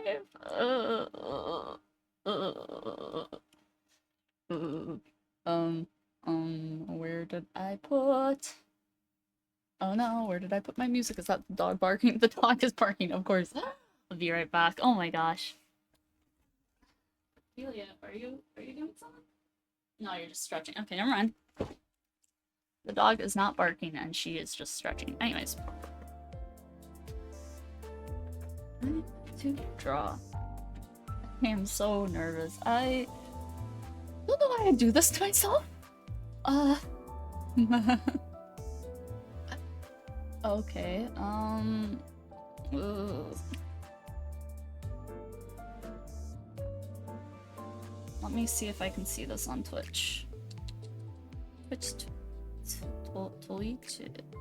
Where did I put? Oh no, where did I put my music? Is that the dog barking? The dog is barking, of course. I'll be right back. Oh my gosh. Julia, are you doing something? No, you're just stretching. Okay, never mind. The dog is not barking and she is just stretching. Anyways. I need to draw. I am so nervous. I don't know why I do this to myself. Okay, ugh. Let me see if I can see this on Twitch.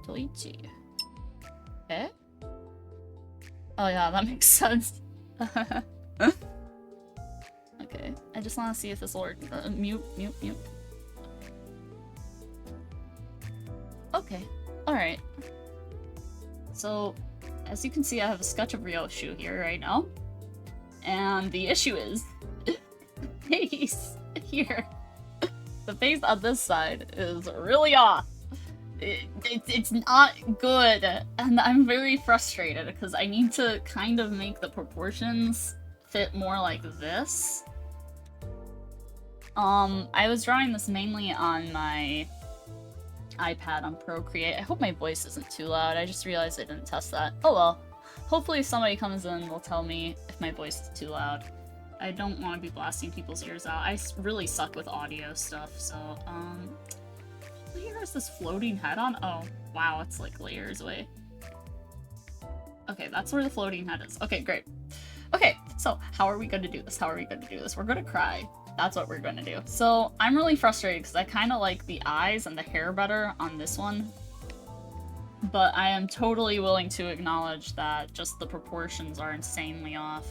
Toichi. Eh? Oh yeah, that makes sense. Okay, I just want to see if this will work. Mute. Okay, alright. So, as you can see, I have a sketch of Ryoshu here right now. And the issue is, the face here. The face on this side is really off. It's not good, and I'm very frustrated because I need to kind of make the proportions fit more like this. I was drawing this mainly on my iPad on Procreate. I hope my voice isn't too loud. I just realized I didn't test that. Oh well. Hopefully if somebody comes in and will tell me if my voice is too loud. I don't want to be blasting people's ears out. I really suck with audio stuff, so, here's this floating head on? Oh, wow, it's like layers away. Okay, that's where the floating head is. Okay, great. Okay, so how are we gonna do this? We're gonna cry. That's what we're gonna do. So, I'm really frustrated because I kind of like the eyes and the hair better on this one. But I am totally willing to acknowledge that just the proportions are insanely off.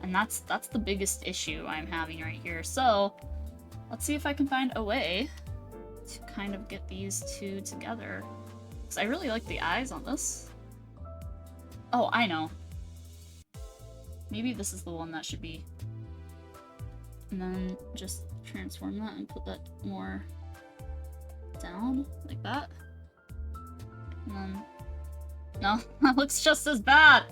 And that's the biggest issue I'm having right here. So, let's see if I can find a way to kind of get these two together. Because I really like the eyes on this. Oh, I know. Maybe this is the one that should be. And then just transform that and put that more down, like that. And then... No, that looks just as bad!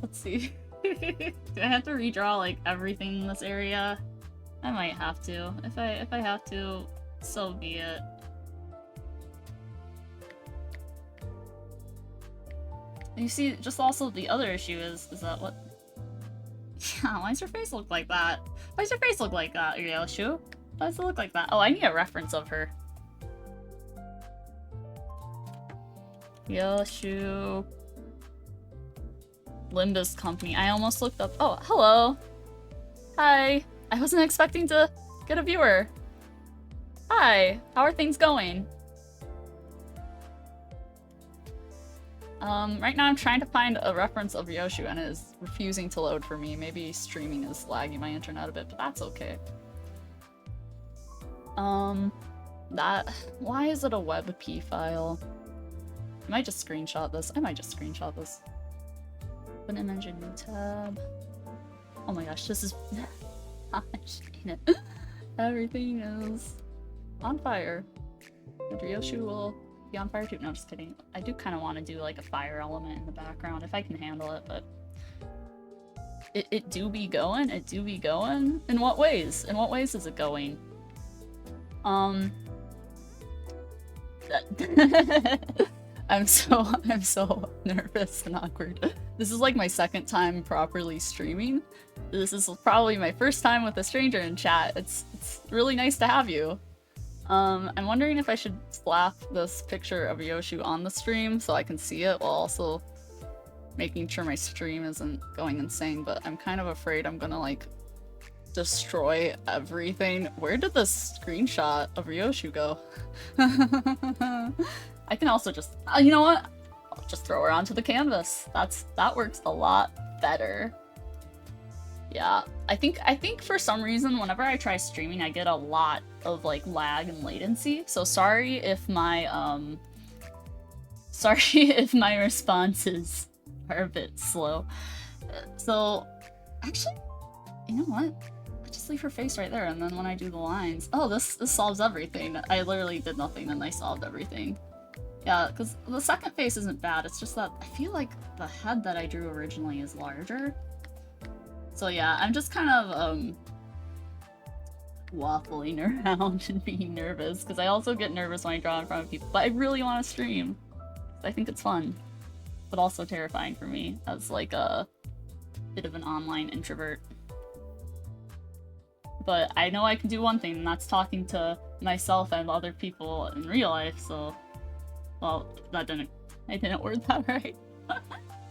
Let's see. Do I have to redraw, like, everything in this area? I might have to. If I have to, so be it. And you see, just also the other issue is that what... Yeah, why does your face look like that? Why does your face look like that, Ryoshu? Why does it look like that? Oh, I need a reference of her. Ryoshu... Limbus company. I almost looked up. Oh, hello. Hi. I wasn't expecting to get a viewer. Hi. How are things going? Right now I'm trying to find a reference of Ryoshu and it is refusing to load for me. Maybe streaming is lagging my internet a bit, but that's okay. Why is it a WebP file? I might just screenshot this. Open image in new tab. Oh my gosh, this is... Everything is on fire. And Ryoshu will be on fire too. No, just kidding. I do kind of want to do like a fire element in the background if I can handle it, but... It do be going? It do be going? In what ways? In what ways is it going? I'm so nervous and awkward. This is like my second time properly streaming. This is probably my first time with a stranger in chat. It's really nice to have you. I'm wondering if I should slap this picture of Ryoshu on the stream so I can see it while also making sure my stream isn't going insane, but I'm kind of afraid I'm gonna like destroy everything. Where did the screenshot of Ryoshu go? I can also just, you know what? I'll just throw her onto the canvas. That works a lot better. Yeah, I think for some reason whenever I try streaming I get a lot of like lag and latency. So sorry if my response is are a bit slow. So, actually, you know what? I just leave her face right there, and then when I do the lines... Oh, this solves everything. I literally did nothing, and I solved everything. Yeah, because the second face isn't bad, it's just that I feel like the head that I drew originally is larger. So yeah, I'm just kind of, waffling around and being nervous, because I also get nervous when I draw in front of people, but I really want to stream. I think it's fun, but also terrifying for me as like a bit of an online introvert. But I know I can do one thing, and that's talking to myself and other people in real life, so... Well, I didn't word that right.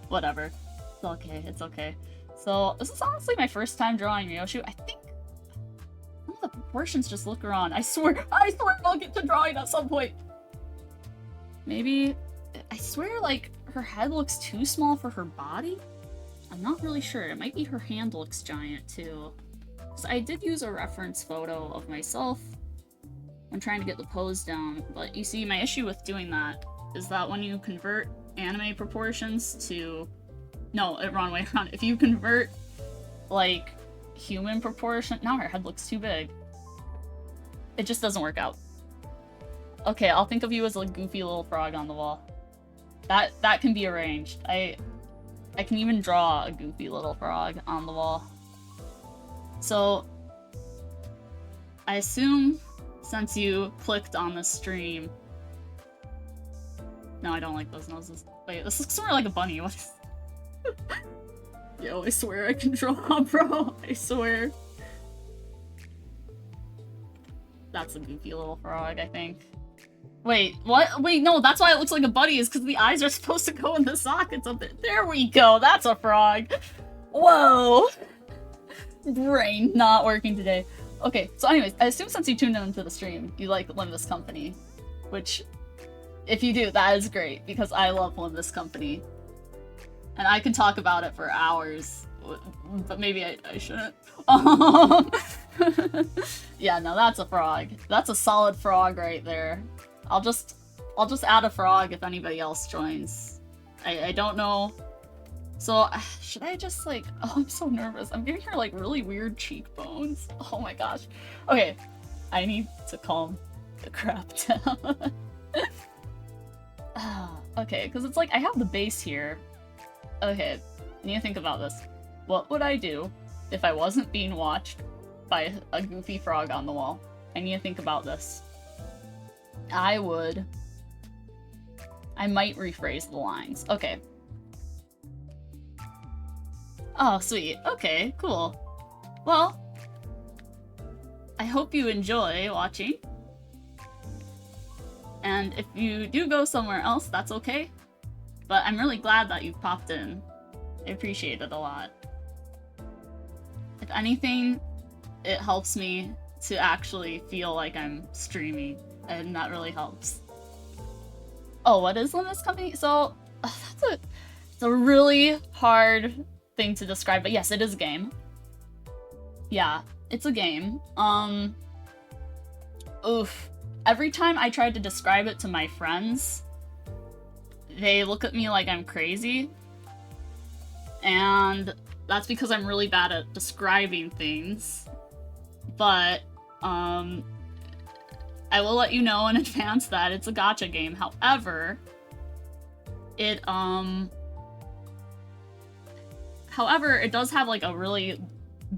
Whatever. It's okay, it's okay. So, this is honestly my first time drawing Ryoshu. I think some of the proportions just look wrong. I swear I'll get to drawing at some point! Maybe... I swear, like, her head looks too small for her body? I'm not really sure. It might be her hand looks giant, too. So I did use a reference photo of myself when trying to get the pose down, but you see, my issue with doing that is that when you convert anime proportions to... No, wrong way around. If you convert, like, human proportion... Now her head looks too big. It just doesn't work out. Okay, I'll think of you as a goofy little frog on the wall. That can be arranged. I can even draw a goofy little frog on the wall. So, I assume since you clicked on the stream... No, I don't like those noses. Wait, this looks more like a bunny. What is... Yo, I swear I can draw, bro. I swear. That's a goofy little frog, I think. Wait, what? Wait, no, that's why it looks like a bunny, is because the eyes are supposed to go in the sockets of it. There we go, that's a frog. Whoa. Brain not working today. Okay, so anyways, I assume since you tuned into the stream, you like Limbus Company. Which, if you do, that is great, because I love Limbus Company. And I can talk about it for hours, but maybe I shouldn't. Yeah, no, that's a frog. That's a solid frog right there. I'll just add a frog if anybody else joins. I don't know. So, should I just like... Oh, I'm so nervous. I'm giving her like really weird cheekbones. Oh my gosh. Okay, I need to calm the crap down. Okay, because it's like I have the base here. Okay, I need to think about this. What would I do if I wasn't being watched by a goofy frog on the wall? I need to think about this. I might rephrase the lines. Okay. Oh, sweet. Okay, cool. Well, I hope you enjoy watching. And if you do go somewhere else, that's okay. But I'm really glad that you popped in. I appreciate it a lot. If anything, it helps me to actually feel like I'm streaming, and that really helps. Oh, what is Limbus Company? So, it's a really hard thing to describe, but yes, it is a game. Yeah, it's a game. Oof. Every time I tried to describe it to my friends, they look at me like I'm crazy. And that's because I'm really bad at describing things. But, I will let you know in advance that it's a gacha game. However, it does have like a really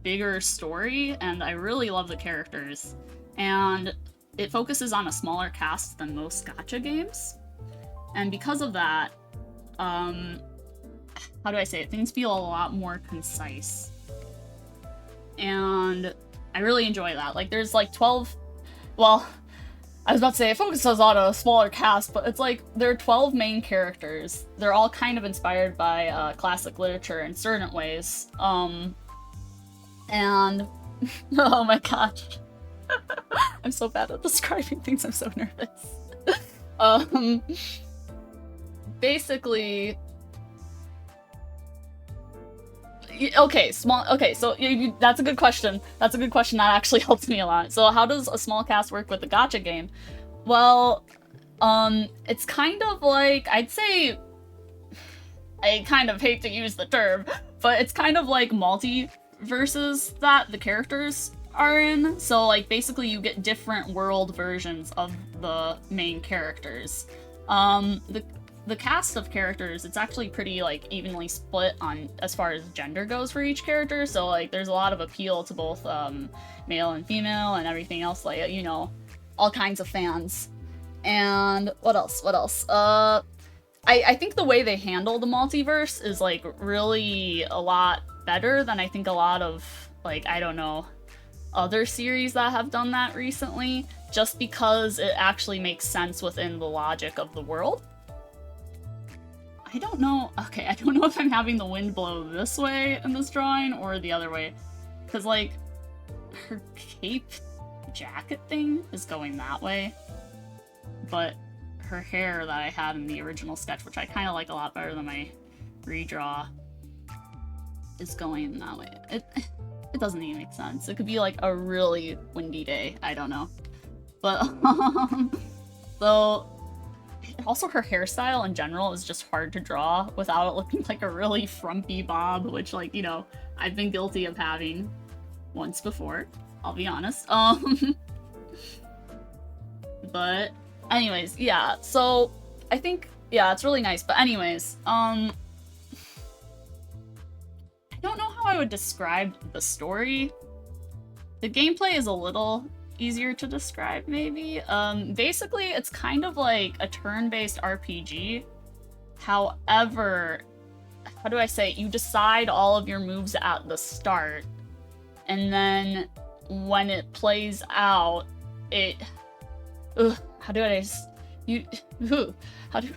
bigger story, and I really love the characters. And it focuses on a smaller cast than most gacha games. And because of that, how do I say it? Things feel a lot more concise. And I really enjoy that. Like, there's like 12... Well, I was about to say it focuses on a smaller cast, but it's like there are 12 main characters. They're all kind of inspired by classic literature in certain ways. And... oh my gosh. I'm so bad at describing things, I'm so nervous. Basically... Okay, so that's a good question. That's a good question. That actually helps me a lot. So how does a small cast work with a gacha game? Well, it's kind of like, I'd say, I kind of hate to use the term, but it's kind of like multiverses that the characters are in. So like basically you get different world versions of the main characters. The cast of characters, it's actually pretty like evenly split on as far as gender goes for each character. So like there's a lot of appeal to both male and female and everything else, like, you know, all kinds of fans. And what else? I think the way they handle the multiverse is like really a lot better than I think a lot of, like, I don't know, other series that have done that recently, just because it actually makes sense within the logic of the world. I don't know. Okay, I don't know if I'm having the wind blow this way in this drawing or the other way. Because, like, her cape jacket thing is going that way. But her hair that I had in the original sketch, which I kind of like a lot better than my redraw, is going that way. It doesn't even make sense. It could be, like, a really windy day. I don't know. But, so... Also, her hairstyle in general is just hard to draw without it looking like a really frumpy bob, which, like, you know, I've been guilty of having once before, I'll be honest. But anyways, yeah, so I think, yeah, it's really nice. But anyways, I don't know how I would describe the story. The gameplay is a little easier to describe, maybe. Basically, it's kind of like a turn-based RPG. However, how do I say it? You decide all of your moves at the start, and then when it plays out, it... how do I... how do...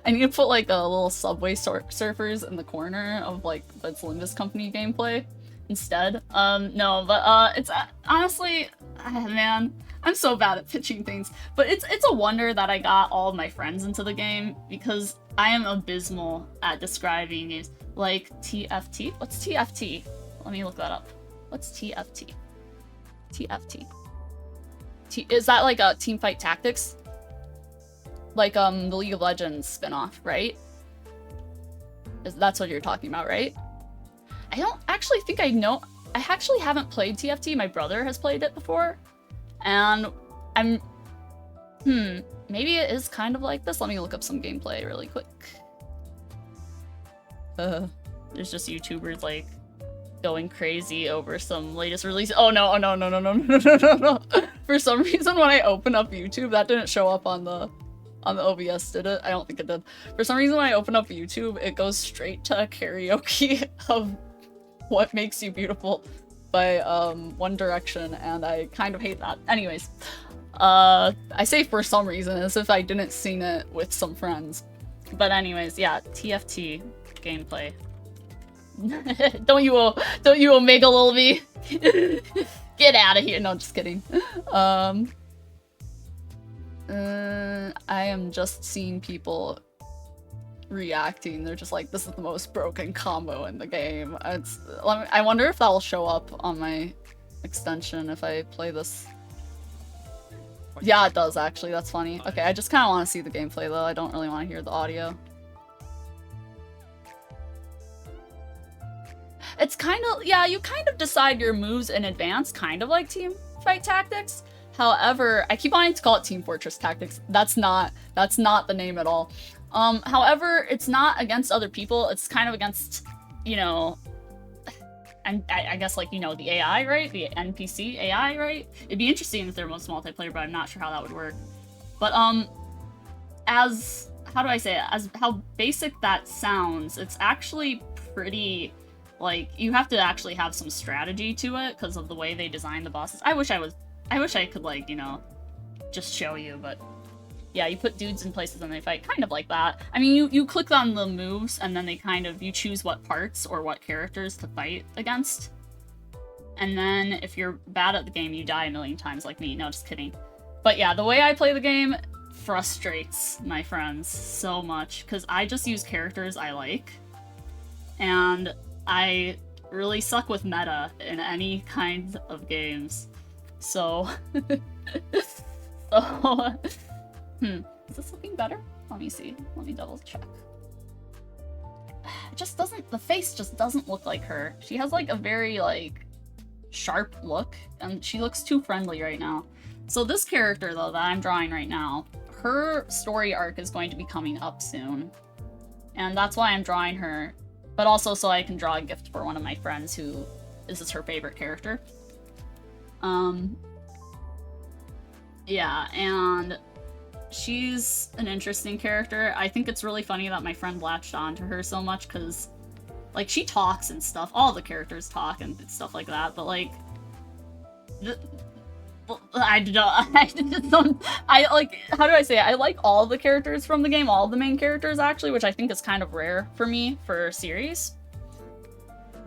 I need to put, like, a little Subway Surfers in the corner of, like, that's Limbus Company gameplay instead. No, but, it's, honestly, man, I'm so bad at pitching things, but it's a wonder that I got all of my friends into the game, because I am abysmal at describing it. Like, TFT? What's TFT? Let me look that up. What's TFT? TFT. Is that like a Teamfight Tactics? Like, the League of Legends spin-off, right? That's what you're talking about, right? I don't actually think I know. I actually haven't played TFT. My brother has played it before. And I'm... maybe it is kind of like this. Let me look up some gameplay really quick. There's just YouTubers, like, going crazy over some latest release. Oh no, oh no, no, no, no, no, no, no, no. For some reason, when I open up YouTube, that didn't show up on the OBS, did it? I don't think it did. For some reason, when I open up YouTube, it goes straight to karaoke of What Makes You Beautiful by One Direction, and I kind of hate that. Anyways, I say for some reason as if I didn't seen it with some friends. But anyways, yeah, TFT gameplay. don't you Omega Lil me? Get out of here. No, just kidding. I am just seeing people reacting. They're just like, this is the most broken combo in the game. I wonder if that will show up on my extension if I play this. Yeah, it does actually. That's funny. Okay, I just kind of want to see the gameplay though. I don't really want to hear the audio. It's kind of, yeah, you kind of decide your moves in advance, kind of like Teamfight Tactics. However, I keep wanting to call it Team Fortress Tactics. That's not the name at all. However, it's not against other people. It's kind of against, you know, and I guess, like, you know, the AI, right? The NPC AI, right? It'd be interesting if there was multiplayer, but I'm not sure how that would work. But, as, how do I say it? As how basic that sounds, it's actually pretty, like, you have to actually have some strategy to it because of the way they design the bosses. I wish I could, like, you know, just show you, but yeah, you put dudes in places and they fight, kind of like that. I mean, you click on the moves and then they kind of, you choose what parts or what characters to fight against. And then if you're bad at the game, you die a million times like me. No, just kidding. But yeah, the way I play the game frustrates my friends so much because I just use characters I like. And I really suck with meta in any kind of games. So, is this looking better? Let me see. Let me double check. just doesn't, the face just doesn't look like her. She has like a very like sharp look, and she looks too friendly right now. So this character though that I'm drawing right now, her story arc is going to be coming up soon. And that's why I'm drawing her, but also so I can draw a gift for one of my friends who this is her favorite character. Yeah, and she's an interesting character. I think it's really funny that my friend latched on to her so much, because, like, she talks and stuff. All the characters talk and stuff like that, but, like, I just don't, like, how do I say it? I like all the characters from the game, all the main characters, actually, which I think is kind of rare for me for a series.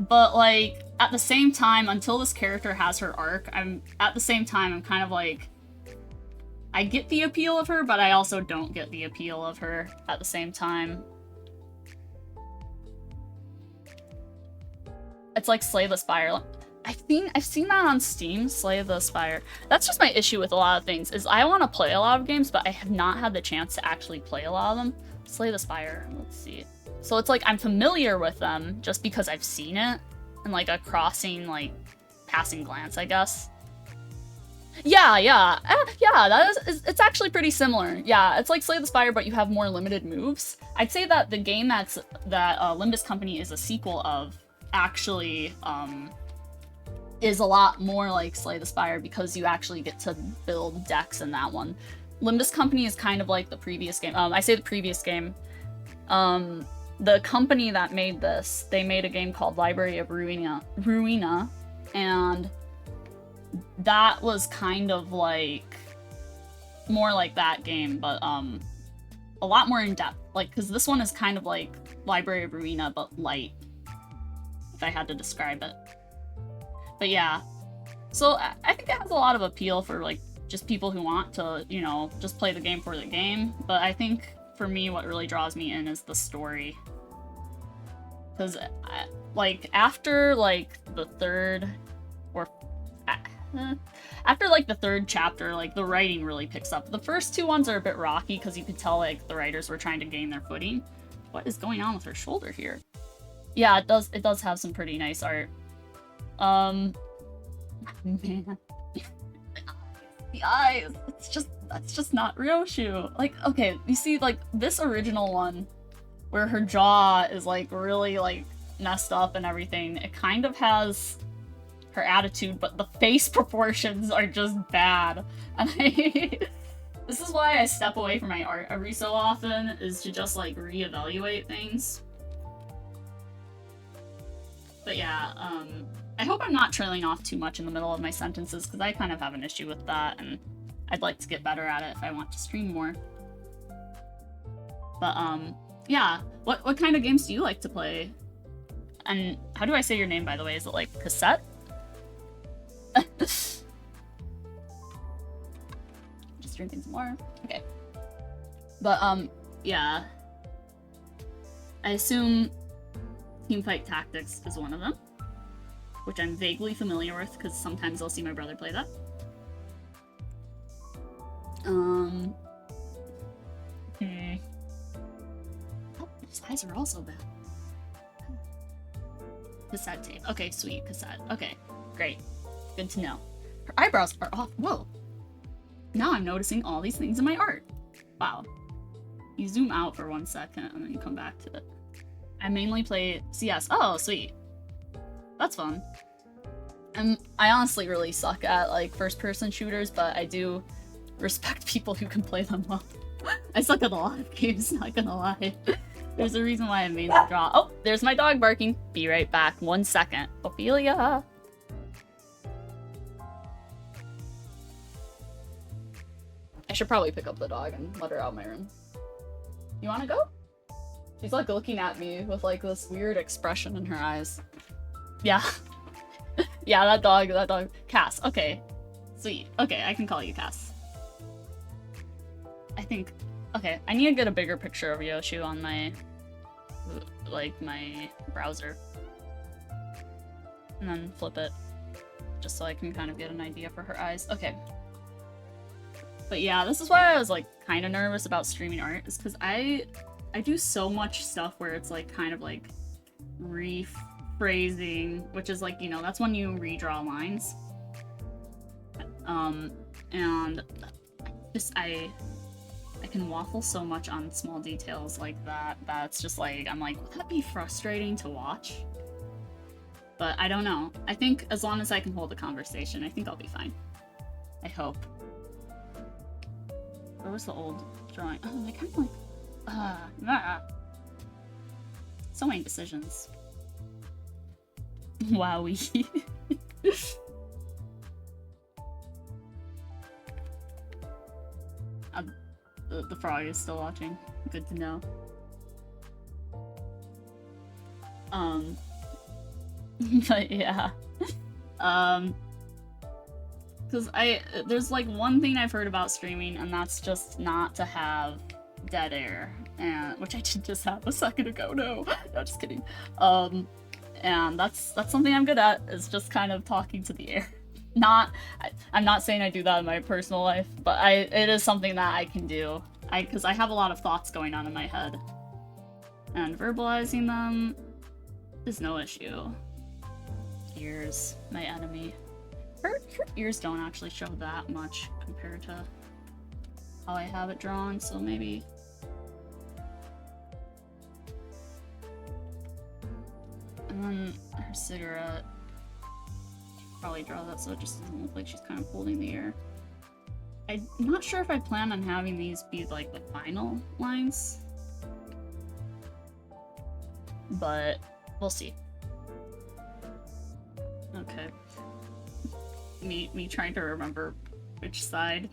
But, like, at the same time, until this character has her arc, I'm kind of like, I get the appeal of her, but I also don't get the appeal of her at the same time. It's like Slay the Spire. I've seen that on Steam, Slay the Spire. That's just my issue with a lot of things, is I want to play a lot of games, but I have not had the chance to actually play a lot of them. Slay the Spire, let's see. So it's like I'm familiar with them just because I've seen it in like a crossing, like, passing glance, I guess. Yeah, it's actually pretty similar. Yeah, it's like Slay the Spire, but you have more limited moves. I'd say that the game that Limbus Company is a sequel of actually is a lot more like Slay the Spire, because you actually get to build decks in that one. Limbus Company is kind of like the previous game. I say the previous game. The company that made this, they made a game called Library of Ruina, and that was kind of like more like that game, but a lot more in depth. Like, because this one is kind of like Library of Ruina, but light, if I had to describe it. But yeah, so I think it has a lot of appeal for like just people who want to, you know, just play the game for the game. But I think for me, what really draws me in is the story. Because like after like the third chapter, like the writing really picks up. The first two ones are a bit rocky because you could tell like the writers were trying to gain their footing. What is going on with her shoulder here? Yeah, it does have some pretty nice art. Man. The eyes. That's just not Ryoshu. Like, okay, you see like this original one where her jaw is like really like messed up and everything. It kind of has her attitude, but the face proportions are just bad. And this is why I step away from my art every so often, is to just like reevaluate things. But yeah, I hope I'm not trailing off too much in the middle of my sentences, because I kind of have an issue with that, and I'd like to get better at it if I want to stream more. But yeah, what kind of games do you like to play? And how do I say your name, by the way? Is it like Cassette? Just drinking some more. Okay. But yeah. I assume Teamfight Tactics is one of them, which I'm vaguely familiar with because sometimes I'll see my brother play that. Oh, those eyes are also bad. Cassette tape. Okay, sweet, cassette. Okay, great. Good to know. Her eyebrows are off. Whoa. Now I'm noticing all these things in my art. Wow. You zoom out for 1 second and then you come back to it. I mainly play CS. Oh, sweet. That's fun. And I honestly really suck at like first-person shooters, but I do respect people who can play them well. I suck at a lot of games, not gonna lie. There's a reason why I mainly draw. Oh, there's my dog barking. Be right back. 1 second. Ophelia. I should probably pick up the dog and let her out of my room. You wanna go? She's like looking at me with like this weird expression in her eyes. Yeah. Yeah, that dog. Cass. Okay. Sweet. Okay, I can call you Cass. I think... Okay, I need to get a bigger picture of Ryoshu on my... like, my browser. And then flip it. Just so I can kind of get an idea for her eyes. Okay. But yeah, this is why I was like kind of nervous about streaming art, is because I do so much stuff where it's like kind of like rephrasing, which is like, you know, that's when you redraw lines. And just I can waffle so much on small details like that, that's just like, I'm like, would that be frustrating to watch? But I don't know. I think as long as I can hold a conversation, I think I'll be fine. I hope. Where was the old drawing? Oh, I kind of like... So many decisions. Wowie. The frog is still watching. Good to know. But yeah. Because there's like one thing I've heard about streaming, and that's just not to have dead air, and which I did just have a second ago. No, just kidding. And that's something I'm good at, is just kind of talking to the air. I'm not saying I do that in my personal life, but it is something that I can do. Because I have a lot of thoughts going on in my head, and verbalizing them is no issue. Ears, my enemy. Her ears don't actually show that much compared to how I have it drawn, so maybe. And then her cigarette. Probably draw that so it just doesn't look like she's kind of holding the air. I'm not sure if I plan on having these be like the final lines, but we'll see. Okay. Me trying to remember which side,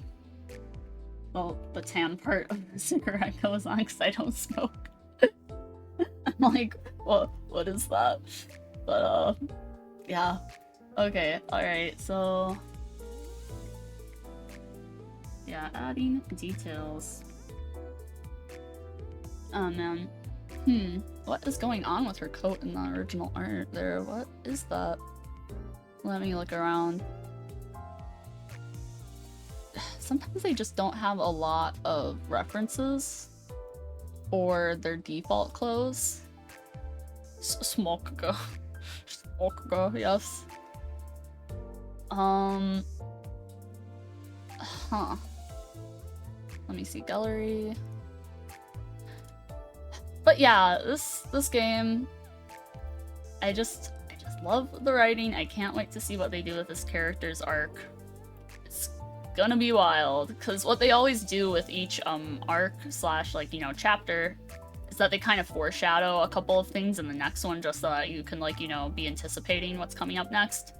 well, the tan part of the cigarette goes on because I don't smoke. I'm like, what is that? But yeah. Okay, alright, so yeah, adding details. Oh man. What is going on with her coat in the original art there? What is that? Let me look around. Sometimes they just don't have a lot of references, or their default clothes. Smoke-ga. Smoke-ga, yes. Let me see, gallery. But yeah, this game, I just love the writing. I can't wait to see what they do with this character's arc. It's gonna be wild, because what they always do with each arc slash, like, you know, chapter is that they kind of foreshadow a couple of things in the next one just so that you can, like, you know, be anticipating what's coming up next.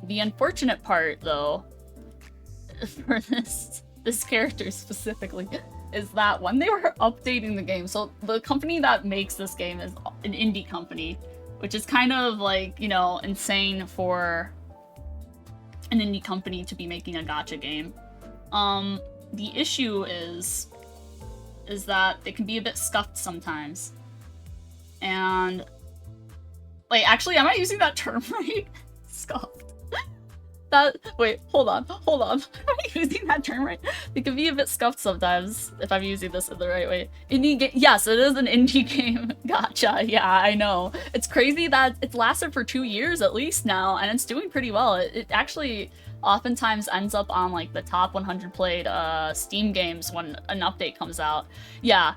The unfortunate part, though, for this character specifically, is that when they were updating the game, so the company that makes this game is an indie company, which is kind of like, you know, insane for an indie company to be making a gacha game. The issue is that they can be a bit scuffed sometimes. And, like, actually, am I using that term right? Scuffed. Wait, hold on. Am I using that term right? They can be a bit scuffed sometimes, if I'm using this in the right way. Indie game, yes, it is an indie game. Gotcha, yeah, I know. It's crazy that it's lasted for 2 years at least now, and it's doing pretty well. It actually oftentimes ends up on, like, the top 100 played Steam games when an update comes out. Yeah.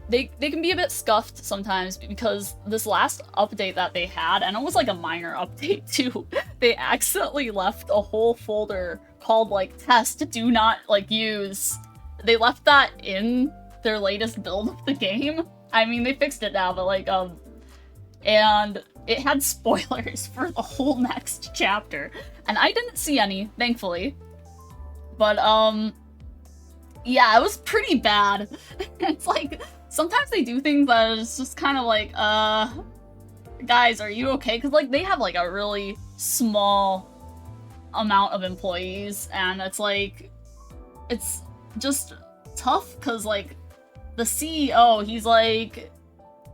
They can be a bit scuffed sometimes because this last update that they had, and it was like a minor update too, they accidentally left a whole folder called like test do not like use. They left that in their latest build of the game. I mean, they fixed it now, but like and it had spoilers for the whole next chapter, and I didn't see any, thankfully. But yeah, it was pretty bad. It's like, sometimes they do things that is just kind of like, guys, are you okay? Because, like, they have, like, a really small amount of employees, and it's, like, it's just tough, because, like, the CEO, he's, like,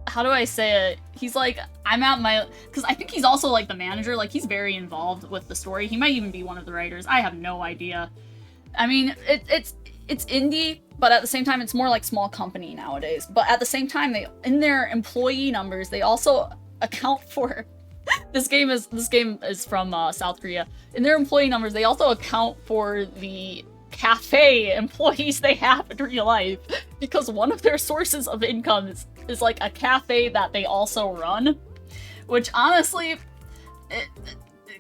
how do I say it? He's, like, I'm at my, because I think he's also, like, the manager, like, he's very involved with the story. He might even be one of the writers. I have no idea. I mean, it's indie, but at the same time, it's more like small company nowadays. But at the same time, they in their employee numbers, they also account for. This game is from South Korea. In their employee numbers, they also account for the cafe employees they have in real life, because one of their sources of income is like a cafe that they also run, which honestly,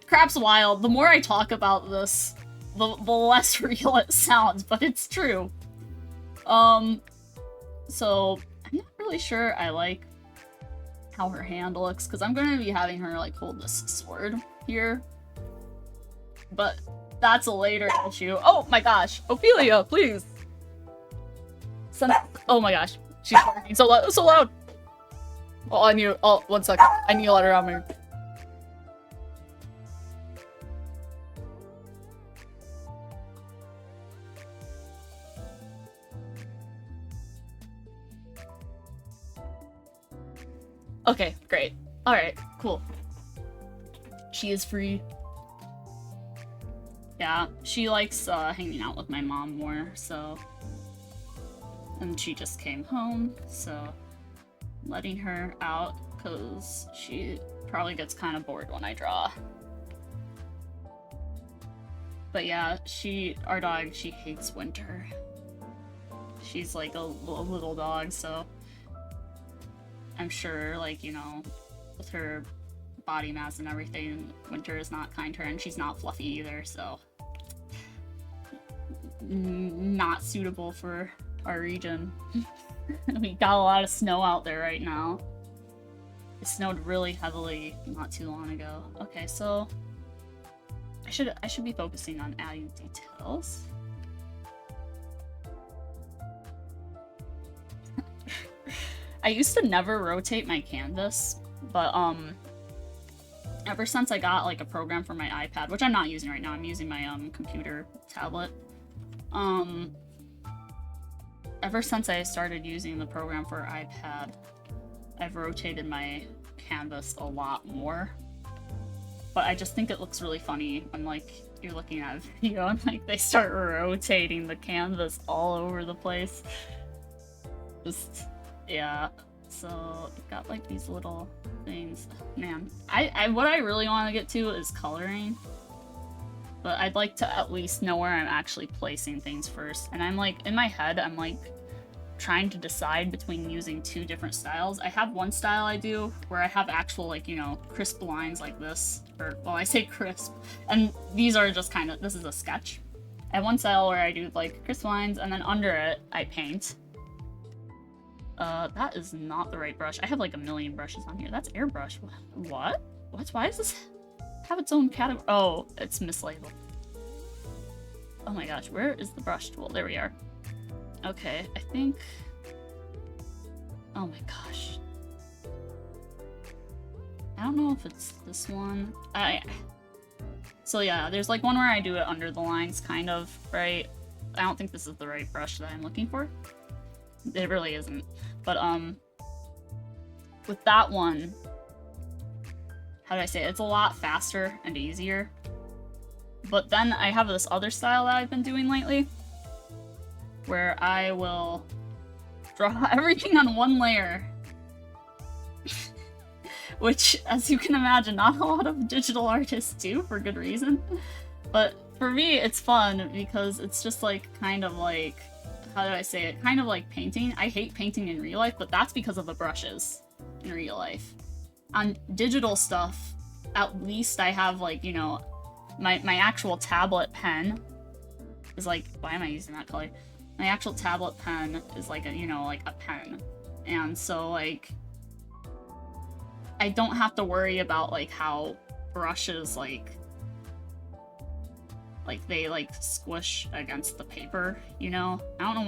crap's wild. The more I talk about this, the less real it sounds, but it's true. So I'm not really sure I like how her hand looks, because I'm going to be having her like hold this sword here, but that's a later issue. Oh my gosh, Ophelia, please. Oh my gosh, she's barking so loud. Oh, I need. Oh, 1 second. I need to let her out here. Okay, great. All right, cool. She is free. Yeah, she likes hanging out with my mom more, so... And she just came home, so... letting her out, because she probably gets kind of bored when I draw. But yeah, our dog, she hates winter. She's like a little dog, so... I'm sure, like, you know, with her body mass and everything, winter is not kind to her, and she's not fluffy either, so... Not suitable for our region. We got a lot of snow out there right now. It snowed really heavily not too long ago. Okay, so... I should be focusing on adding details. I used to never rotate my canvas, but ever since I got like a program for my iPad, which I'm not using right now, I'm using my computer tablet. Ever since I started using the program for iPad, I've rotated my canvas a lot more. But I just think it looks really funny when like you're looking at a video and like they start rotating the canvas all over the place. Just yeah. So got like these little things. Man, what I really want to get to is coloring. But I'd like to at least know where I'm actually placing things first. And I'm like, in my head, I'm like trying to decide between using two different styles. I have one style I do where I have actual like, you know, crisp lines like this. Or, well, I say crisp. And these are just kind of, this is a sketch. I have one style where I do like crisp lines and then under it, I paint. That is not the right brush. I have like a million brushes on here. That's airbrush. What? Why does this have its own category? Oh, it's mislabeled. Oh my gosh, where is the brush tool? There we are. Okay, I think... Oh my gosh. I don't know if it's this one. So yeah, there's like one where I do it under the lines, kind of, right? I don't think this is the right brush that I'm looking for. It really isn't. But, with that one, how do I say it? It's a lot faster and easier. But then I have this other style that I've been doing lately, where I will draw everything on one layer. Which, as you can imagine, not a lot of digital artists do, for good reason. But for me, it's fun, because it's just like, kind of like... How do I say it? Kind of like painting. I hate painting in real life, but that's because of the brushes in real life. On digital stuff, at least I have like, you know, my actual tablet pen is like, why am I using that color? My actual tablet pen is like a, you know, like a pen. And so like, I don't have to worry about like how brushes like they like squish against the paper, you know? I don't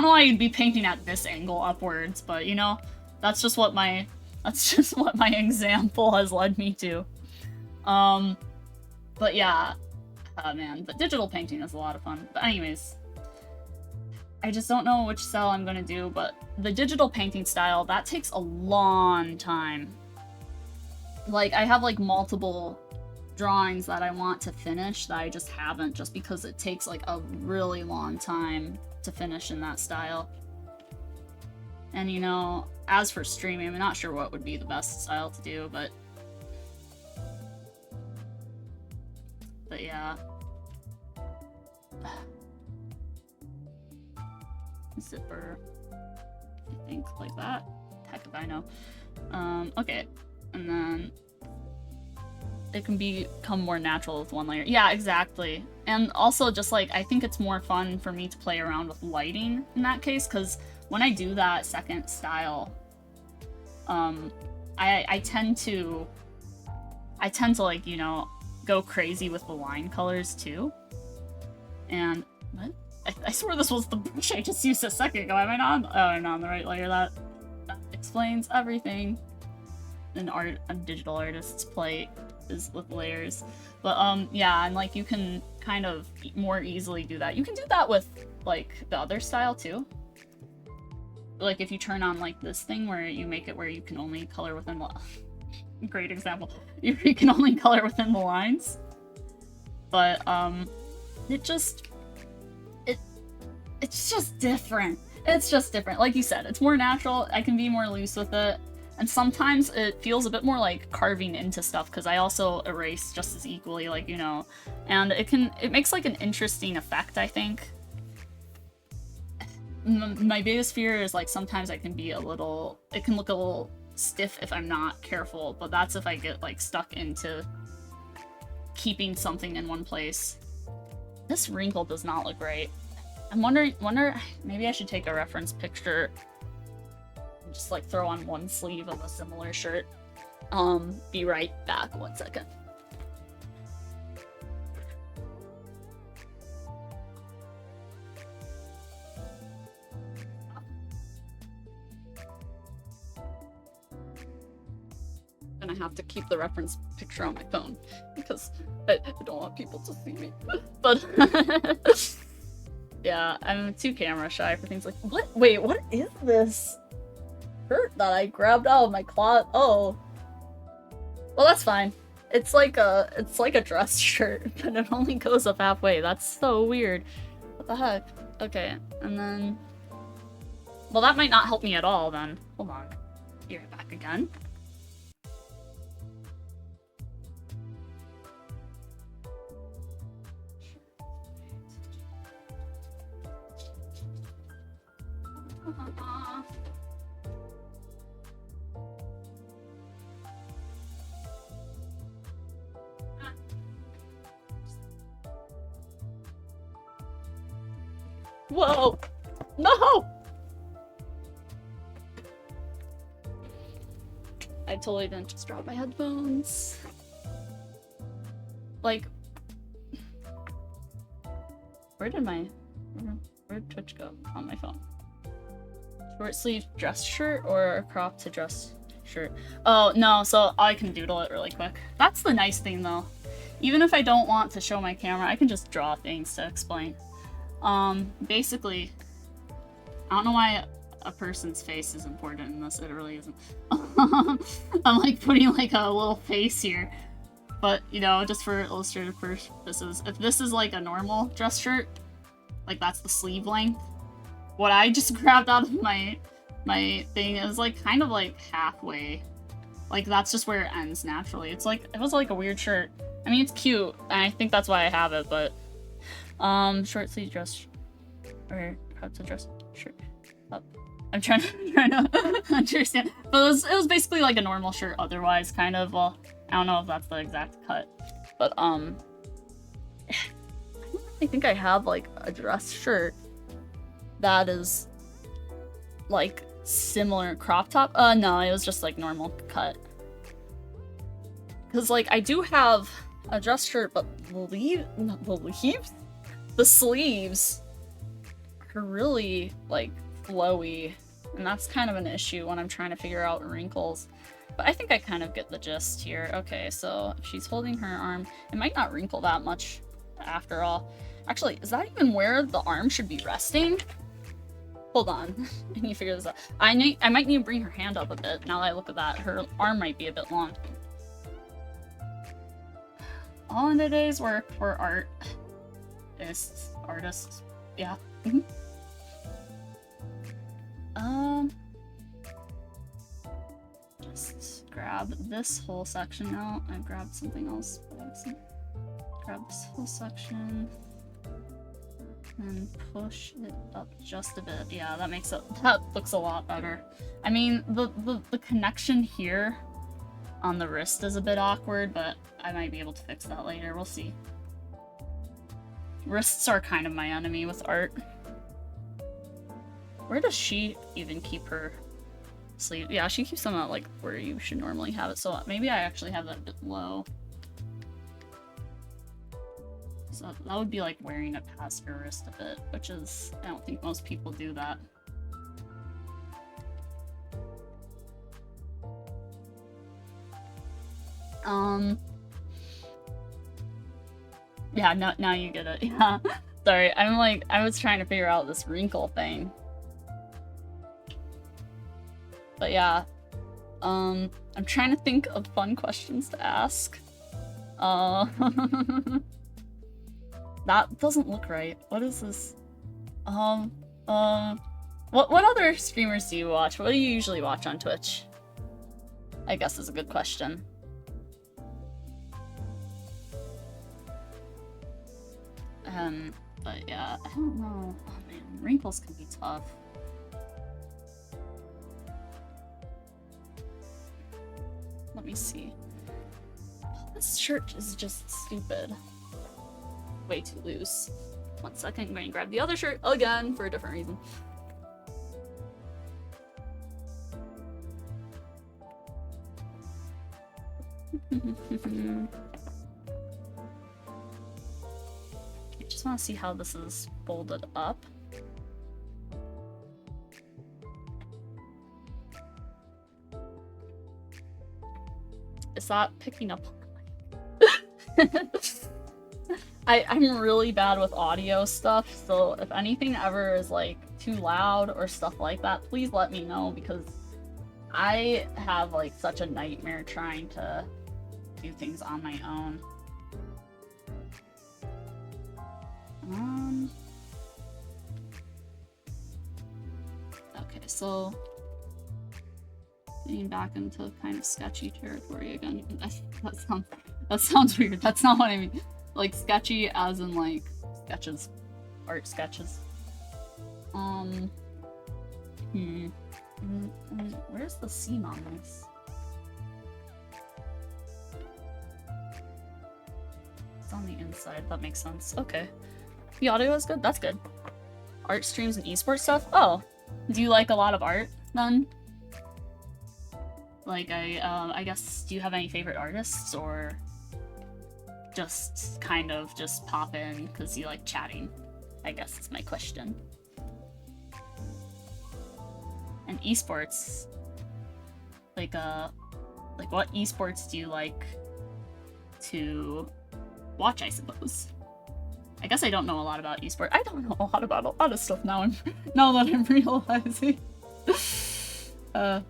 know why you'd be painting at this angle upwards, but you know, that's just what my example has led me to. But yeah, man, but digital painting is a lot of fun. But anyways, I just don't know which style I'm gonna do, but the digital painting style, that takes a long time. Like, I have like multiple drawings that I want to finish that I just haven't, just because it takes like a really long time to finish in that style. And you know, as for streaming, I'm not sure what would be the best style to do, but yeah. Zipper, I think, like that. Heck if I know. Okay, and then it can become more natural with one layer. Yeah, exactly. And also just like, I think it's more fun for me to play around with lighting in that case, because when I do that second style, I tend to like, you know, go crazy with the line colors too. And what? I swear this was the brush I just used a second ago. Am I not on? Oh, I'm not on the right layer. That explains everything. A digital artist's play is with layers. But yeah, and like you can kind of more easily do that. You can do that with like the other style too. Like if you turn on like this thing where you make it where you can only color within the great example. You can only color within the lines. But it's just different. It's just different. Like you said, it's more natural. I can be more loose with it. And sometimes it feels a bit more like carving into stuff because I also erase just as equally, like, you know, and it makes like an interesting effect, I think. My biggest fear is like sometimes it can look a little stiff if I'm not careful, but that's if I get like stuck into keeping something in one place. This wrinkle does not look right. I'm wonder maybe I should take a reference picture and just like throw on one sleeve of a similar shirt. Be right back, 1 second. And I have to keep the reference picture on my phone because I don't want people to see me. But yeah, I'm too camera shy for things like what? Wait, what is this shirt that I grabbed out of my closet? Oh, well, that's fine. It's like a dress shirt, but it only goes up halfway. That's so weird. What the heck? Okay, and then, well, that might not help me at all. Then hold on, be right back again. Whoa! No! I totally didn't just drop my headphones. Like, where did Twitch go on my phone? Short sleeve dress shirt or a crop to dress shirt? Oh, no, so I can doodle it really quick. That's the nice thing though. Even if I don't want to show my camera, I can just draw things to explain. Basically, I don't know why a person's face is important in this, it really isn't. I'm like putting like a little face here. But, you know, just for illustrative purposes, if this is like a normal dress shirt, like that's the sleeve length, what I just grabbed out of my thing is like kind of like halfway. Like that's just where it ends naturally. It's like, it was like a weird shirt. I mean, it's cute, and I think that's why I have it, but short sleeve dress or crop to dress shirt. I'm trying to understand. But it was basically like a normal shirt otherwise, kind of. Well, I don't know if that's the exact cut. But I think I have like a dress shirt that is like similar crop top. No, it was just like normal cut. Cause like I do have a dress shirt, but the sleeves are really like flowy, and that's kind of an issue when I'm trying to figure out wrinkles. But I think I kind of get the gist here. Okay, so if she's holding her arm, it might not wrinkle that much after all. Actually, is that even where the arm should be resting? Hold on, I need to figure this out. I might need to bring her hand up a bit now that I look at that. Her arm might be a bit long. holiday days work for artists. Yeah. Just grab this whole section now. I grabbed something else, but I wasn't. Grab this whole section and push it up just a bit. Yeah, that looks a lot better. I mean, the connection here on the wrist is a bit awkward, but I might be able to fix that later. We'll see. Wrists are kind of my enemy with art. Where does she even keep her sleeve? Yeah, she keeps them at like where you should normally have it, so maybe I actually have that a bit low. So that would be like wearing it past your wrist a bit, which is, I don't think most people do that. Yeah, now you get it. Yeah. Sorry, I was trying to figure out this wrinkle thing. But yeah, I'm trying to think of fun questions to ask. That doesn't look right. What is this? What other streamers do you watch? What do you usually watch on Twitch? I guess is a good question. But yeah, I don't know. Oh man, wrinkles can be tough. Let me see. This shirt is just stupid. Way too loose. 1 second, I'm going to grab the other shirt again for a different reason. I just want to see how this is folded up. Is that picking up? I'm really bad with audio stuff, so if anything ever is like too loud or stuff like that, please let me know, because I have like such a nightmare trying to do things on my own. Okay, so getting back into kind of sketchy territory again. That sounds weird. That's not what I mean. Like sketchy as in like sketches. Art sketches. Where's the seam on this? It's on the inside. That makes sense. Okay. The audio is good? That's good. Art streams and esports stuff? Oh. Do you like a lot of art, then? Like, I guess, do you have any favorite artists, or just kind of just pop in because you like chatting? I guess is my question. And esports, like what esports do you like to watch, I suppose? I guess I don't know a lot about esports. I don't know a lot about a lot of stuff now. Now that I'm realizing. But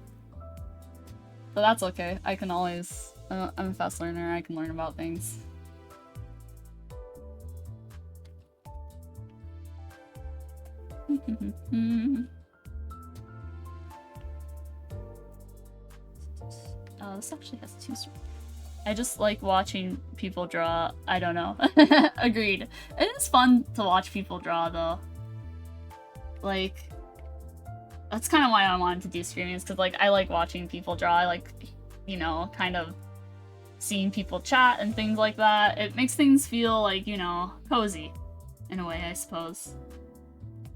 that's okay. I can always. I'm a fast learner. I can learn about things. This actually has 2 stories. I just like watching people draw. I don't know. Agreed. It is fun to watch people draw, though. Like, that's kind of why I wanted to do streaming, is because, like, I like watching people draw. I like, you know, kind of seeing people chat and things like that. It makes things feel, like, you know, cozy, in a way, I suppose.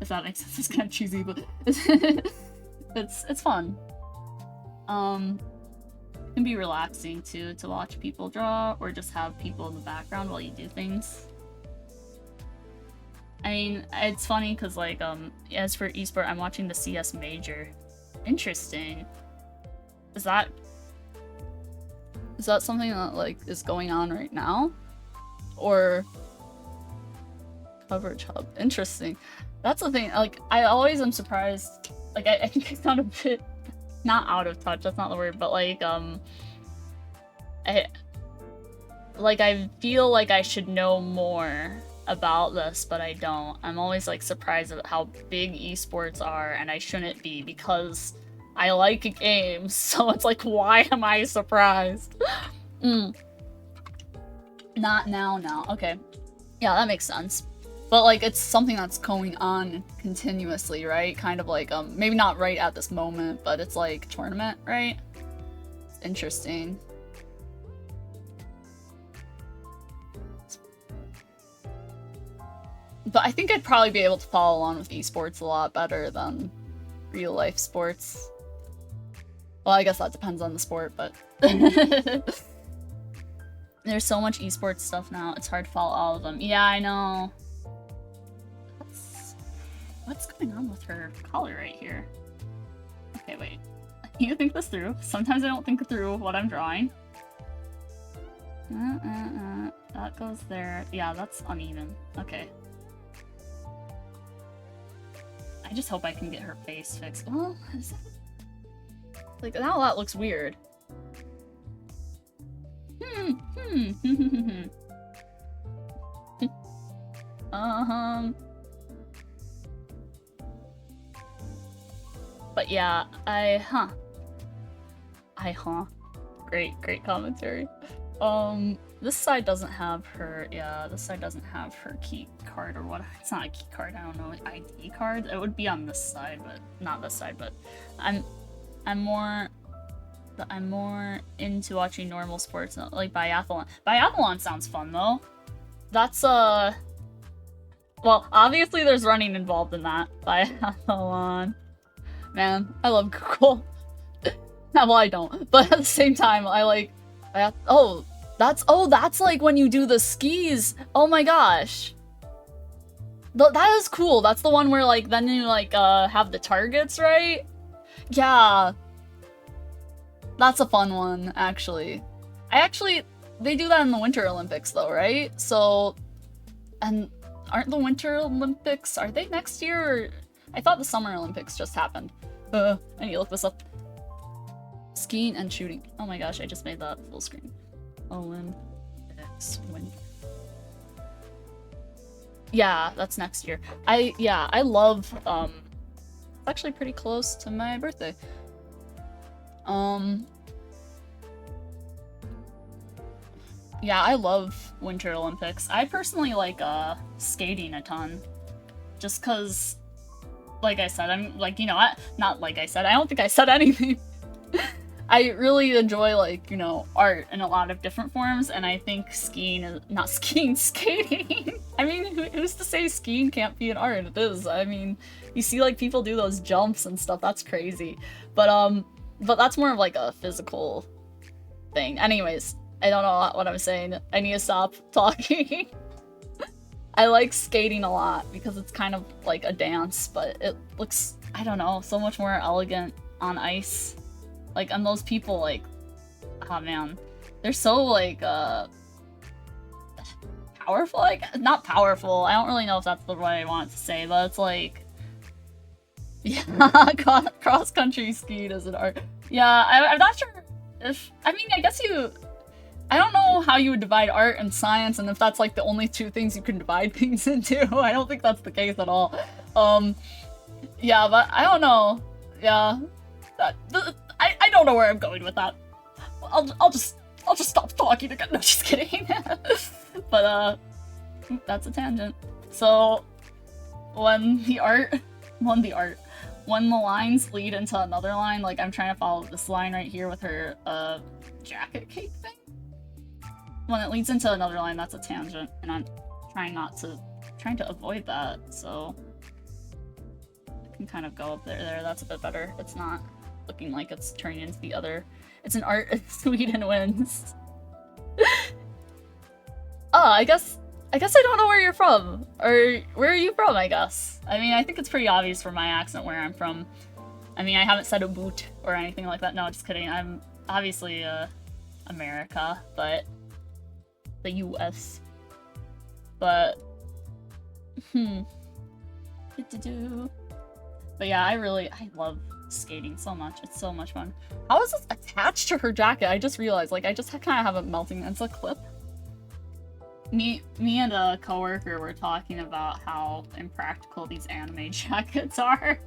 If that makes sense. It's kind of cheesy, but it's fun. It can be relaxing too, to watch people draw or just have people in the background while you do things. I mean, it's funny because, like, as for esport, I'm watching the CS Major. Interesting. Is that something that, like, is going on right now? Or coverage hub? Interesting. That's the thing, like, I always am surprised. Like, I think I sound a bit not out of touch, that's not the word, but like, like, I feel like I should know more about this, but I don't. I'm always, like, surprised at how big esports are, and I shouldn't be, because I like games, so it's like, why am I surprised? Not now, now. Okay. Yeah, that makes sense. But, like, it's something that's going on continuously, right? Kind of like, maybe not right at this moment, but it's like tournament, right? It's interesting. But I think I'd probably be able to follow along with esports a lot better than real-life sports. Well, I guess that depends on the sport, but... There's so much esports stuff now, it's hard to follow all of them. Yeah, I know. What's going on with her collar right here? Okay, wait. I need to think this through. Sometimes I don't think through what I'm drawing. That goes there. Yeah, that's uneven. Okay. I just hope I can get her face fixed. Well, like, now that looks weird. But yeah, great commentary. This side doesn't have her, yeah, this side doesn't have her key card or what, it's not a key card, I don't know, ID card? It would be on this side, but not this side, but I'm more into watching normal sports, like biathlon. Biathlon sounds fun though. That's well, obviously there's running involved in that. Biathlon. Man, I love Google. Well, I don't, but at the same time, I like, oh, that's like when you do the skis. Oh my gosh. That is cool. That's the one where, like, then you, like, have the targets, right? Yeah. That's a fun one, actually. They do that in the Winter Olympics, though, right? So, and aren't the Winter Olympics, are they next year? Or, I thought the Summer Olympics just happened. I need to look this up. Skiing and shooting. Oh my gosh, I just made that full screen. Olympics winter. Yeah, that's next year. I love, it's actually pretty close to my birthday. Yeah, I love Winter Olympics. I personally like, skating a ton. Just cause, like I said, I'm, like, you know, not like I said, I don't think I said anything. I really enjoy, like, you know, art in a lot of different forms, and I think skiing is, not skiing, skating! I mean, who's to say skiing can't be an art? It is. I mean, you see, like, people do those jumps and stuff, that's crazy. But that's more of, like, a physical thing. Anyways, I don't know what I'm saying. I need to stop talking. I like skating a lot, because it's kind of like a dance, but it looks, I don't know, so much more elegant on ice. Like, and those people, like, oh man, they're so, like, powerful, like, not powerful, I don't really know if that's the way I want to say, but it's like, yeah, cross-country skiing is an art. Yeah, I'm not sure if, I mean, I guess I don't know how you would divide art and science, and if that's, like, the only two things you can divide things into. I don't think that's the case at all. Yeah, but I don't know. Yeah. I don't know where I'm going with that. I'll just stop talking again. No, just kidding. But, that's a tangent. So, when the lines lead into another line, like, I'm trying to follow this line right here with her, jacket cape thing. When it leads into another line, that's a tangent, and I'm trying to avoid that, so I can kind of go up there, that's a bit better. It's not looking like it's turning into the other. It's an art if Sweden wins. Oh, I guess I don't know where you're from. Or where are you from, I guess? I mean, I think it's pretty obvious from my accent where I'm from. I mean, I haven't said a boot or anything like that. No, just kidding. I'm obviously America, but the US. But But yeah, I love skating so much. It's so much fun. How is this attached to her jacket? I just realized, like, I just kind of have it melting. It's a clip. me and a coworker were talking about how impractical these anime jackets are.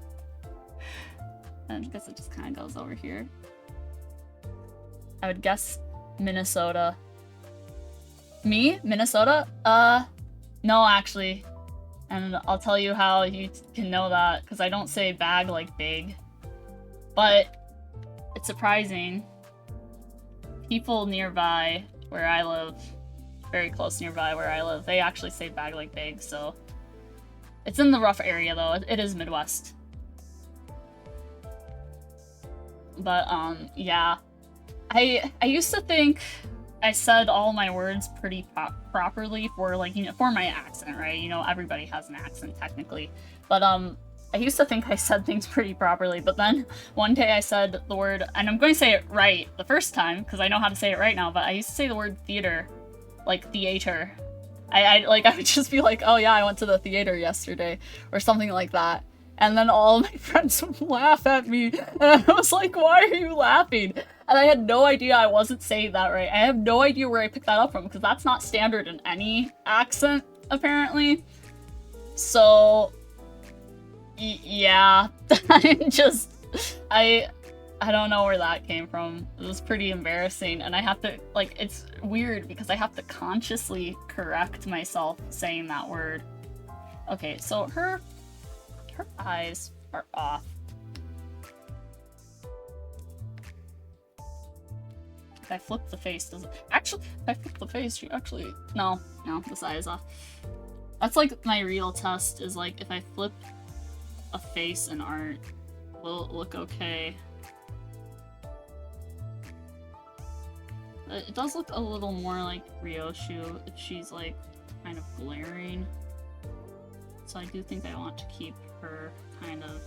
I guess it just kind of goes over here. I would guess Minnesota. Me? Minnesota? No, actually. And I'll tell you how you can know that, because I don't say bag like big. But it's surprising. People nearby where I live, very close nearby where I live, they actually say bag like big, so... It's in the rough area, though. It is Midwest. But, yeah. I used to think I said all my words pretty properly for, like, you know, for my accent, right? You know, everybody has an accent, technically. But, I used to think I said things pretty properly, but then one day I said the word, and I'm going to say it right the first time, because I know how to say it right now, but I used to say the word theater, like theater. I would just be like, oh yeah, I went to the theater yesterday, or something like that. And then all my friends would laugh at me, and I was like, why are you laughing? And I had no idea I wasn't saying that right. I have no idea where I picked that up from, because that's not standard in any accent, apparently. So... yeah, I don't know where that came from. It was pretty embarrassing, and I have to, like, it's weird because I have to consciously correct myself saying that word. Okay, so her eyes are off. If I flip the face, does it... Actually, if I flip the face, she actually... No, this eye is off. That's like my real test, is like, if I flip a face in art, will it look okay? It does look a little more like Ryoshu if she's like kind of glaring. So I do think I want to keep her kind of...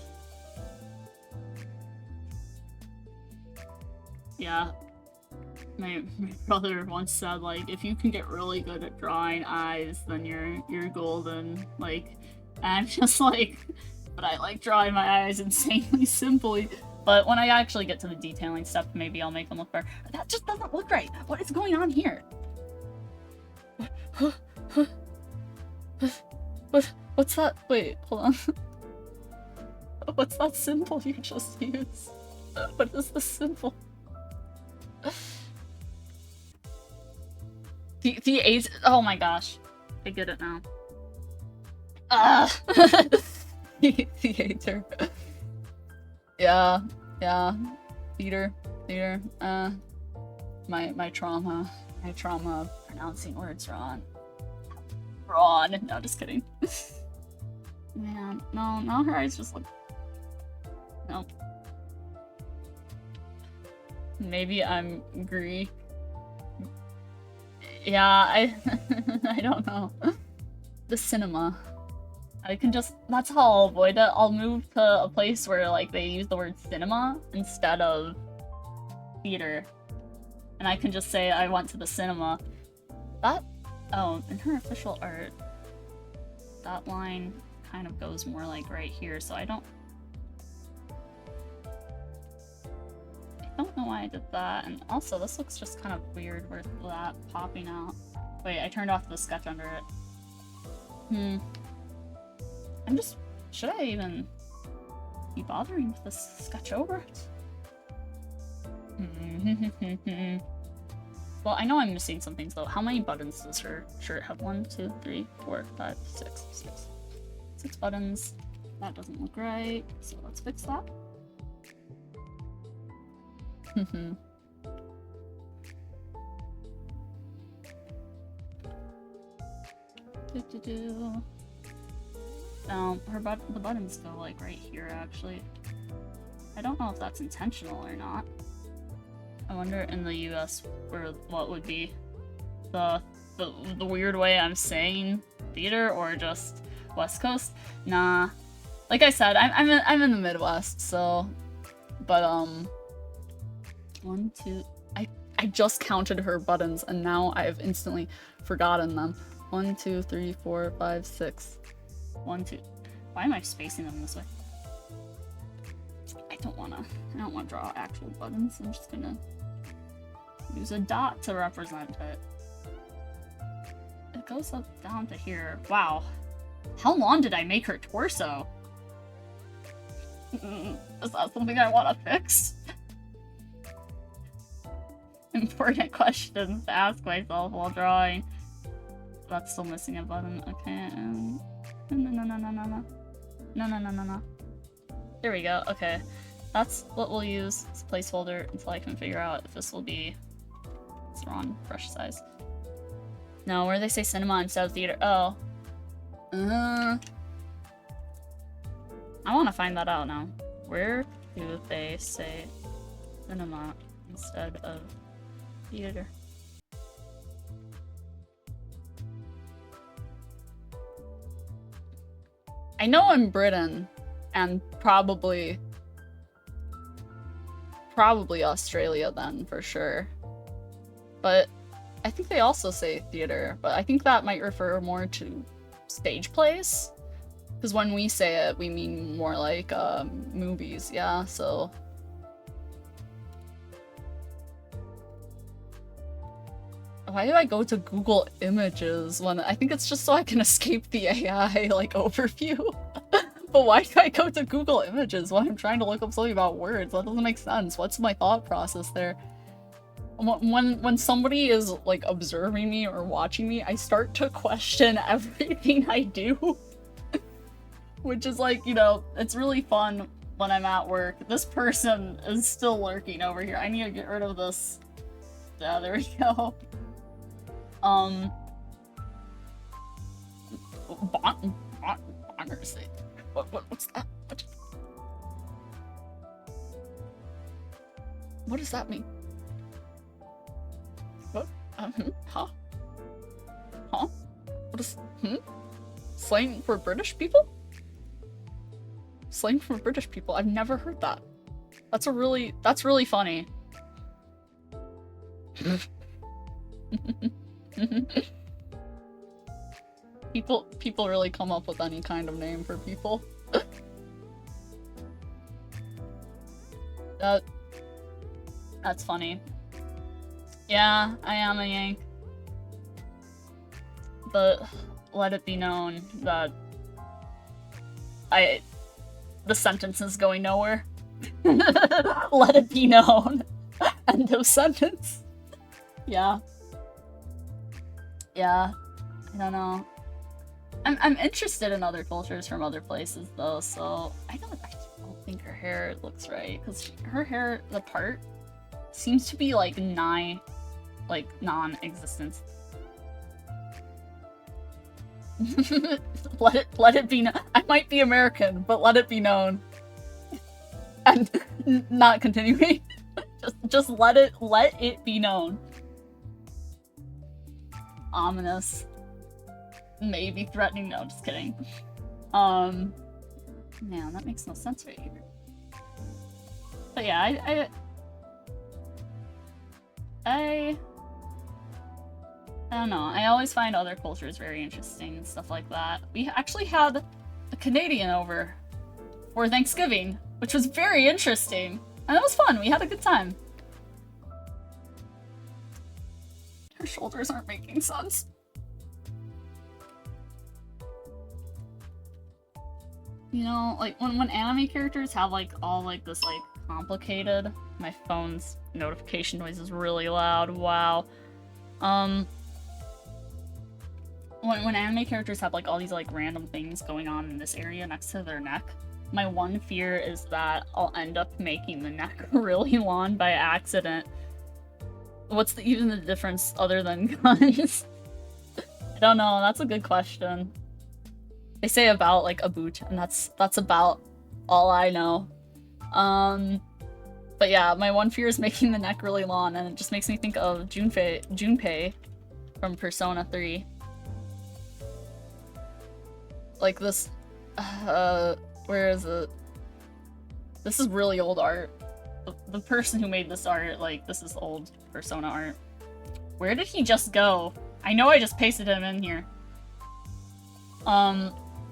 Yeah. My brother once said, like, if you can get really good at drawing eyes, then you're golden. Like, and I'm just like... But I like drawing my eyes insanely simply. But when I actually get to the detailing step, maybe I'll make them look better. That just doesn't look right. What is going on here? What's that? Wait, hold on. What's that symbol you just used? What is the symbol? The A's. Oh my gosh. I get it now. Theater. Yeah. Theater. My trauma of pronouncing words wrong. No, just kidding. Man, no, her eyes just look... No. Maybe I'm Greek. Yeah, I don't know. The cinema. I can just... That's how I'll avoid it. I'll move to a place where, like, they use the word cinema instead of theater. And I can just say I went to the cinema. That... Oh, in her official art, that line kind of goes more, like, right here, so I don't know why I did that. And also, this looks just kind of weird with that popping out. Wait, I turned off the sketch under it. I'm just... Should I even be bothering with this sketch over it? Well, I know I'm missing some things, though. How many buttons does her shirt have? 1, 2, 3, 4, 5, 6. 6 buttons. That doesn't look right, so let's fix that. Now, the buttons go, like, right here, actually. I don't know if that's intentional or not. I wonder in the US what would be the weird way I'm saying theater, or just West Coast. Nah, like I said, I'm in the Midwest, so. But 1, 2. I just counted her buttons, and now I have instantly forgotten them. 1, 2, 3, 4, 5, 6. 1, 2. Why am I spacing them this way? I don't wanna draw actual buttons. I'm just gonna use a dot to represent it. it goes up down to here. Wow. How long did I make her torso? Is that something I want to fix? Important questions to ask myself while drawing. That's still missing a button. Okay, no. There we go, okay. That's what we'll use as a placeholder until I can figure out if this will be... It's the wrong brush size. No, where they say cinema instead of theater. Oh. I want to find that out now. Where do they say cinema instead of theater? I know in Britain, and probably Australia then, for sure. But I think they also say theater, but I think that might refer more to stage plays. Because when we say it, we mean more like movies, yeah, so... Why do I go to Google Images when I think it's just so I can escape the AI like overview? But why do I go to Google Images when I'm trying to look up something about words? That doesn't make sense. What's my thought process there? When somebody is like observing me or watching me, I start to question everything I do. Which is like, you know, it's really fun when I'm at work. This person is still lurking over here. I need to get rid of this. Yeah, there we go. What's that? What does that mean? What? Huh? Huh? What is, slang for British people? Slang for British people. I've never heard that. That's really funny. People really come up with any kind of name for people. That's funny. Yeah, I am a Yank. But let it be known that the sentence is going nowhere. Let it be known. End of sentence. Yeah. Yeah. I don't know. I'm interested in other cultures from other places though, so I don't think her hair looks right, because her hair, the part, seems to be like non-existent. let it be known. I might be American, but let it be known. And not continuing. just let it be known. Ominous. Maybe threatening. No, just kidding. Man, that makes no sense right here. But yeah, I don't know. I always find other cultures very interesting and stuff like that. We actually had a Canadian over for Thanksgiving, which was very interesting. And it was fun. We had a good time. Her shoulders aren't making sense. You know, like when anime characters have like all like this like complicated, my phone's notification noise is really loud. Wow. When anime characters have like all these like random things going on in this area next to their neck, my one fear is that I'll end up making the neck really long by accident. What's even the difference other than guns? I don't know. That's a good question. They say about like a boot, and that's about all I know. But yeah, my one fear is making the neck really long, and it just makes me think of Junpei from Persona 3. Like this, where is it? This is really old art. The person who made this art, like, this is old Persona art. Where did he just go? I know I just pasted him in here.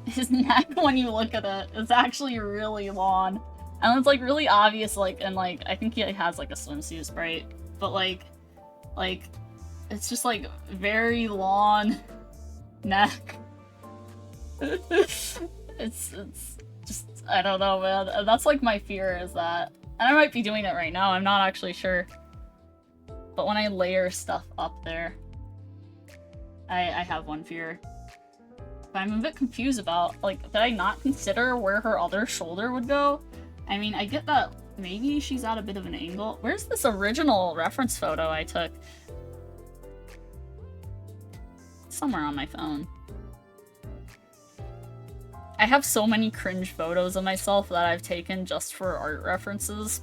His neck, when you look at it, is actually really long. And it's, like, really obvious, like, and, like, I think he has, like, a swimsuit sprite. But, like, it's just, like, very long. neck. It's just, I don't know, man. That's like my fear is that, and I might be doing it right now, I'm not actually sure. But when I layer stuff up there, I have one fear. But I'm a bit confused about, like, did I not consider where her other shoulder would go? I mean, I get that maybe she's at a bit of an angle. Where's this original reference photo I took? Somewhere on my phone. I have so many cringe photos of myself that I've taken just for art references.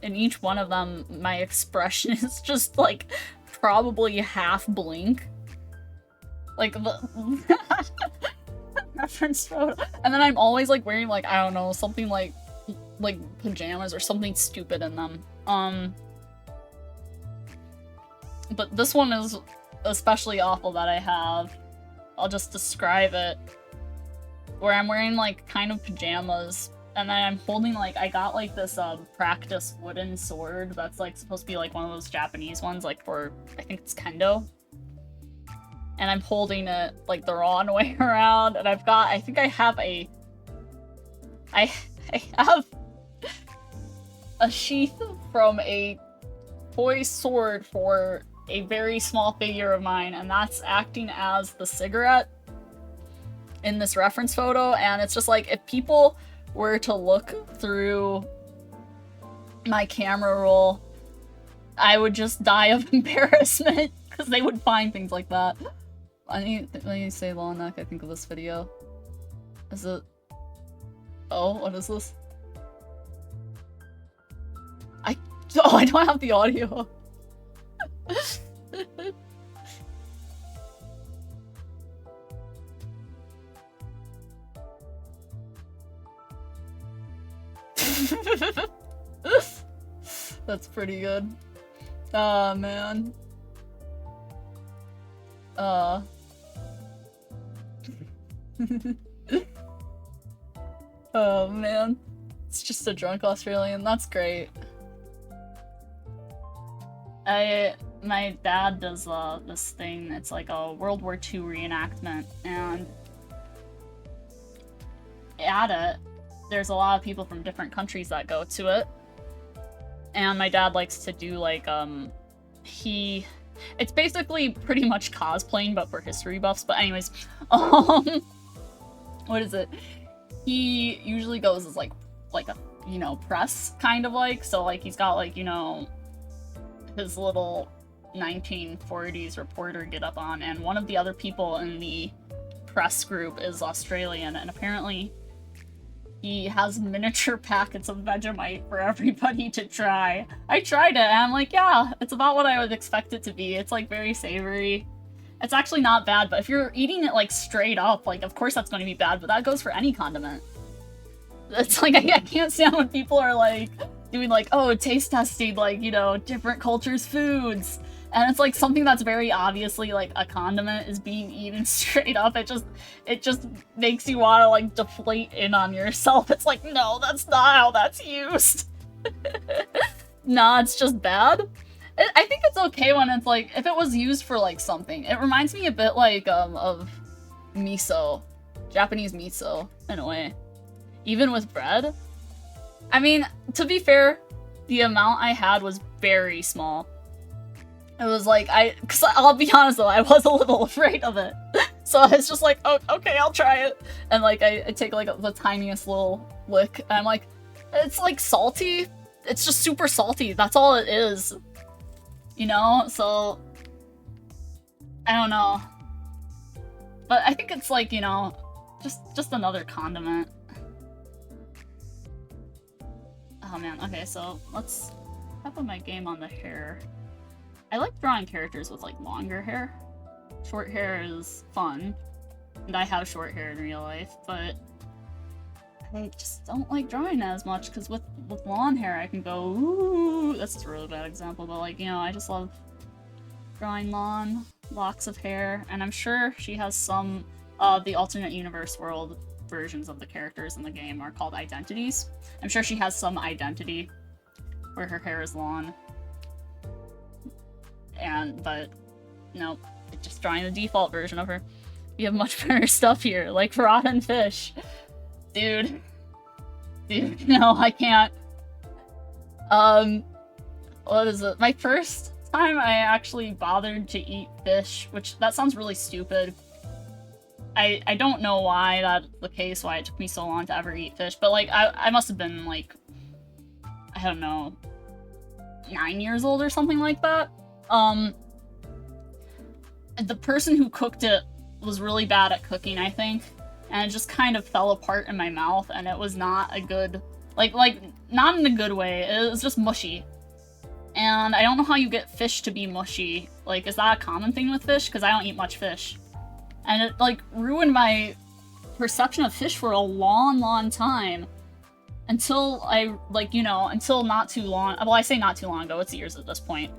In each one of them, my expression is just, like, probably half blink. Like, the reference photo. And then I'm always, like, wearing, like, I don't know, something like pajamas or something stupid in them. But this one is especially awful that I have. I'll just describe it. Where I'm wearing, like, kind of pajamas, and then I'm holding, like, I got, like, this, practice wooden sword that's, like, supposed to be, like, one of those Japanese ones, like, for, I think it's kendo. And I'm holding it, like, the wrong way around, and I've got, I think I have I have a sheath from a toy sword for a very small figure of mine, and that's acting as the cigarette in this reference photo. And it's just like, if people were to look through my camera roll, I would just die of embarrassment because they would find things like that. Let me say long neck, I think of this video. Is it? Oh, what is this? I don't have the audio. That's pretty good. Ah, man. Oh, man. It's just a drunk Australian. That's great. My dad does this thing. It's like a World War II reenactment, and at it, there's a lot of people from different countries that go to it. And my dad likes to do, like, it's basically pretty much cosplaying, but for history buffs. But anyways, what is it? He usually goes as, like a, you know, press, kind of like. So, like, he's got, like, you know, his little 1940s reporter get up on, and one of the other people in the press group is Australian, and apparently he has miniature packets of Vegemite for everybody to try. I tried it, and I'm like, yeah, it's about what I would expect it to be. It's, like, very savory. It's actually not bad, but if you're eating it, like, straight up, like, of course that's going to be bad, but that goes for any condiment. It's like, I can't stand when people are, like, doing, like, oh, taste testing, like, you know, different cultures' foods. And it's, like, something that's very obviously, like, a condiment is being eaten straight up. It just makes you want to, like, deflate in on yourself. It's like, no, that's not how that's used. Nah, it's just bad. I think it's okay when it's, like, if it was used for, like, something. It reminds me a bit, like, of miso. Japanese miso, in a way. Even with bread. I mean, to be fair, the amount I had was very small. It was like, cause I'll be honest though, I was a little afraid of it. So it's just like, oh, okay, I'll try it. And like, I take like the tiniest little lick, and I'm like, it's like salty. It's just super salty. That's all it is. You know? So, I don't know. But I think it's like, you know, just another condiment. Oh man, okay, so let's put my game on the hair. I like drawing characters with, like, longer hair. Short hair is fun, and I have short hair in real life, but I just don't like drawing as much, because with long hair I can go, ooh, that's a really bad example, but, like, you know, I just love drawing long locks of hair, and I'm sure she has some of the alternate universe world versions of the characters in the game are called identities. I'm sure she has some identity where her hair is long. But, nope, just drawing the default version of her. We have much better stuff here, like rotten fish. Dude. Dude, no, I can't. What is it? My first time I actually bothered to eat fish, which that sounds really stupid. I don't know why that's the case, why it took me so long to ever eat fish, but like I must have been like, I don't know, 9 years old or something like that. The person who cooked it was really bad at cooking, I think, and it just kind of fell apart in my mouth, and it was not a good, like not in a good way. It was just mushy. And I don't know how you get fish to be mushy. Like, is that a common thing with fish? Because I don't eat much fish. And it, like, ruined my perception of fish for a long, long time. Until I, like, you know, until not too long. Well, I say not too long ago. It's years at this point.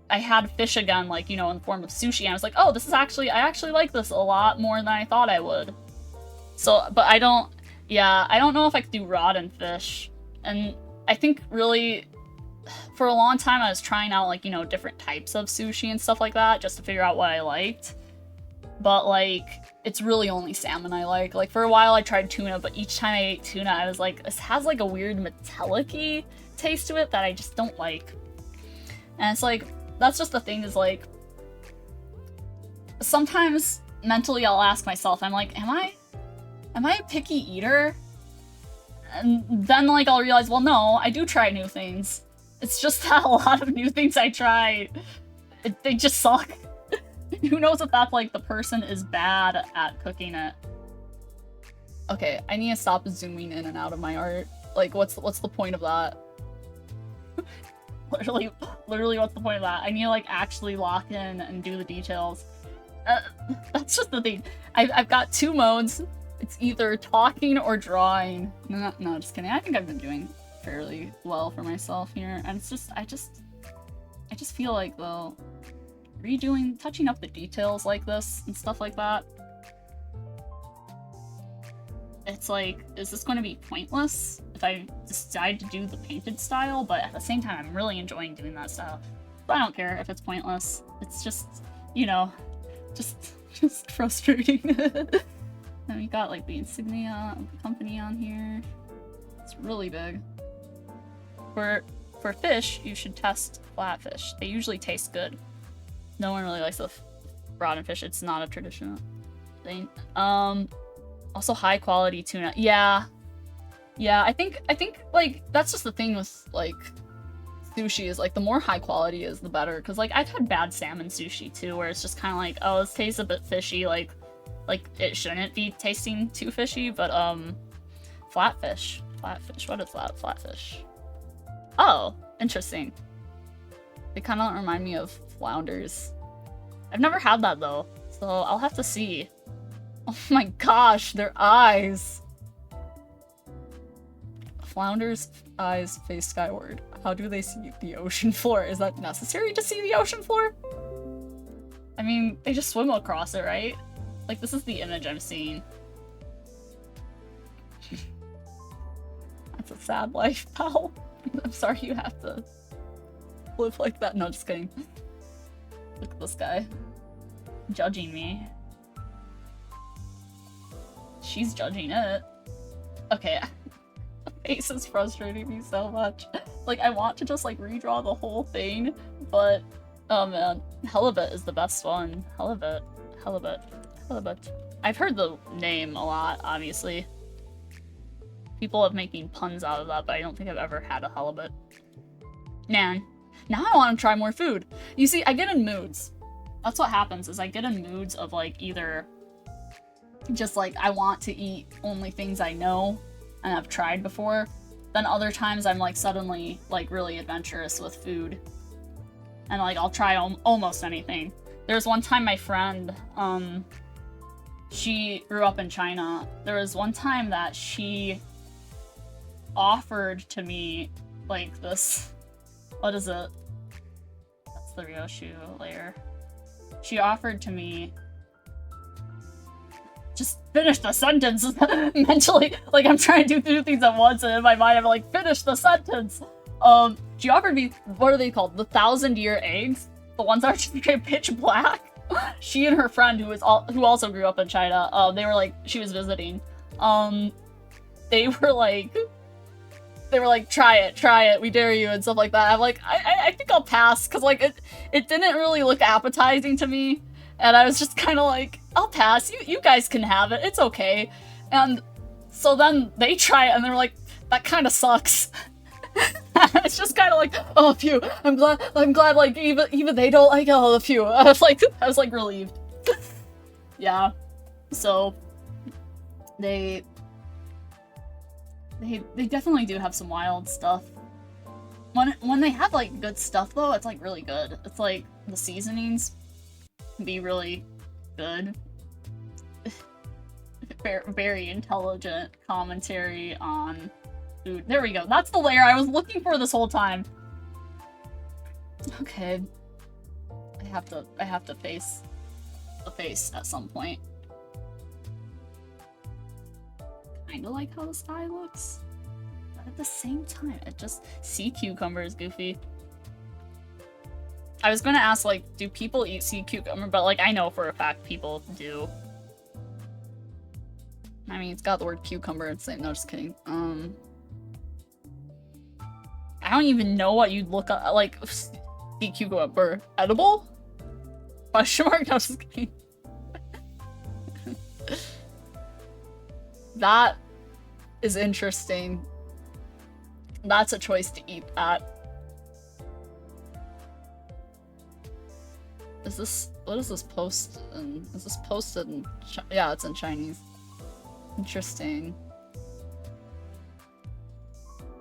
I had fish again, like, you know, in the form of sushi. And I was like, oh, this is actually, I actually like this a lot more than I thought I would. So, but I don't know if I could do rotten fish. And I think really, for a long time, I was trying out, like, you know, different types of sushi and stuff like that, just to figure out what I liked. But, like, it's really only salmon I like. Like, for a while I tried tuna, but each time I ate tuna, I was like, this has, like, a weird metallic-y taste to it that I just don't like. And it's like, that's just the thing, is, like, sometimes mentally I'll ask myself, I'm like, am I a picky eater? And then, like, I'll realize, well, no, I do try new things. It's just that a lot of new things I try, they just suck. Who knows if that's, like, the person is bad at cooking it. Okay, I need to stop zooming in and out of my art. Like, what's the point of that? literally, what's the point of that? I need to, like, actually lock in and do the details. That's just the thing. I've got two modes. It's either talking or drawing. No, just kidding. I think I've been doing fairly well for myself here. And it's just, I just feel like, though, touching up the details like this and stuff like that, it's like, is this going to be pointless if I decide to do the painted style? But at the same time, I'm really enjoying doing that style. But I don't care if it's pointless. It's just, you know, just frustrating. And we got, like, the insignia of the company on here. It's really big. For fish, you should test flatfish. They usually taste good. No one really likes the rotten fish. It's not a traditional thing. Also high quality tuna. Yeah, I think like that's just the thing with like sushi, is like the more high quality is the better. Cause like I've had bad salmon sushi too, where it's just kind of like, oh, this tastes a bit fishy. Like it shouldn't be tasting too fishy. But flatfish. What is that? Flatfish. Oh, interesting. They kind of remind me of flounders. I've never had that though, so I'll have to see. Oh my gosh, their eyes! Flounders' eyes face skyward. How do they see the ocean floor? Is that necessary to see the ocean floor? I mean, they just swim across it, right? Like, this is the image I'm seeing. That's a sad life, pal. I'm sorry you have to live like that. No, just kidding. Look at this guy. Judging me. She's judging it. Okay. The face is frustrating me so much. Like, I want to just, like, redraw the whole thing, but... oh man. Halibut is the best one. Halibut. I've heard the name a lot, obviously. People have making puns out of that, but I don't think I've ever had a halibut. Man. Now I want to try more food. You see, I get in moods. That's what happens, is I get in moods of, like, either just, like, I want to eat only things I know and have tried before. Then other times I'm, like, suddenly, like, really adventurous with food. And, like, I'll try almost anything. There's one time my friend, she grew up in China. There was one time that she offered to me, like, this... what is it? That's the Ryoshu layer. She offered to me... just finish the sentence mentally. Like, I'm trying to do two things at once, and in my mind I'm like, finish the sentence. She offered me, what are they called? The 1,000-year eggs? The ones that are just pitch black? she and her friend who also grew up in China, they were like, she was visiting. They were like, try it, we dare you, and stuff like that. I'm like, I think I'll pass, because like it didn't really look appetizing to me, and I was just kind of like, I'll pass. You guys can have it. It's okay. And so then they try it, and they're like, that kind of sucks. It's just kind of like, oh, phew. I'm glad. Like even they don't like it. Oh, phew. I was like relieved. Yeah. So they definitely do have some wild stuff. When they have like good stuff though, it's like really good. It's like the seasonings can be really good. Very intelligent commentary on food. There we go. That's the layer I was looking for this whole time. Okay. I have to face the face at some point. Kinda like how the sky looks, but at the same time, it just... Sea cucumber is goofy. I was gonna ask, like, do people eat sea cucumber? But, like, I know for a fact people do. I mean, it's got the word cucumber in it. No, just kidding. I don't even know what you'd look up, like, sea cucumber. Edible? Question mark? No, just kidding. That is interesting. That's a choice to eat that. Is this... What is this post in? Is this posted in... Yeah, it's in Chinese. Interesting.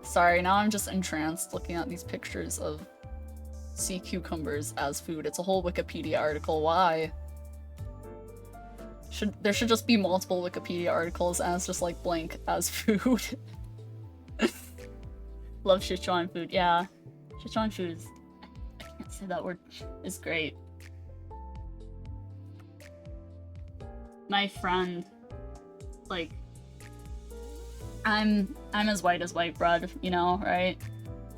Sorry, now I'm just entranced looking at these pictures of sea cucumbers as food. It's a whole Wikipedia article. Why? There should just be multiple Wikipedia articles as just like blank as food. Love Sichuan food. Yeah. Sichuan food is... I can't say that word. Is great. My friend... Like... I'm as white as white bread, you know, right?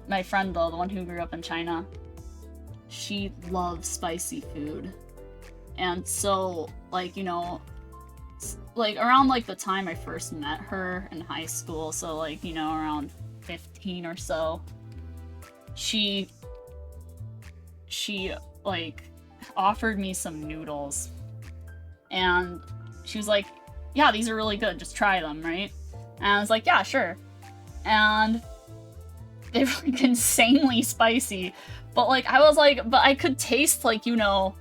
My friend though, the one who grew up in China, she loves spicy food. And so, like, you know, like, around, like, the time I first met her in high school, so, like, you know, around 15 or so, she like, offered me some noodles. And she was like, yeah, these are really good, just try them, right? And I was like, yeah, sure. And they were, like, insanely spicy. But, like, I was like, but I could taste, like, you know...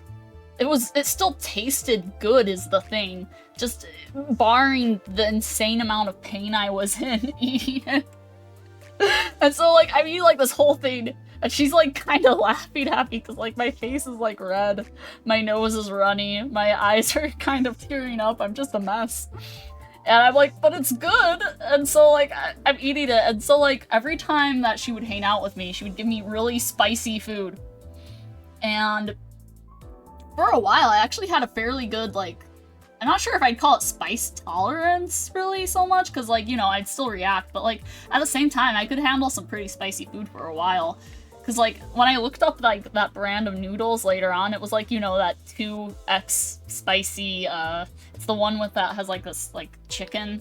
It still tasted good is the thing. Just barring the insane amount of pain I was in eating it. And so, like, I'm eating, like, this whole thing, and she's, like, kind of laughing at me, because, like, my face is, like, red, my nose is runny, my eyes are kind of tearing up, I'm just a mess. And I'm like, but it's good! And so, like, I'm eating it, and so, like, every time that she would hang out with me, she would give me really spicy food. And... for a while, I actually had a fairly good, like, I'm not sure if I'd call it spice tolerance, really, so much, because, like, you know, I'd still react, but, like, at the same time, I could handle some pretty spicy food for a while. Because, like, when I looked up, like, that brand of noodles later on, it was, like, you know, that 2X spicy, it's the one with that has, like, this, like, chicken.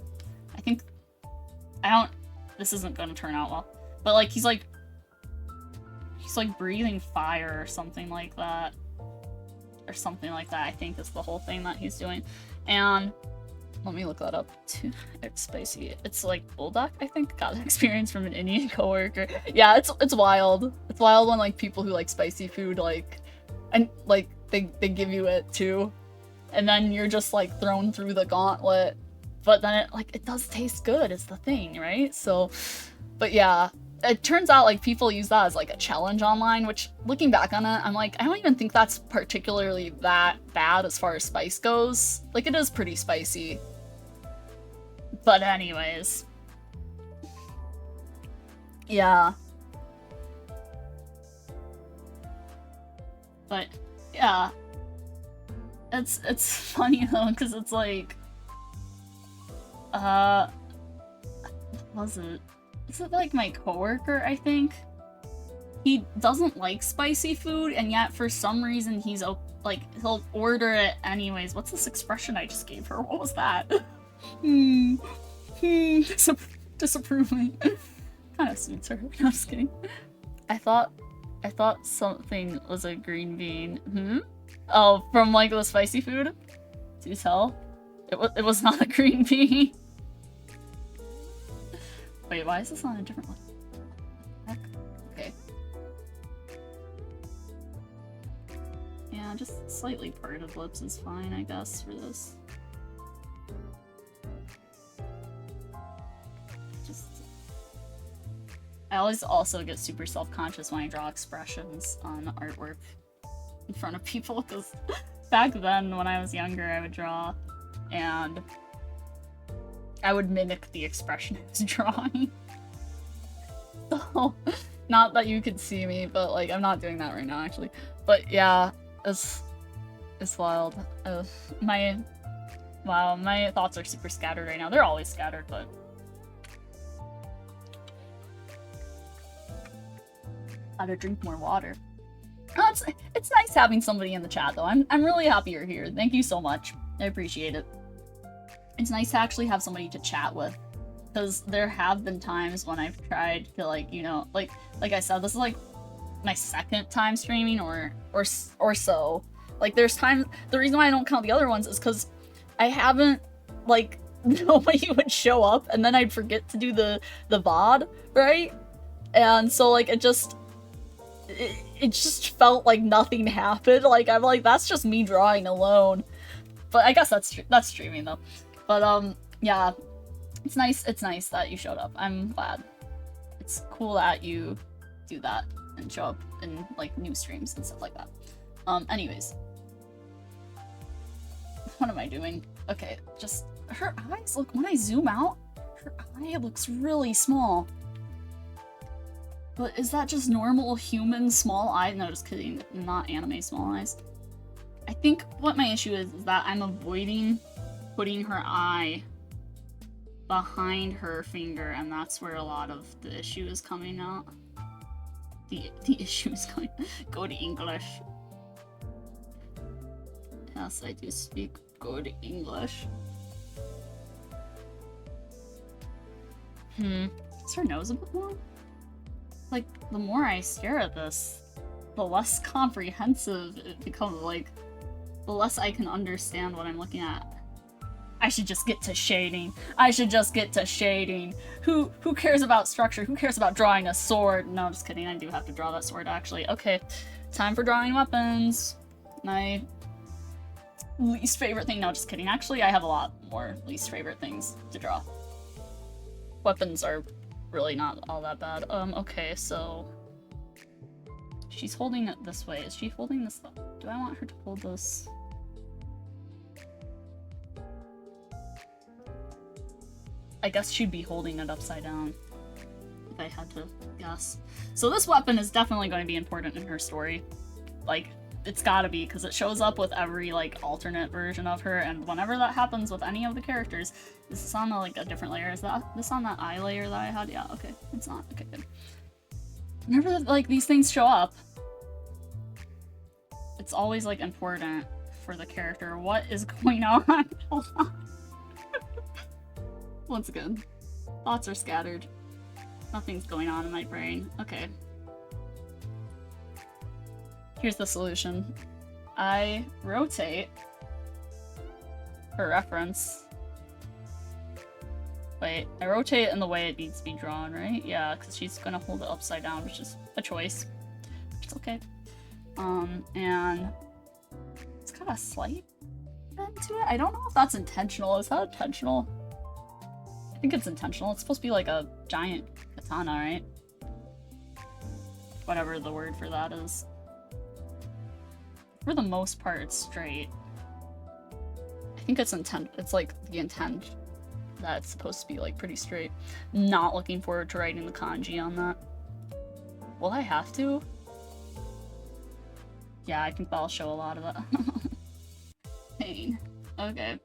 I think, this isn't gonna turn out well. But, like, he's, like, breathing fire or something like that. Or something like that, I think is the whole thing that he's doing. And let me look that up too. It's spicy. It's like bulldog, I think. Got experience from an Indian coworker. Yeah, it's wild. It's wild when like people who like spicy food like and like they give you it too. And then you're just like thrown through the gauntlet. But then it does taste good is the thing, right? So but yeah. It turns out, like, people use that as, like, a challenge online, which, looking back on it, I'm like, I don't even think that's particularly that bad as far as spice goes. Like, it is pretty spicy. But anyways. Yeah. But, yeah. It's funny, though, because it's like... what was it? Is it like my coworker, I think? he doesn't like spicy food, and yet for some reason like, he'll order it anyways. What's this expression I just gave her? What was that? Disapproving. Kind of suits her. No, I'm just kidding. I thought something was a green bean. Oh, from like the spicy food? Do you tell? It was not a green bean. Wait, why is this on a different one? Heck? Okay. Yeah, just slightly parted lips is fine, I guess, for this. I always also get super self-conscious when I draw expressions on artwork in front of people, because back then, when I was younger, I would draw, and I would mimic the expression I was drawing. So, not that you could see me, but, like, I'm not doing that right now, actually. But, yeah, it's wild. My thoughts are super scattered right now. They're always scattered, but... Gotta drink more water. Oh, it's nice having somebody in the chat, though. I'm really happy you're here. Thank you so much. I appreciate it. It's nice to actually have somebody to chat with, because there have been times when I've tried to, like, you know, like I said, this is like my second time streaming or so. Like, there's times, the reason why I don't count the other ones is because I haven't, like, nobody would show up, and then I'd forget to do the VOD, right? And so, like, it just felt like nothing happened. Like, I'm like, that's just me drawing alone. But I guess that's streaming, though. But, yeah. It's nice that you showed up. I'm glad. It's cool that you do that and show up in, like, new streams and stuff like that. Anyways. What am I doing? Okay, just... Her eyes, look, when I zoom out, her eye looks really small. But is that just normal human small eyes? No, just kidding. Not anime small eyes. I think what my issue is that I'm avoiding putting her eye behind her finger, and that's where a lot of the issue is coming out. The issue is going... Go to English. Yes, I do speak good English. Is her nose a bit long? Like, the more I stare at this, the less comprehensive it becomes. Like, the less I can understand what I'm looking at. I should just get to shading. I should just get to shading. Who cares about structure? Who cares about drawing a sword? No, I'm just kidding. I do have to draw that sword, actually. Okay, time for drawing weapons. My least favorite thing. No, just kidding. Actually, I have a lot more least favorite things to draw. Weapons are really not all that bad. Okay, so... She's holding it this way. Is she holding this? Do I want her to hold this? I guess she'd be holding it upside down, if I had to guess. So this weapon is definitely going to be important in her story. Like, it's gotta be, because it shows up with every, like, alternate version of her, and whenever that happens with any of the characters, is this on, like, a different layer? Is this on that eye layer that I had? Yeah, okay. It's not. Okay, good. Whenever, like, these things show up, it's always, like, important for the character. What is going on? Hold on. Once again, thoughts are scattered. Nothing's going on in my brain. Okay. Here's the solution. I rotate, for reference. Wait, I rotate it in the way it needs to be drawn, right? Yeah, because she's gonna hold it upside down, which is a choice. It's okay. And it's got a slight bend to it. I don't know if that's intentional. Is that intentional? I think it's intentional. It's supposed to be like a giant katana, right? Whatever the word for that is. For the most part, it's straight. I think it's like the intent that it's supposed to be like pretty straight. Not looking forward to writing the kanji on that. Will I have to? Yeah, I think that'll show a lot of that. Pain. Okay.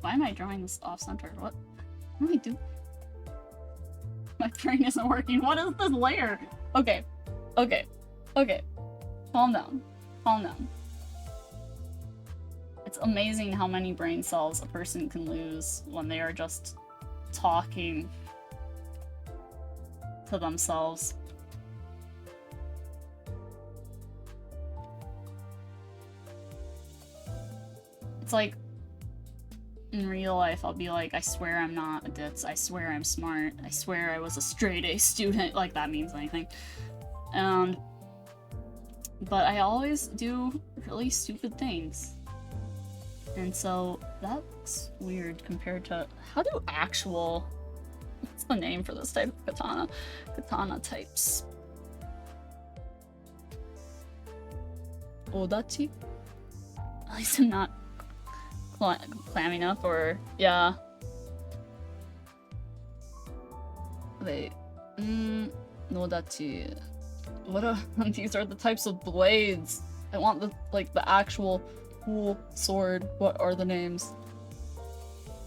Why am I drawing this off-center? What do I do? My brain isn't working. What is this layer? Okay. Okay. Okay. Calm down. Calm down. It's amazing how many brain cells a person can lose when they are just talking to themselves. It's like, in real life, I'll be like, I swear I'm not a ditz, I swear I'm smart, I swear I was a straight-A student, like that means anything. But I always do really stupid things. And so, that's weird compared to, how do actual, what's the name for this type of katana? Katana types. Odachi? At least I'm not clammy enough, or yeah. Wait, Nodachi. What are these? Are the types of blades? I want the the actual cool sword. What are the names?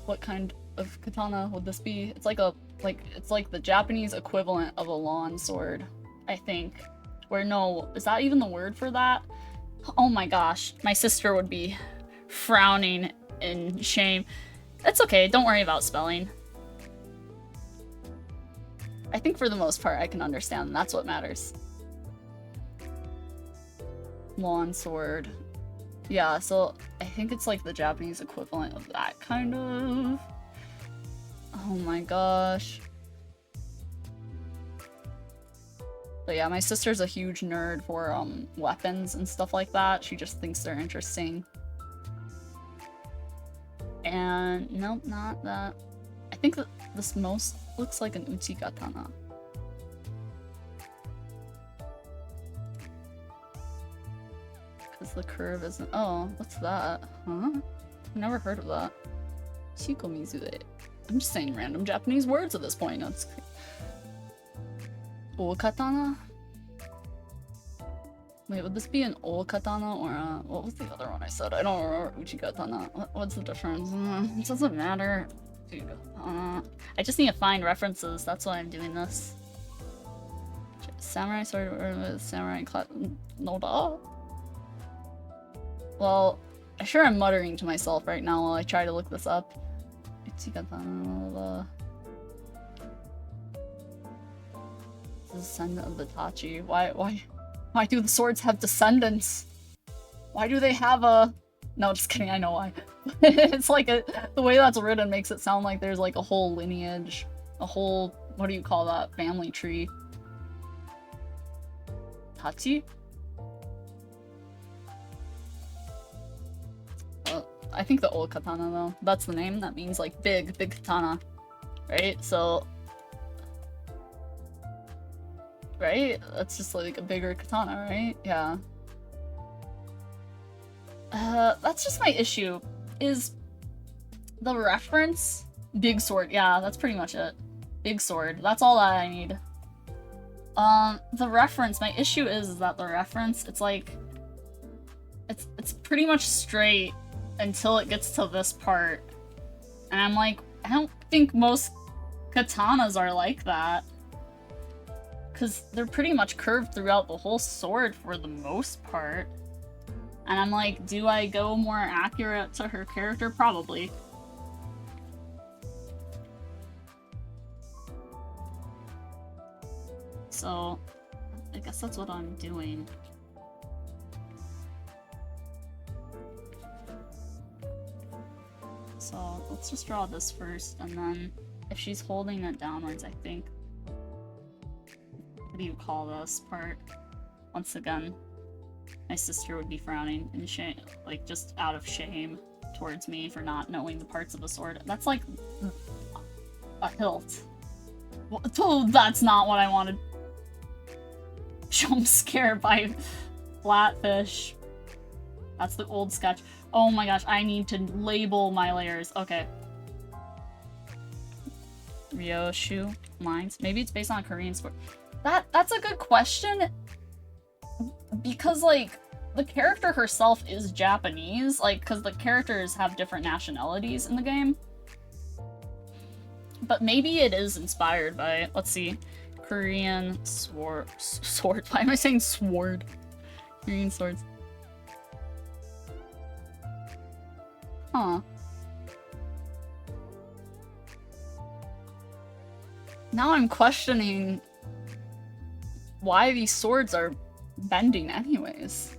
What kind of katana would this be? It's like it's like the Japanese equivalent of a lawn sword, I think. Where no, is that even the word for that? Oh my gosh, my sister would be frowning in shame. It's okay, don't worry about spelling. I think for the most part I can understand, and that's what matters. Lawn sword. Yeah, so I think it's like the Japanese equivalent of that kind of. Oh my gosh. But yeah, my sister's a huge nerd for weapons and stuff like that. She just thinks they're interesting. And nope, not that. I think that this most looks like an uchi katana. Because the curve isn't. Oh, what's that? Huh? I've never heard of that. Shikomizu. I'm just saying random Japanese words at this point. That's. O-katana? Wait, would this be an O-katana or a... What was the other one I said? I don't remember. Uchi-katana. What's the difference? It doesn't matter. I just need to find references. That's why I'm doing this. Samurai sword with samurai Noda? Well, I'm sure I'm muttering to myself right now while I try to look this up. Uchi-katana Noda. Descendant of the Tachi. Why do the swords have descendants? Why do they have a... No, just kidding, I know why. It's like the way that's written makes it sound like there's like a whole lineage, a whole, what do you call that, family tree. Tachi? I think the old katana though. That's the name, that means like big katana. Right? So... Right? That's just like a bigger katana, right? Yeah. That's just my issue, is the reference. Big sword, yeah, that's pretty much it. Big sword, that's all that I need. The reference, my issue is that the reference, it's like, it's pretty much straight until it gets to this part. And I'm like, I don't think most katanas are like that. Because they're pretty much curved throughout the whole sword for the most part. And I'm like, do I go more accurate to her character? Probably. So, I guess that's what I'm doing. So, let's just draw this first, and then if she's holding it downwards, I think. What do you call this part? Once again, my sister would be frowning in shame, like just out of shame towards me for not knowing the parts of a sword. That's like a hilt. Oh, that's not what I wanted. Jump scare by flatfish. That's the old sketch. Oh my gosh, I need to label my layers. Okay. Ryoshu lines. Maybe it's based on a Korean sport. That's a good question, because like the character herself is Japanese, like because the characters have different nationalities in the game. But maybe it is inspired by, let's see, Korean sword. Why am I saying sword? Korean swords. Huh. Now I'm questioning why these swords are bending anyways.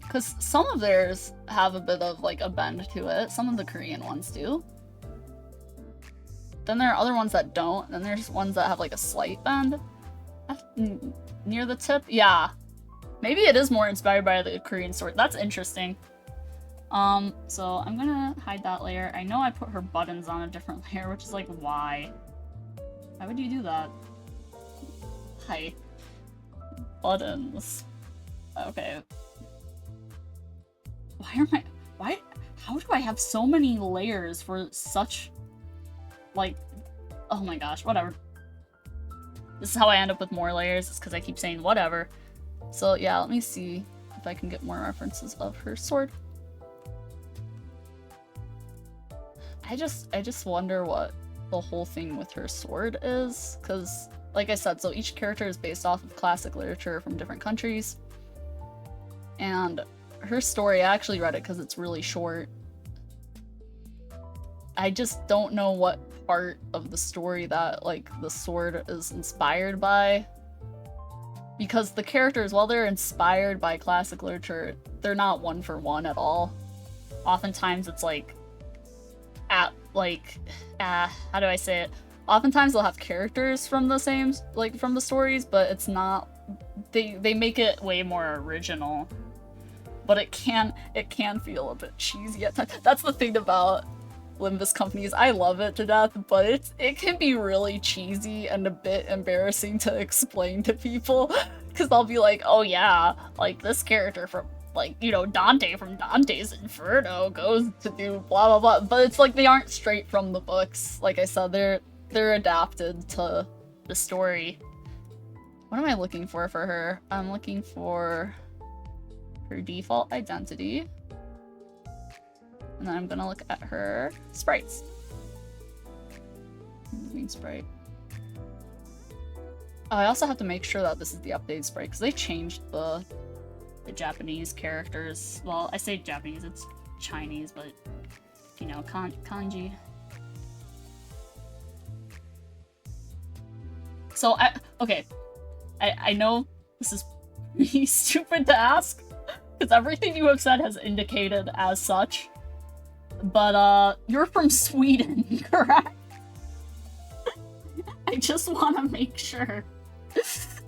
Because some of theirs have a bit of like a bend to it. Some of the Korean ones do. Then there are other ones that don't. Then there's ones that have like a slight bend near the tip. Yeah. Maybe it is more inspired by the Korean sword. That's interesting. So I'm gonna hide that layer. I know I put her buttons on a different layer, which is like, why? Why would you do that? Hi. Buttons. Okay. How do I have so many layers for such, like, oh my gosh, whatever. This is how I end up with more layers, it's because I keep saying whatever. So yeah, let me see if I can get more references of her sword. I just wonder what the whole thing with her sword is, because, like I said, so each character is based off of classic literature from different countries. And her story, I actually read it because it's really short. I just don't know what part of the story that, like, the sword is inspired by. Because the characters, while they're inspired by classic literature, they're not one for one at all. Oftentimes it's like, how do I say it? Oftentimes they'll have characters from the same, like, from the stories, but it's not, they make it way more original. But it can feel a bit cheesy at times. That's the thing about Limbus companies. I love it to death, but it can be really cheesy and a bit embarrassing to explain to people. Because they'll be like, oh yeah, like this character from, like, you know, Dante from Dante's Inferno goes to do blah blah blah. But it's like they aren't straight from the books. Like I said, they're adapted to the story. What am I looking for her? I'm looking for her default identity. And then I'm gonna look at her sprites. Moving sprite. Oh, I also have to make sure that this is the updated sprite, because they changed the Japanese characters. Well, I say Japanese, it's Chinese, but, you know, kanji. So, I know this is really stupid to ask, because everything you have said has indicated as such. But, you're from Sweden, correct? I just want to make sure.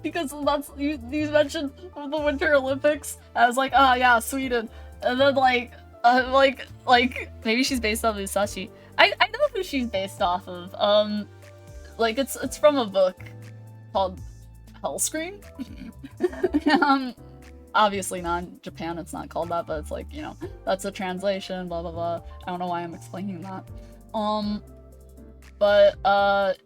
Because that's, you mentioned the Winter Olympics. I was like, oh yeah, Sweden. And then like, maybe she's based off of Musashi. I know who she's based off of. Like, it's from a book called Hellscream. Obviously not in Japan, it's not called that, but it's like, you know, that's a translation, blah blah blah. I don't know why I'm explaining that. But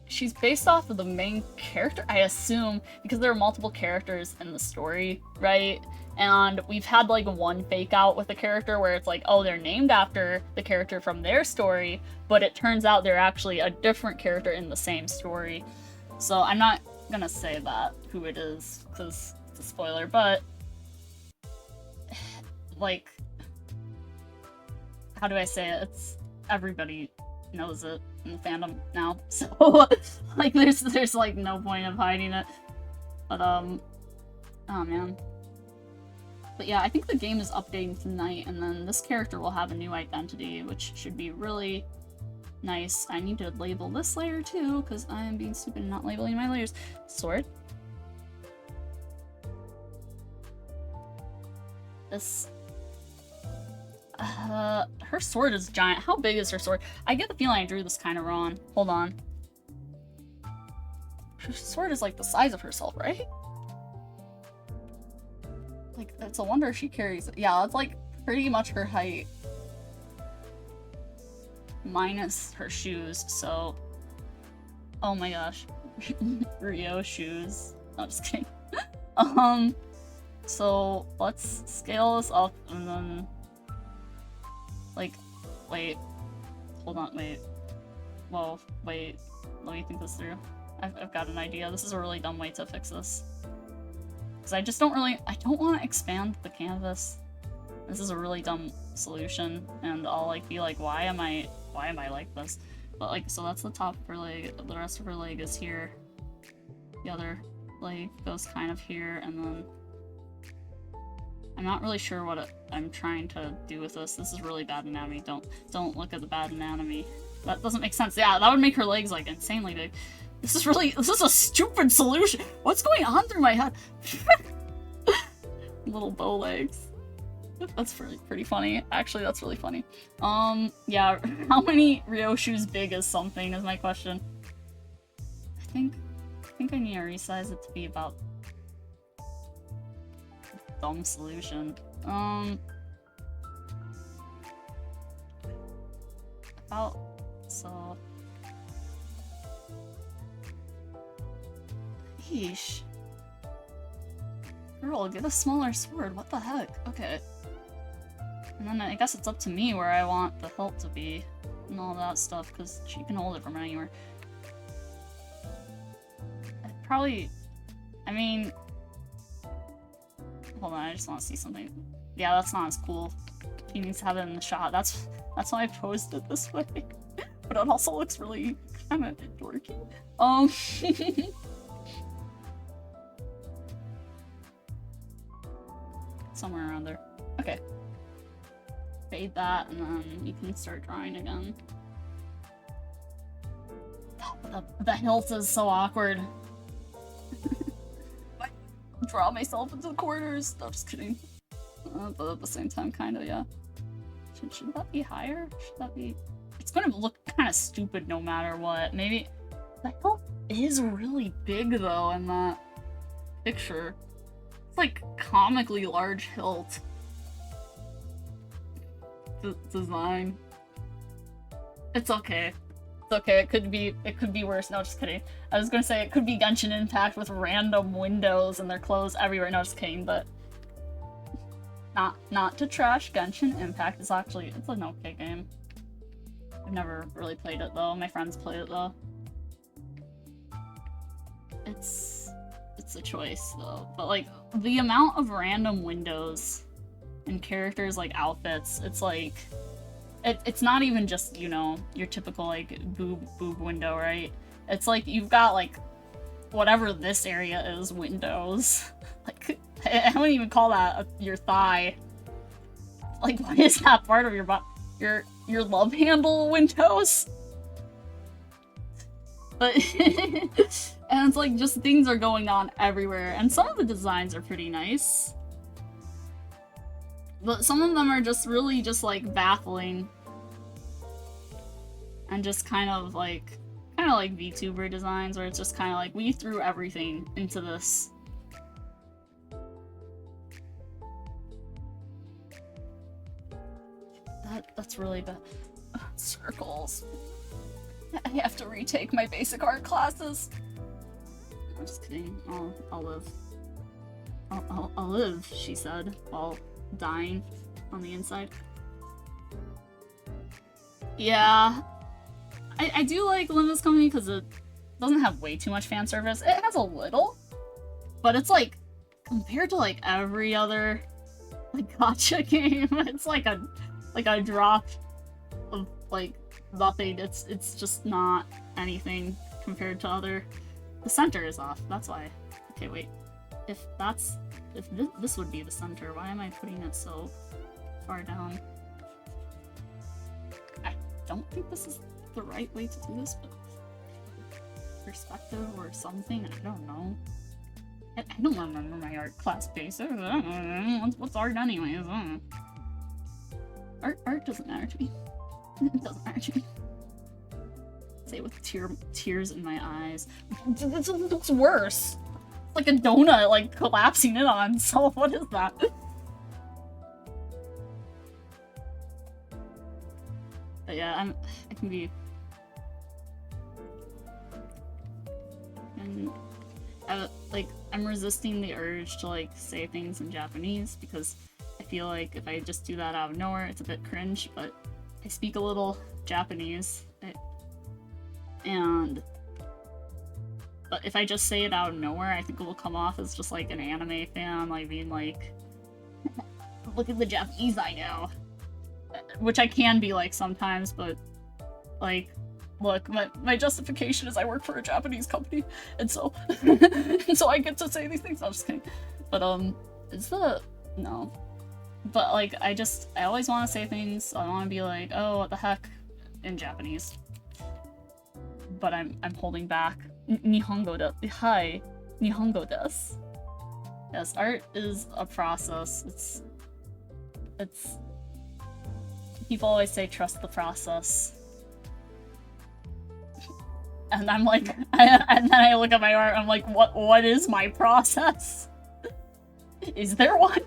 she's based off of the main character, I assume, because there are multiple characters in the story, right? And we've had like one fake out with a character where it's like, oh, they're named after the character from their story, but it turns out they're actually a different character in the same story. So I'm not gonna say that, who it is, because it's a spoiler, but like, how do I say it? It's, everybody knows it in the fandom now, so like there's like no point of hiding it. But oh man. But yeah, I think the game is updating tonight, and then this character will have a new identity, which should be really nice. I need to label this layer too, because I am being stupid and not labeling my layers. Sword. This her sword is giant. How big is her sword? I get the feeling I drew this kind of wrong. Hold on. Her sword is like the size of herself, right? Like, it's a wonder she carries it. Yeah, that's like pretty much her height. Minus her shoes, so... Oh my gosh. Ryoshu shoes. No, just kidding. So let's scale this up and then... Like, wait. Hold on, wait. well, wait, let me think this through. I've got an idea. This is a really dumb way to fix this. Because I just don't really, I don't want to expand the canvas. This is a really dumb solution, and I'll like be like, why am I like this? But like, so that's the top of her leg, the rest of her leg is here. The other leg goes kind of here, and then I'm not really sure what I'm trying to do with this. This is really bad anatomy. Don't look at the bad anatomy. That doesn't make sense. Yeah, that would make her legs like insanely big. This is a stupid solution. What's going on through my head? Little bow legs. That's pretty funny. Actually, that's really funny. Yeah, how many Ryoshus big is something is my question. I think I need to resize it to be about dumb solution. About so. Yeesh. Girl, get a smaller sword. What the heck? Okay. And then I guess it's up to me where I want the hilt to be and all that stuff, because she can hold it from anywhere. I mean, hold on, I just want to see something. Yeah, that's not as cool. He needs to have it in the shot. That's why I posed it this way. But it also looks really kind of dorky. Somewhere around there. Okay. Fade that, and then you can start drawing again. The hilt is so awkward. Draw myself into the corners. No, just kidding. But at the same time, kind of, yeah. Should that be higher? Should that be... It's gonna look kind of stupid no matter what. Maybe... The hilt is really big, though, in that picture. It's like comically large hilt. Design. It's okay. It's okay. It could be worse. No, just kidding. I was gonna say it could be Genshin Impact with random windows and their clothes everywhere. No, just kidding. But not to trash Genshin Impact. It's an okay game. I've never really played it though. My friends play it though. It's a choice though. But like the amount of random windows and characters like outfits, it's like it's not even just, you know, your typical like boob window, right? It's like you've got like whatever this area is windows. Like I wouldn't even call that your thigh. Like what is that part of your butt? Your love handle windows? But and it's like just things are going on everywhere, and some of the designs are pretty nice. But some of them are just really just like baffling. And just kind of like VTuber designs where it's just kind of like we threw everything into this. That's really bad. Circles. I have to retake my basic art classes. I'm just kidding. I'll live. I'll live, she said, while dying on the inside. Yeah. I do like Limbus Company because it doesn't have way too much fan service. It has a little, but it's like, compared to like every other like gacha game, it's like a drop of like nothing. It's just not anything compared to other. The center is off, that's why. Okay, wait. If this would be the center, why am I putting it so far down? I don't think this is the right way to do this, but perspective or something, I don't know. I don't remember my art class basics. What's art anyways? Art doesn't matter to me. It doesn't matter to me. Say it with tears in my eyes. This looks worse. It's like a donut, like collapsing in on. So what is that? But yeah, I can be. And I'm resisting the urge to like say things in Japanese because I feel like if I just do that out of nowhere, it's a bit cringe. But I speak a little Japanese. And but if I just say it out of nowhere, I think it will come off as just like an anime fan, like being like, look at the Japanese I know. Which I can be like sometimes, but like, look, my justification is I work for a Japanese company, and so and so I get to say these things. I'm just kidding. But no. But like I always want to say things. I want to be like, oh, what the heck, in Japanese. But I'm holding back. Nihongo da. Hi, Nihongo desu. Yes, art is a process. It's. People always say trust the process. And I'm like, and then I look at my art, I'm like, what is my process? Is there one?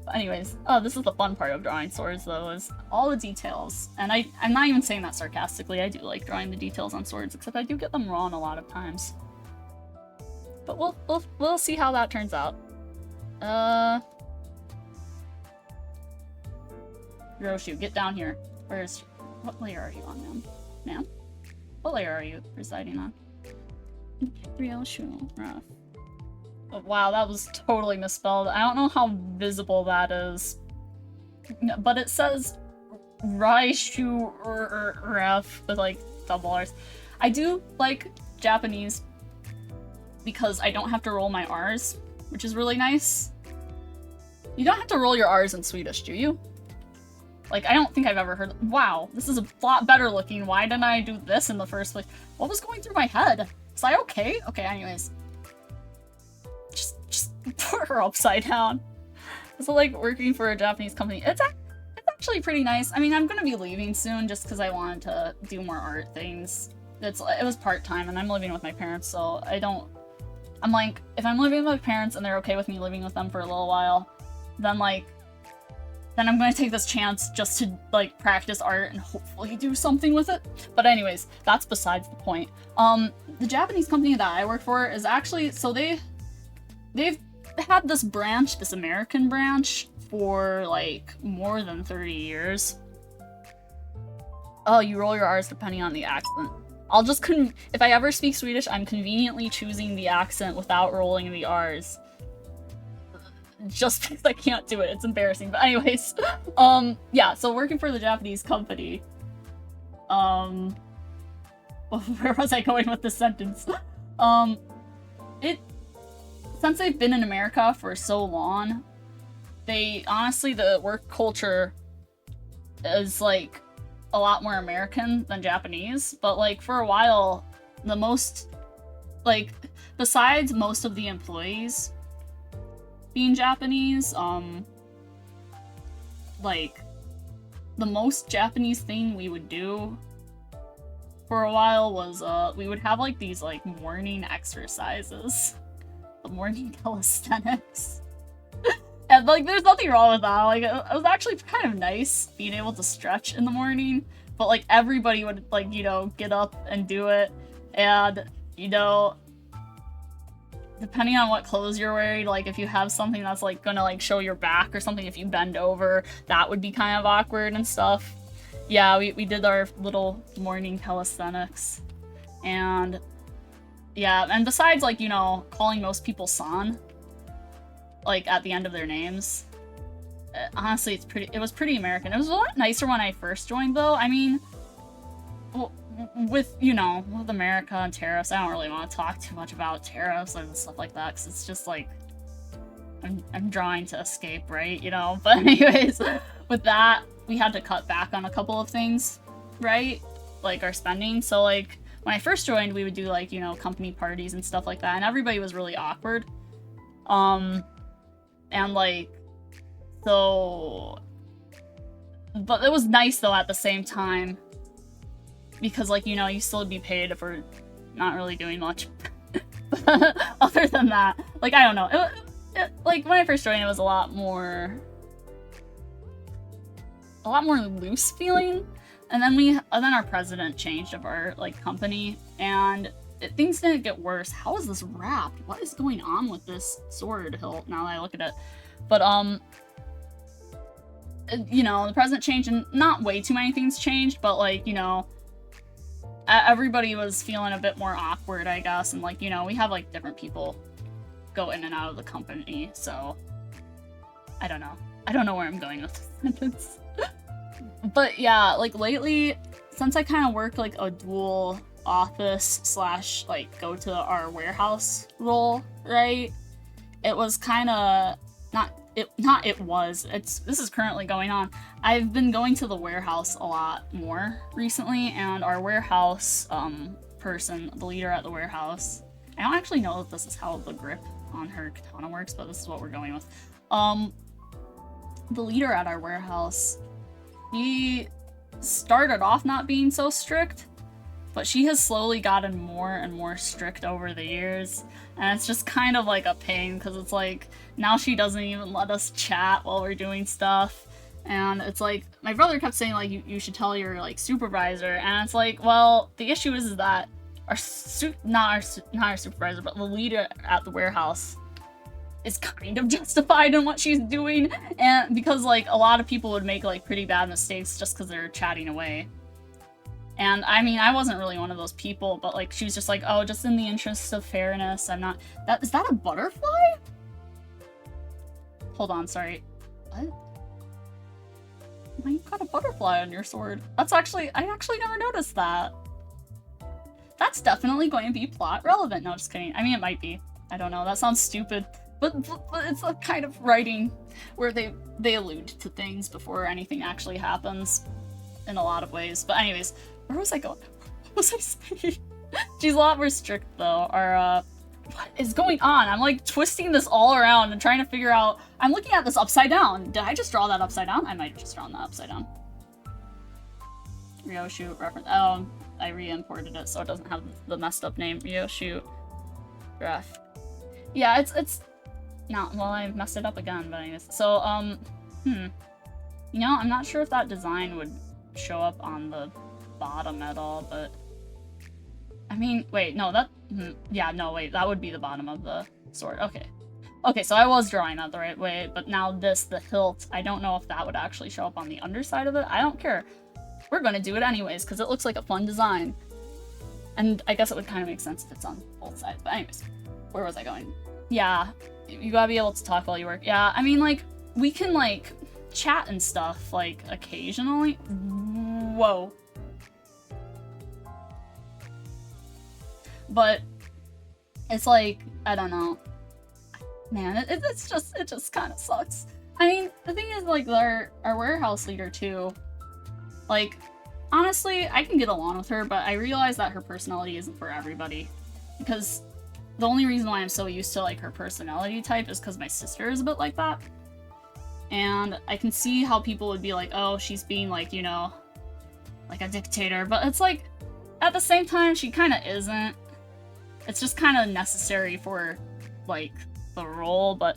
But anyways, oh, this is the fun part of drawing swords, though, is all the details. And I'm not even saying that sarcastically, I do like drawing the details on swords, except I do get them wrong a lot of times. But we'll see how that turns out. Ryoshu, get down here. What layer are you on, man? Ma'am? What layer are you residing on? Ryoshu, rough. Oh, wow, that was totally misspelled. I don't know how visible that is. But it says Ryoshu ref with like double R's. I do like Japanese because I don't have to roll my R's, which is really nice. You don't have to roll your R's in Swedish, do you? Like, I don't think I've ever heard— wow, this is a lot better looking. Why didn't I do this in the first place? What was going through my head? Was I okay? Okay, anyways. Just put her upside down. So, like, working for a Japanese company, it's actually pretty nice. I mean, I'm gonna be leaving soon just because I wanted to do more art things. It was part-time, and I'm living with my parents, so I'm like, if I'm living with my parents and they're okay with me living with them for a little while, then, like, then I'm going to take this chance just to, like, practice art and hopefully do something with it. But anyways, that's besides the point. The Japanese company that I work for is actually— so they've had this branch, this American branch, for, like, more than 30 years. Oh, you roll your R's depending on the accent. I'll just if I ever speak Swedish, I'm conveniently choosing the accent without rolling the R's. Just because I can't do it. It's embarrassing. But anyways, yeah, so working for the Japanese company, where was I going with this sentence? Since they've been in America for so long, honestly, the work culture is, like, a lot more American than Japanese, but, like, for a while, besides most of the employees being Japanese, like, the most Japanese thing we would do for a while was, we would have, like, these, like, morning exercises. The morning calisthenics. And, like, there's nothing wrong with that. Like, it was actually kind of nice being able to stretch in the morning, but, like, everybody would, like, you know, get up and do it, and, you know, depending on what clothes you're wearing, like, if you have something that's, like, gonna, like, show your back or something, if you bend over, that would be kind of awkward and stuff. Yeah, we did our little morning calisthenics. And, yeah, and besides, like, you know, calling most people san, like, at the end of their names, honestly, it was pretty American. It was a lot nicer when I first joined, though. I mean, with, you know, with America and tariffs, I don't really want to talk too much about tariffs and stuff like that, because it's just, like, I'm trying to escape, right, you know? But anyways, with that, we had to cut back on a couple of things, right? Like, our spending. So, like, when I first joined, we would do, like, you know, company parties and stuff like that, and everybody was really awkward. And, like, so... But it was nice, though, at the same time, because, like, you know, you still be paid for not really doing much. Other than that, like, I don't know. Like, when I first joined, it was a lot more loose feeling. And then our president changed of our, like, company, and things didn't get worse. How is this wrapped? What is going on with this sword hilt now that I look at it? But, you know, the president changed, and not way too many things changed, but, like, you know, everybody was feeling a bit more awkward, I guess, and like, you know, we have like different people go in and out of the company, so I don't know. I don't know where I'm going with this sentence. But yeah, like lately, since I kind of work like a dual office slash like go to our warehouse role, right? It was kind of this is currently going on. I've been going to the warehouse a lot more recently, and our warehouse person, the leader at the warehouse, I don't actually know if this is how the grip on her katana works, but this is what we're going with. The leader at our warehouse, he started off not being so strict, but she has slowly gotten more and more strict over the years, and it's just kind of like a pain, because it's like, now she doesn't even let us chat while we're doing stuff, and it's like, my brother kept saying, like, you should tell your, like, supervisor, and it's like, well, the issue is that not our supervisor, but the leader at the warehouse is kind of justified in what she's doing, and because, like, a lot of people would make, like, pretty bad mistakes just because they're chatting away. And, I mean, I wasn't really one of those people, but, like, she was just like, oh, just in the interest of fairness, I'm not— is that a butterfly? Hold on, sorry. What? Why you got a butterfly on your sword? That's actually— I actually never noticed that. That's definitely going to be plot relevant. No, just kidding. I mean, it might be. I don't know. That sounds stupid. But it's a kind of writing where they allude to things before anything actually happens in a lot of ways. But anyways, where was I going? What was I saying? She's a lot more strict though. What is going on? I'm like twisting this all around and trying to figure out— I'm looking at this upside down. Did I just draw that upside down? I might have just drawn that upside down. Ryoshu reference— oh, I re-imported it so it doesn't have the messed up name. Ryoshu ref. Yeah, it's not— well, I messed it up again, but anyways. So, you know, I'm not sure if that design would show up on the bottom at all, but I mean, wait, no, that— yeah, no, wait, that would be the bottom of the sword. Okay, so I was drawing that the right way, but now the hilt, I don't know if that would actually show up on the underside of it. I don't care. We're gonna do it anyways, because it looks like a fun design. And I guess it would kind of make sense if it's on both sides. But anyways, where was I going? Yeah, you gotta be able to talk while you work. Yeah, I mean, like, we can, like, chat and stuff, like, occasionally. Whoa. But it's like, I don't know. Man, it just kind of sucks. I mean, the thing is, like, our warehouse leader, too, like, honestly, I can get along with her, but I realize that her personality isn't for everybody. Because the only reason why I'm so used to, like, her personality type is because my sister is a bit like that. And I can see how people would be like, oh, she's being, like, you know, like a dictator. But it's like, at the same time, she kind of isn't. It's just kind of necessary for, like, the role, but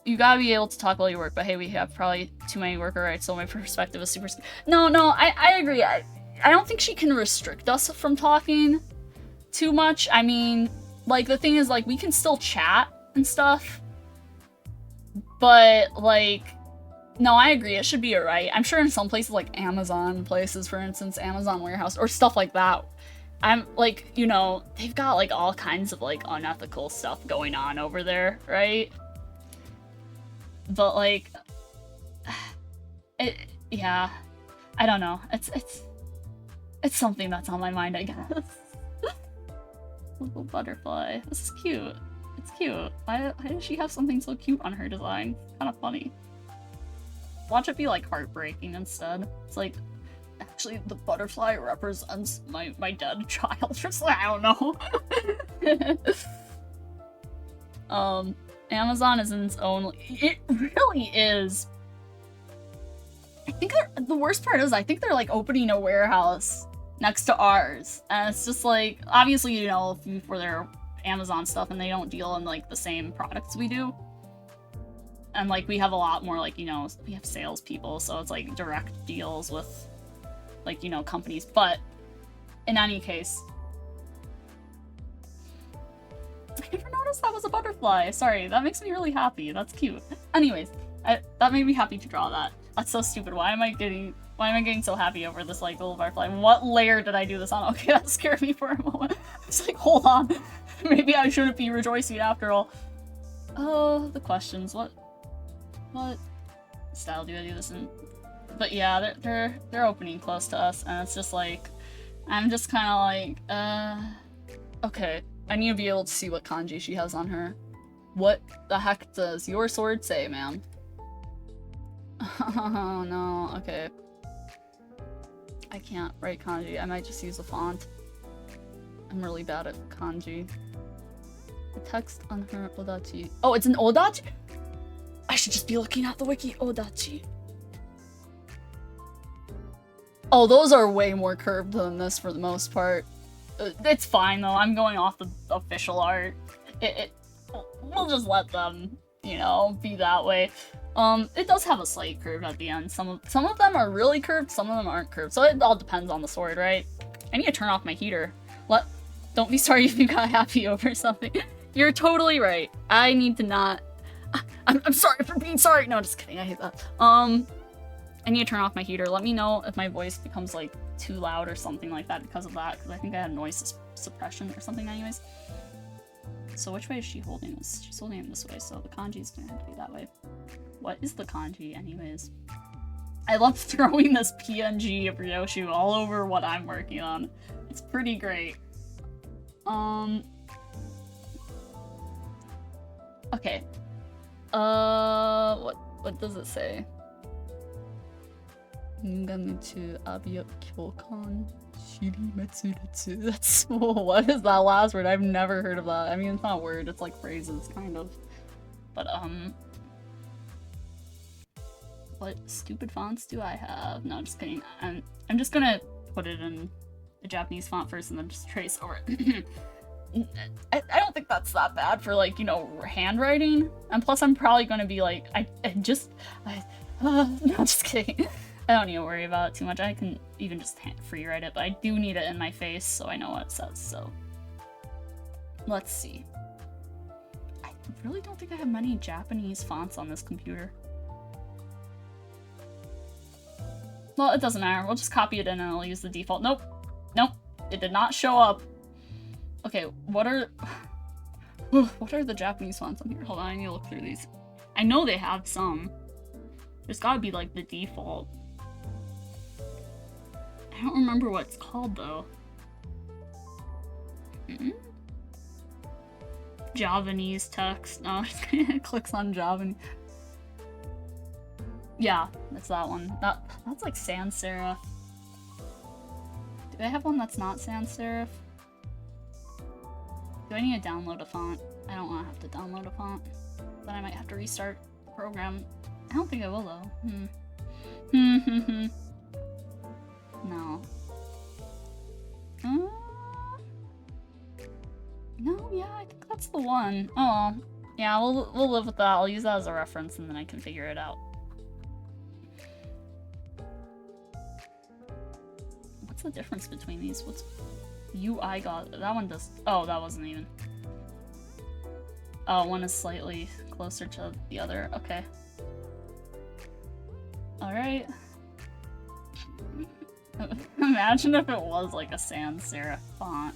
you gotta be able to talk while you work. But hey, we have probably too many worker rights, so my perspective is super— no, I agree. I don't think she can restrict us from talking too much. I mean, like, the thing is, like, we can still chat and stuff, but, like, no, I agree, it should be a right. I'm sure in some places, like Amazon places, for instance, Amazon warehouse, or stuff like that, I'm, like, you know, they've got, like, all kinds of, like, unethical stuff going on over there, right? But, like, yeah, I don't know. It's something that's on my mind, I guess. Little butterfly. This is cute. It's cute. Why does she have something so cute on her design? Kind of funny. Watch it be, like, heartbreaking instead. It's like, actually, the butterfly represents my dead child. Just like, I don't know. Amazon is in its own— it really is. I think the worst part is I think they're, like, opening a warehouse next to ours, and it's just like, obviously, you know, for their Amazon stuff, and they don't deal in, like, the same products we do. And, like, we have a lot more, like, you know, we have salespeople, so it's, like, direct deals with, like, you know, companies. But in any case, I never noticed that was a butterfly. Sorry, that makes me really happy. That's cute. Anyways, that made me happy to draw that. That's so stupid. Why am I getting so happy over this like little butterfly? What layer did I do this on? Okay, that scared me for a moment. It's like, hold on. Maybe I shouldn't be rejoicing after all. Oh, the questions. What style do I do this in? But yeah, they're opening close to us, and it's just like, I'm just kind of like, okay, I need to be able to see what kanji she has on her. What the heck does your sword say, ma'am? Oh no, okay. I can't write kanji. I might just use a font. I'm really bad at kanji. The text on her odachi. Oh, it's an odachi? I should just be looking at the wiki. Odachi. Oh, those are way more curved than this for the most part. It's fine though. I'm going off the official art. We'll just let them, you know, be that way. It does have a slight curve at the end. Some of them are really curved, some of them aren't curved. So it all depends on the sword, right? I need to turn off my heater. Don't be sorry if you got happy over something. You're totally right. I need to not. I'm sorry for being sorry. No, just kidding. I hate that. I need to turn off my heater. Let me know if my voice becomes like too loud or something like that because of that. Because I think I have noise suppression or something, anyways. So which way is she holding this? She's holding it this way, so the kanji's gonna have to be that way. What is the kanji, anyways? I love throwing this PNG of Ryoshu all over what I'm working on. It's pretty great. Okay. What does it say? That's what is that last word? I've never heard of that. I mean, it's not a word, it's like phrases, kind of. But, what stupid fonts do I have? No, just kidding. I'm just gonna put it in a Japanese font first and then just trace over it. I don't think that's that bad for, like, you know, handwriting. And plus, I'm probably gonna be like, no, just kidding. I don't need to worry about it too much. I can even just free write it, but I do need it in my face so I know what it says, so. Let's see. I really don't think I have many Japanese fonts on this computer. Well, it doesn't matter. We'll just copy it in and I'll use the default. Nope. Nope. It did not show up. Okay, what are the Japanese fonts on here? Hold on, I need to look through these. I know they have some. There's gotta be like the default. I don't remember what it's called though. Javanese text. No, it clicks on Javanese. Yeah, that's that one. That's like sans serif. Do I have one that's not sans serif? Do I need to download a font? I don't want to have to download a font. Then I might have to restart the program. I don't think I will though. No. No, yeah, I think that's the one. Oh, yeah, we'll live with that. I'll use that as a reference and then I can figure it out. What's the difference between these? What's UI got? That one does. Oh, that wasn't even. Oh, one is slightly closer to the other. Okay. Alright. Imagine if it was like a sans serif font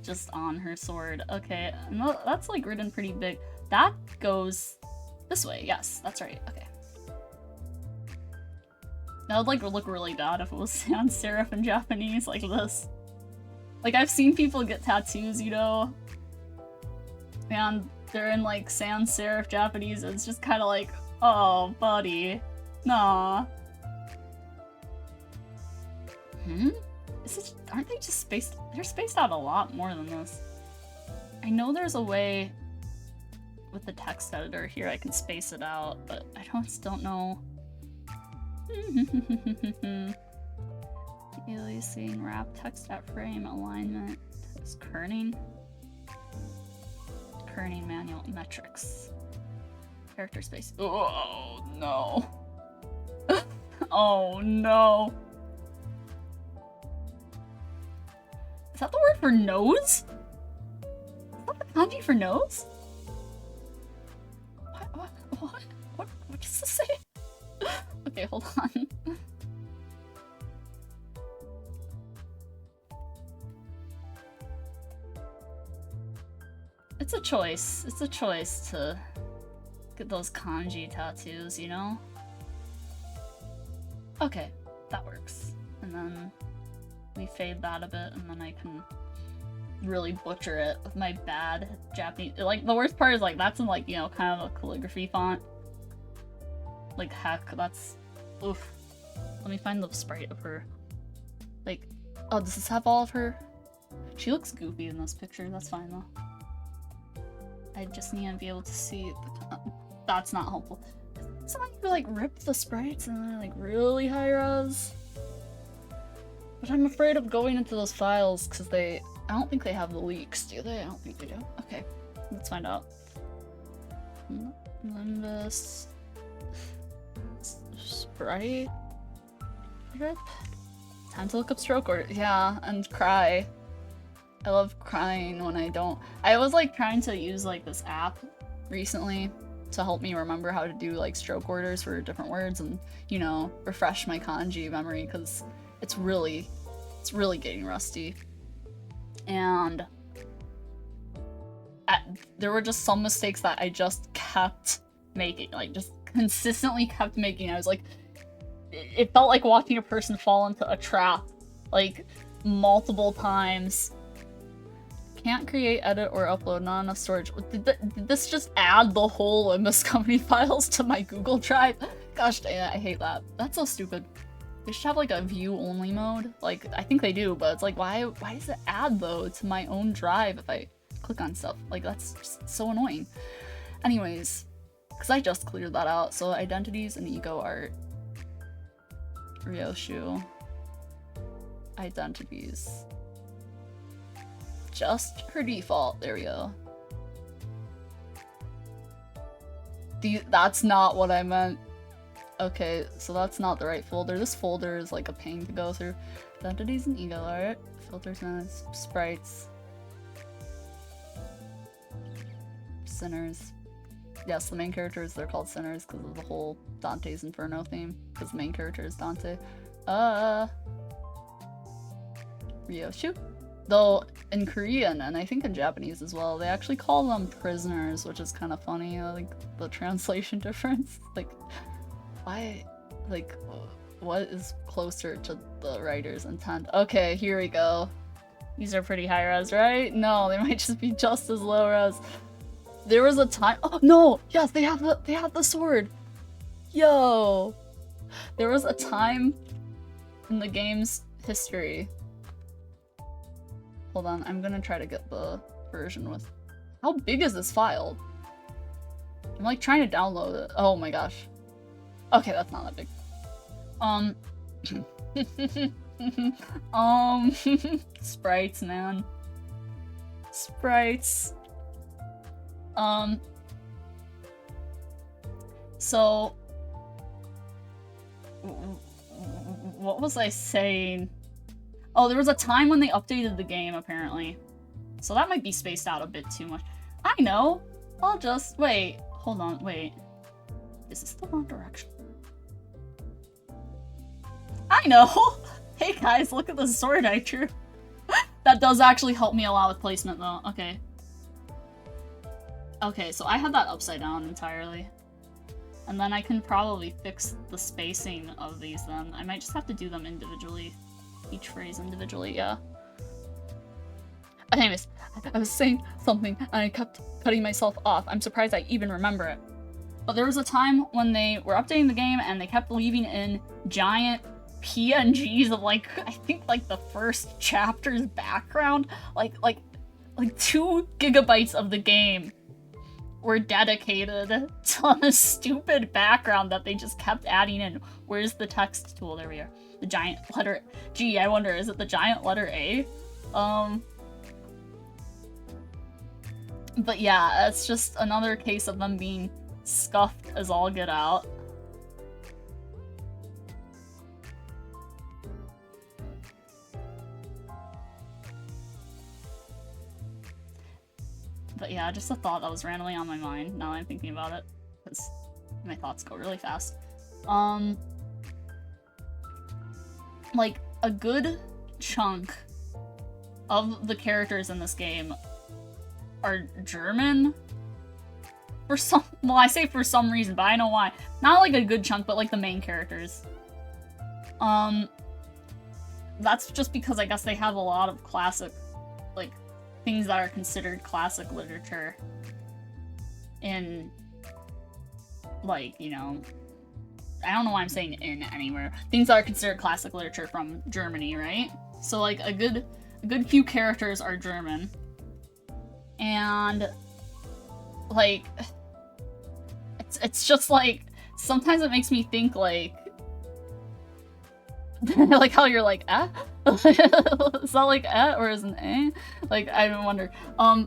just on her sword. Okay, no, that's like written pretty big. That goes this way. Yes, that's right. Okay. That would like look really bad if it was sans serif in Japanese like this. Like I've seen people get tattoos, you know, and they're in like sans serif Japanese. And it's just kind of like, oh, buddy, nah. Aren't they just spaced? They're spaced out a lot more than this. I know there's a way with the text editor here I can space it out, but I just don't know. Aliasing, wrap, text at frame, alignment, is kerning manual, metrics, character space. Oh no. Oh no. Is that the word for nose? Is that the kanji for nose? What does this say? Okay, choice. It's a choice to get those kanji tattoos, you know? Okay, that works. And then we fade that a bit, and then I can really butcher it with my bad Japanese. Like, the worst part is, like, that's in, like, you know, kind of a calligraphy font. Like, heck, that's... Oof. Let me find the sprite of her. Like, oh, does this have all of her? She looks goofy in this picture, that's fine, though. I just need to be able to see the... That's not helpful. Somebody could, like, rip the sprites and then, like, really high res. But I'm afraid of going into those files, because they... I don't think they have the leaks, do they? I don't think they do. Okay, let's find out. Limbus... Sprite? Rip? Time to look up stroke order. Yeah, and cry. I love crying when I don't... I was, like, trying to use, like, this app recently to help me remember how to do, like, stroke orders for different words and, you know, refresh my kanji memory, because it's really getting rusty. And there were just some mistakes that I just kept making, like, just consistently kept making. I was like, it felt like watching a person fall into a trap, like, multiple times. Can't create, edit, or upload, not enough storage. Did this just add the whole Limbus company files to my Google Drive? Gosh dang it, I hate that. That's so stupid. They should have, like, a view-only mode. Like, I think they do, but it's like, why does it add, though, to my own drive if I click on stuff? Like, that's just so annoying. Anyways, because I just cleared that out, so identities and ego art. Ryoshu. Identities. Just her default. There we go. That's not what I meant. Okay, so that's not the right folder. This folder is like a pain to go through. Identities and ego art. Filters and sprites. Sinners. Yes, the main characters, they're called sinners because of the whole Dante's Inferno theme. Because the main character is Dante. Ryoshu. Though in Korean, and I think in Japanese as well, they actually call them prisoners, which is kind of funny, like the translation difference. Like, why, like, what is closer to the writer's intent? Okay, here we go. These are pretty high res, right? No, they might just be just as low res. There was a time- oh no! Yes, they have the sword! Yo! There was a time in the game's history. Hold on, I'm gonna try to get the version with... How big is this file? I'm like trying to download it. Oh my gosh. Okay, that's not that big. Sprites, man. Sprites. So... What was I saying? Oh, there was a time when they updated the game, apparently. So that might be spaced out a bit too much. I know! I'll just... Wait. Hold on, wait. Is this the wrong direction? I know! Hey guys, look at the sword I drew. That does actually help me a lot with placement, though. Okay. Okay, so I had that upside down entirely. And then I can probably fix the spacing of these then. I might just have to do them individually. Each phrase individually, yeah. Anyways, I was saying something and I kept cutting myself off. I'm surprised I even remember it. But there was a time when they were updating the game and they kept leaving in giant PNGs of like, I think like the first chapter's background. Like 2 gigabytes of the game were dedicated to a stupid background that they just kept adding in. Where's the text tool? There we are. The giant letter G. I wonder, is it the giant letter A? But yeah, it's just another case of them being scuffed as all get out. But yeah, just a thought that was randomly on my mind now that I'm thinking about it, because my thoughts go really fast. Like, a good chunk of the characters in this game are German. For some, well, I say for some reason, but I know why. Not like a good chunk, but like the main characters. That's just because I guess they have a lot of classic, like, things that are considered classic literature in, like, you know, I don't know why I'm saying in anywhere. Things that are considered classic literature from Germany, right? So, like, a good few characters are German. And, like, it's just, like, sometimes it makes me think, like, like how you're like, eh? Is that like eh or is an eh? Like, I wonder.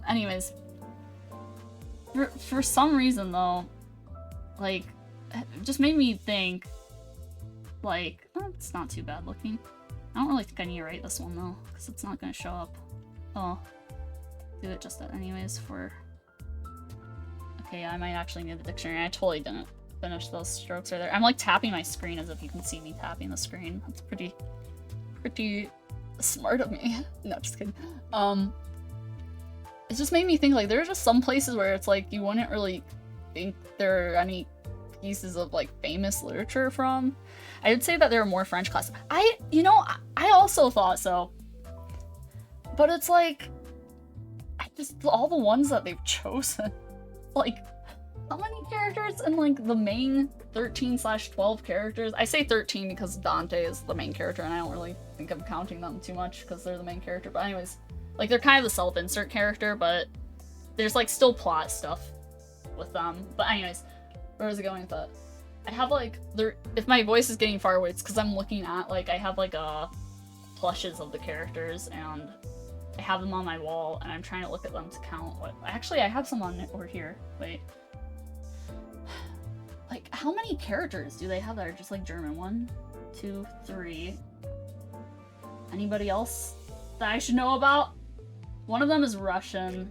Anyways. For some reason though, like, it just made me think, like, oh, it's not too bad looking. I don't really think I need to write this one though, because it's not gonna show up. Oh. Do it just that anyways for... Okay, yeah, I might actually need the dictionary. I totally didn't finish those strokes right there. I'm like tapping my screen as if you can see me tapping the screen. That's pretty smart of me. No, just kidding. It just made me think, like, there are just some places where it's like you wouldn't really think there are any pieces of like famous literature from. I would say that there are more French classes. You know, I also thought so. But it's like, all the ones that they've chosen. Like, how many characters in, like, the main 13/12 characters? I say 13 because Dante is the main character, and I don't really think I'm counting them too much because they're the main character. But anyways, like, they're kind of the self-insert character, but there's, like, still plot stuff with them. But anyways, where was I going with that? I have, like, if my voice is getting far away, it's because I'm looking at, like, I have, like, plushes of the characters, and I have them on my wall, and I'm trying to look at them to count what... Actually, I have some on over here. Wait. Like, how many characters do they have that are just, like, German? 1, 2, 3. Anybody else that I should know about? One of them is Russian.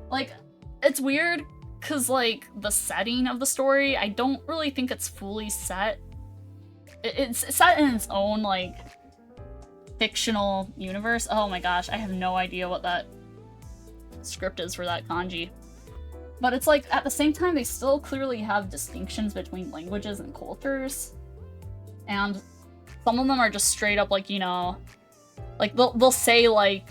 Like, it's weird, because, like, the setting of the story, I don't really think it's fully set. It's set in its own, like, fictional universe. Oh my gosh, I have no idea what that script is for that kanji. But it's like, at the same time, they still clearly have distinctions between languages and cultures. And some of them are just straight up, like, you know, like, they'll say, like,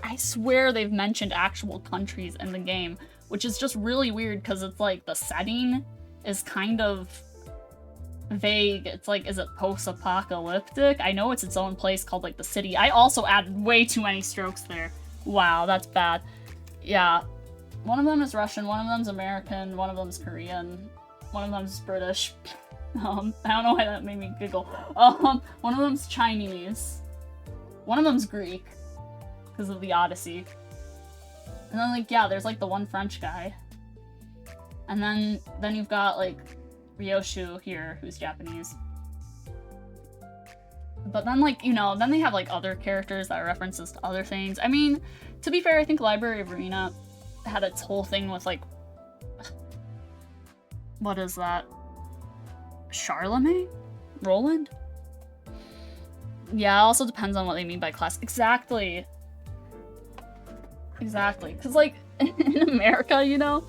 I swear they've mentioned actual countries in the game, which is just really weird, because it's like, the setting is kind of vague. It's like, is it post-apocalyptic? I know it's its own place called, like, the city. I also added way too many strokes there. Wow, that's bad. Yeah. One of them is Russian, one of them's American, one of them's Korean, one of them's British. I don't know why that made me giggle. One of them's Chinese. One of them's Greek, because of the Odyssey. And then, like, yeah, there's, like, the one French guy. And then you've got, like, Ryoshu here, who's Japanese. But then, like, you know, then they have, like, other characters that are references to other things. I mean, to be fair, I think Library of Arena had its whole thing with, like, what is that? Charlemagne? Roland? Yeah, it also depends on what they mean by class. Exactly. Exactly. Because, like, in America, you know,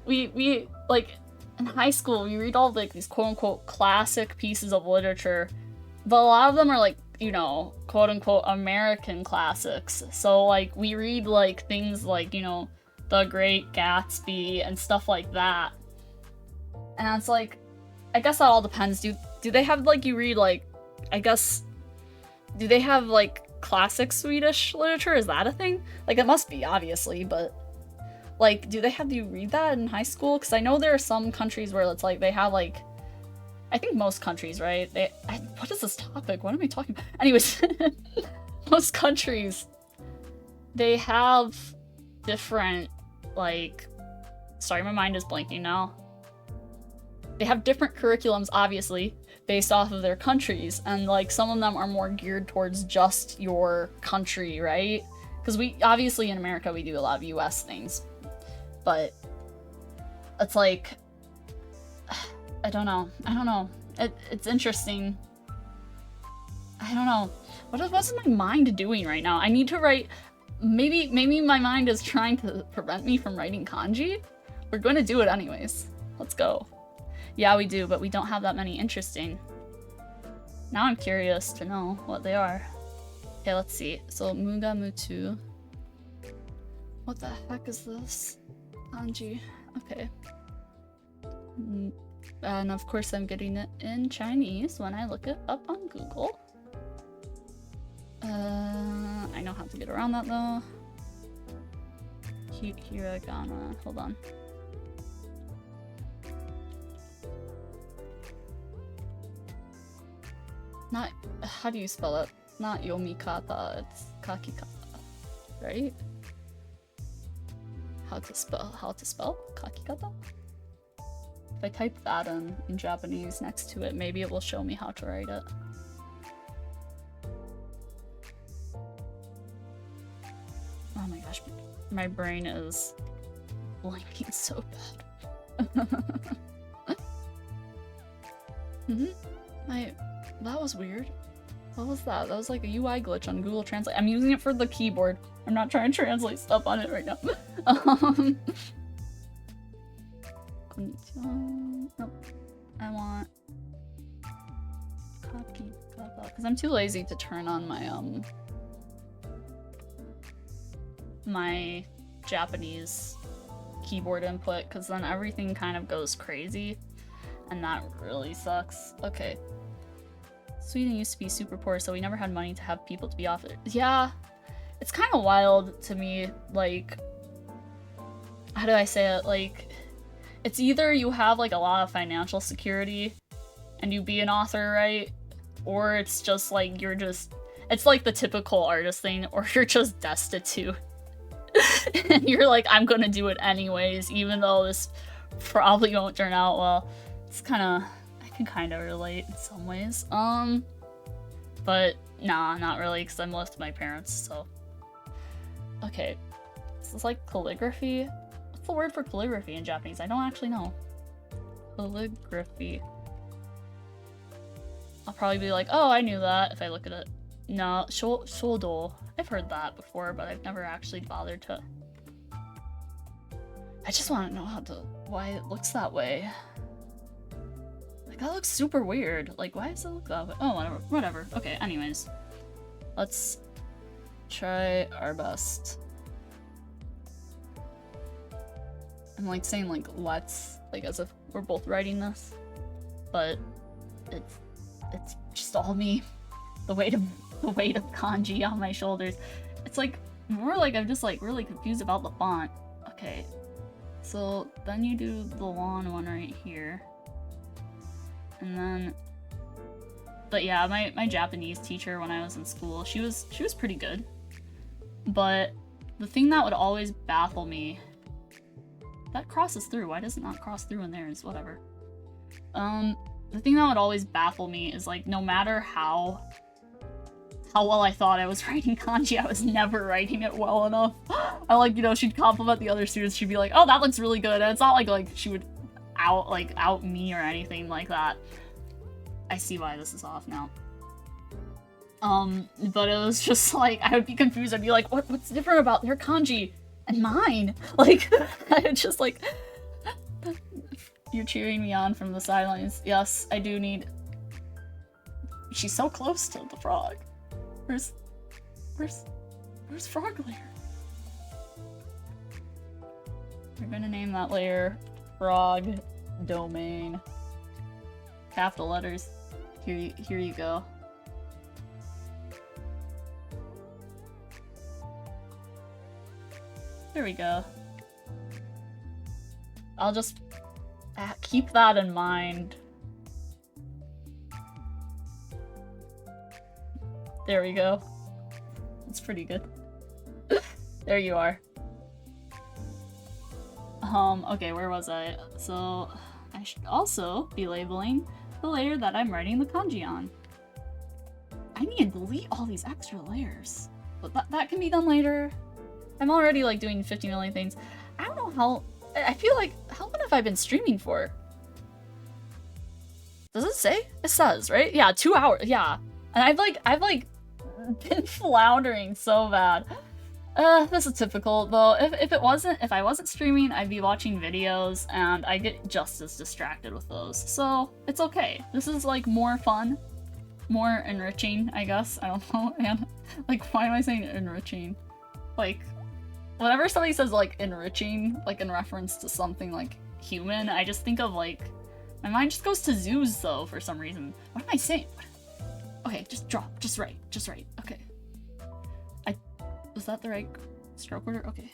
we like, in high school, we read all, like, these quote-unquote classic pieces of literature, but a lot of them are, like, you know, quote-unquote American classics. So, like, we read, like, things like, you know, The Great Gatsby and stuff like that. And it's like, I guess that all depends. Do they have, like, you read, like, I guess, do they have, like, classic Swedish literature? Is that a thing? Like, it must be, obviously, but, like, do they have you read that in high school? Because I know there are some countries where it's like, they have, like, I think most countries, right? What is this topic? What am I talking about? Anyways, most countries, they have different, like, sorry, my mind is blanking now. They have different curriculums, obviously, based off of their countries, and, like, some of them are more geared towards just your country, right? Because we, obviously, in America, we do a lot of US things, but it's like, I don't know. It's interesting. I don't know. What's my mind doing right now? I need to write maybe my mind is trying to prevent me from writing kanji. We're going to do it anyways. Let's go. Yeah, we do, but we don't have that many interesting. Now I'm curious to know what they are. Okay, let's see. So, Muga Mutu. What the heck is this? Kanji. Okay. And of course I'm getting it in Chinese when I look it up on Google. I know how to get around that though. Hiragana. Hold on. Not, how do you spell it? Not yomikata, it's kakikata, right? How to spell kakikata? If I type that in Japanese next to it, maybe it will show me how to write it. Oh my gosh, my brain is blanking so bad. That was weird. What was that? That was like a UI glitch on Google Translate. I'm using it for the keyboard. I'm not trying to translate stuff on it right now. Konnichiwa. Nope. I want copy because I'm too lazy to turn on my my Japanese keyboard input because then everything kind of goes crazy and that really sucks. Okay. Sweden used to be super poor, so we never had money to have people to be off it. Yeah, it's kind of wild to me, like, how do I say it? Like, it's either you have, like, a lot of financial security and you be an author, right? Or it's just, like, you're just, it's like the typical artist thing, or you're just destitute. And you're like, I'm gonna do it anyways, even though this probably won't turn out well. It's kind of... can kind of relate in some ways. But nah, not really, because I'm left with my parents, so. Okay. This is like calligraphy. What's the word for calligraphy in Japanese? I don't actually know. Calligraphy. I'll probably be like, oh, I knew that if I look at it. No, shodo. I've heard that before, but I've never actually bothered to. I just want to know why it looks that way. That looks super weird. Like, why does it look that way? Oh, whatever. Okay, anyways. Let's try our best. I'm like saying like let's, like as if we're both writing this. But it's just all me. The weight of kanji on my shoulders. It's like more like I'm just like really confused about the font. Okay. So then you do the long one right here. And then, but yeah, my Japanese teacher when I was in school, she was pretty good. But the thing that would always baffle me, that crosses through. Why does it not cross through in there? Is whatever. The thing that would always baffle me is like no matter how well I thought I was writing kanji, I was never writing it well enough. I like, you know, she'd compliment the other students. She'd be like, "Oh, that looks really good." And it's not like she would out me or anything like that. I see why this is off now. But it was just like I would be confused. I'd be like, what's different about their kanji and mine? Like I would just like you're cheering me on from the sidelines. Yes, I do need. She's so close to the frog. Where's frog layer? We're gonna name that layer frog domain. Capital letters. Here you go. There we go. I'll just keep that in mind. There we go. That's pretty good. There you are. Okay, where was I? So, I should also be labeling the layer that I'm writing the kanji on. I need to delete all these extra layers. But that can be done later. I'm already, like, doing 50 million things. I don't know how... I feel like... How long have I been streaming for? Does it say? It says, right? Yeah, 2 hours. Yeah. And I've been floundering so bad. This is typical though. If I wasn't streaming, I'd be watching videos and I get just as distracted with those. So it's okay. This is like more fun, more enriching, I guess. I don't know, and like why am I saying enriching? Like whenever somebody says like enriching, like in reference to something like human, I just think of like my mind just goes to zoos though for some reason. What am I saying? Okay, just drop, just right, okay. Was that the right stroke order? Okay.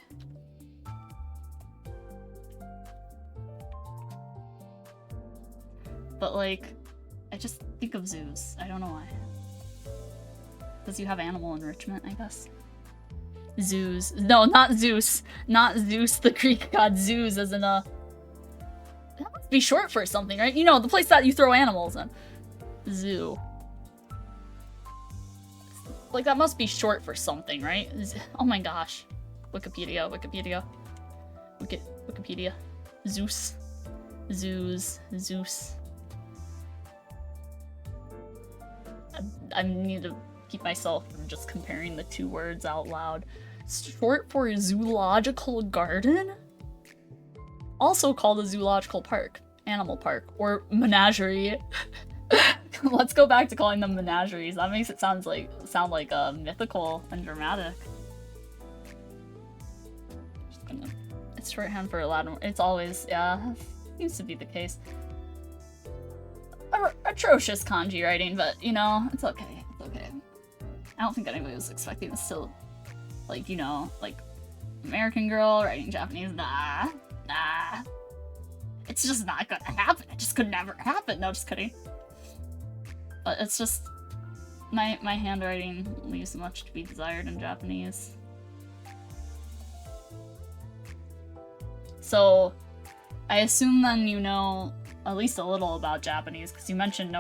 But like, I just think of zoos. I don't know why. Because you have animal enrichment, I guess. Zoos. No, not Zeus. Not Zeus, the Greek god. Zoos as in a... That must be short for something, right? You know, the place that you throw animals in. Zoo. Like, that must be short for something, right? Oh my gosh. Wikipedia. Zeus. Zoos. Zeus. I need to keep myself from just comparing the two words out loud. Short for zoological garden? Also called a zoological park, animal park, or menagerie. Let's go back to calling them menageries. That makes it sound like mythical and dramatic. It's shorthand for Latin. It's always, yeah, used to be the case. Atrocious kanji writing, but you know, it's okay. It's okay. I don't think anybody was expecting this to, like, you know, like American girl writing Japanese. Nah. It's just not gonna happen. It just could never happen. No, just kidding. But it's just my handwriting leaves much to be desired in Japanese. So I assume then you know at least a little about Japanese, because you mentioned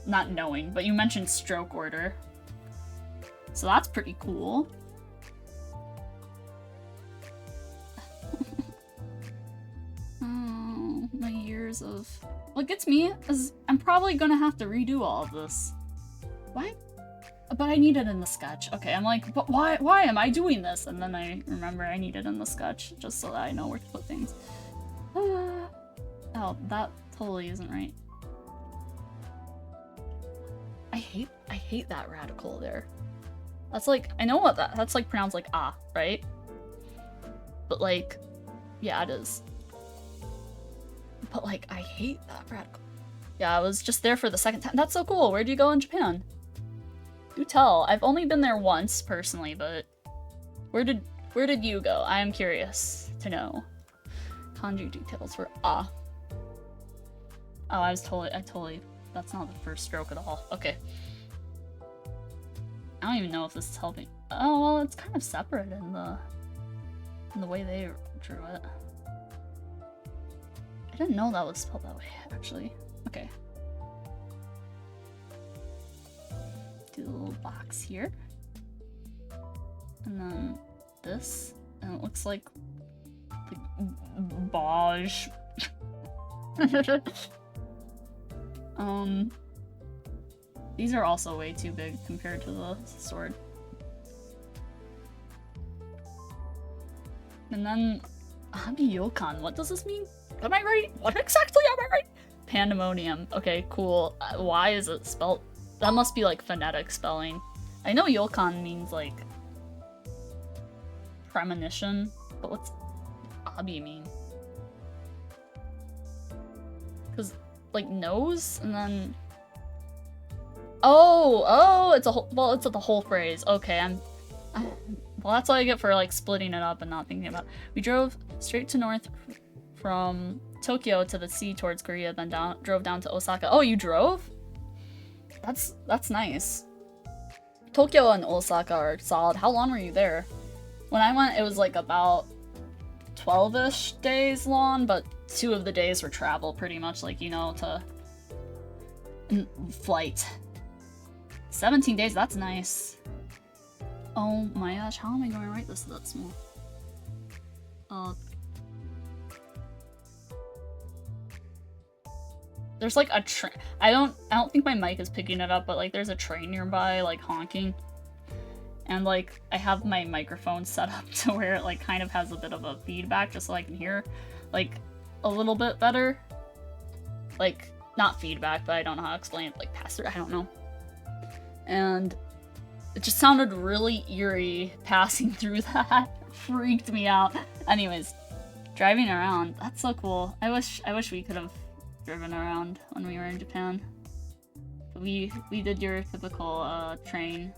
not knowing, but you mentioned stroke order. So that's pretty cool. Oh, my years of... What gets me is I'm probably gonna have to redo all of this. Why? But I need it in the sketch. Okay, I'm like, but why am I doing this? And then I remember I need it in the sketch, just so that I know where to put things. Oh, that totally isn't right. I hate that radical there. That's like, I know what that's like pronounced like ah, right? But like, yeah, it is. But like, I hate that radical. Yeah, I was just there for the second time. That's so cool. Where'd you go in Japan? Do tell. I've only been there once personally, but where did you go? I am curious to know. Kanji details for ah. Oh, I totally, that's not the first stroke at all. Okay. I don't even know if this is helping. Oh, well, it's kind of separate in the way they drew it. I didn't know that was spelled that way, actually. Okay. Do the little box here. And then this. And it looks like Baj. These are also way too big compared to the sword. And then Abiyokan, what does this mean? Am I right? What exactly am I right? Pandemonium. Okay, cool. Why is it spelled? That must be like phonetic spelling. I know Yokan means like premonition, but what's Abi mean? Because like nose and then oh it's a whole, well, it's the whole phrase. Okay, well, that's all I get for like splitting it up and not thinking about it. We drove straight to north from Tokyo to the sea towards Korea, then drove down to Osaka. Oh, you drove? That's nice. Tokyo and Osaka are solid. How long were you there? When I went, it was like about 12-ish days long, but 2 of the days were travel, pretty much, like, you know, to flight. 17 days, that's nice. Oh my gosh, how am I going to write this that small? There's like a train. I don't think my mic is picking it up, but like there's a train nearby, like honking. And like I have my microphone set up to where it like kind of has a bit of a feedback just so I can hear like a little bit better. Like not feedback, but I don't know how to explain it, like pass through, I don't know. And it just sounded really eerie passing through that. Freaked me out. Anyways, driving around, that's so cool. I wish we could have driven around when we were in Japan. We did your typical train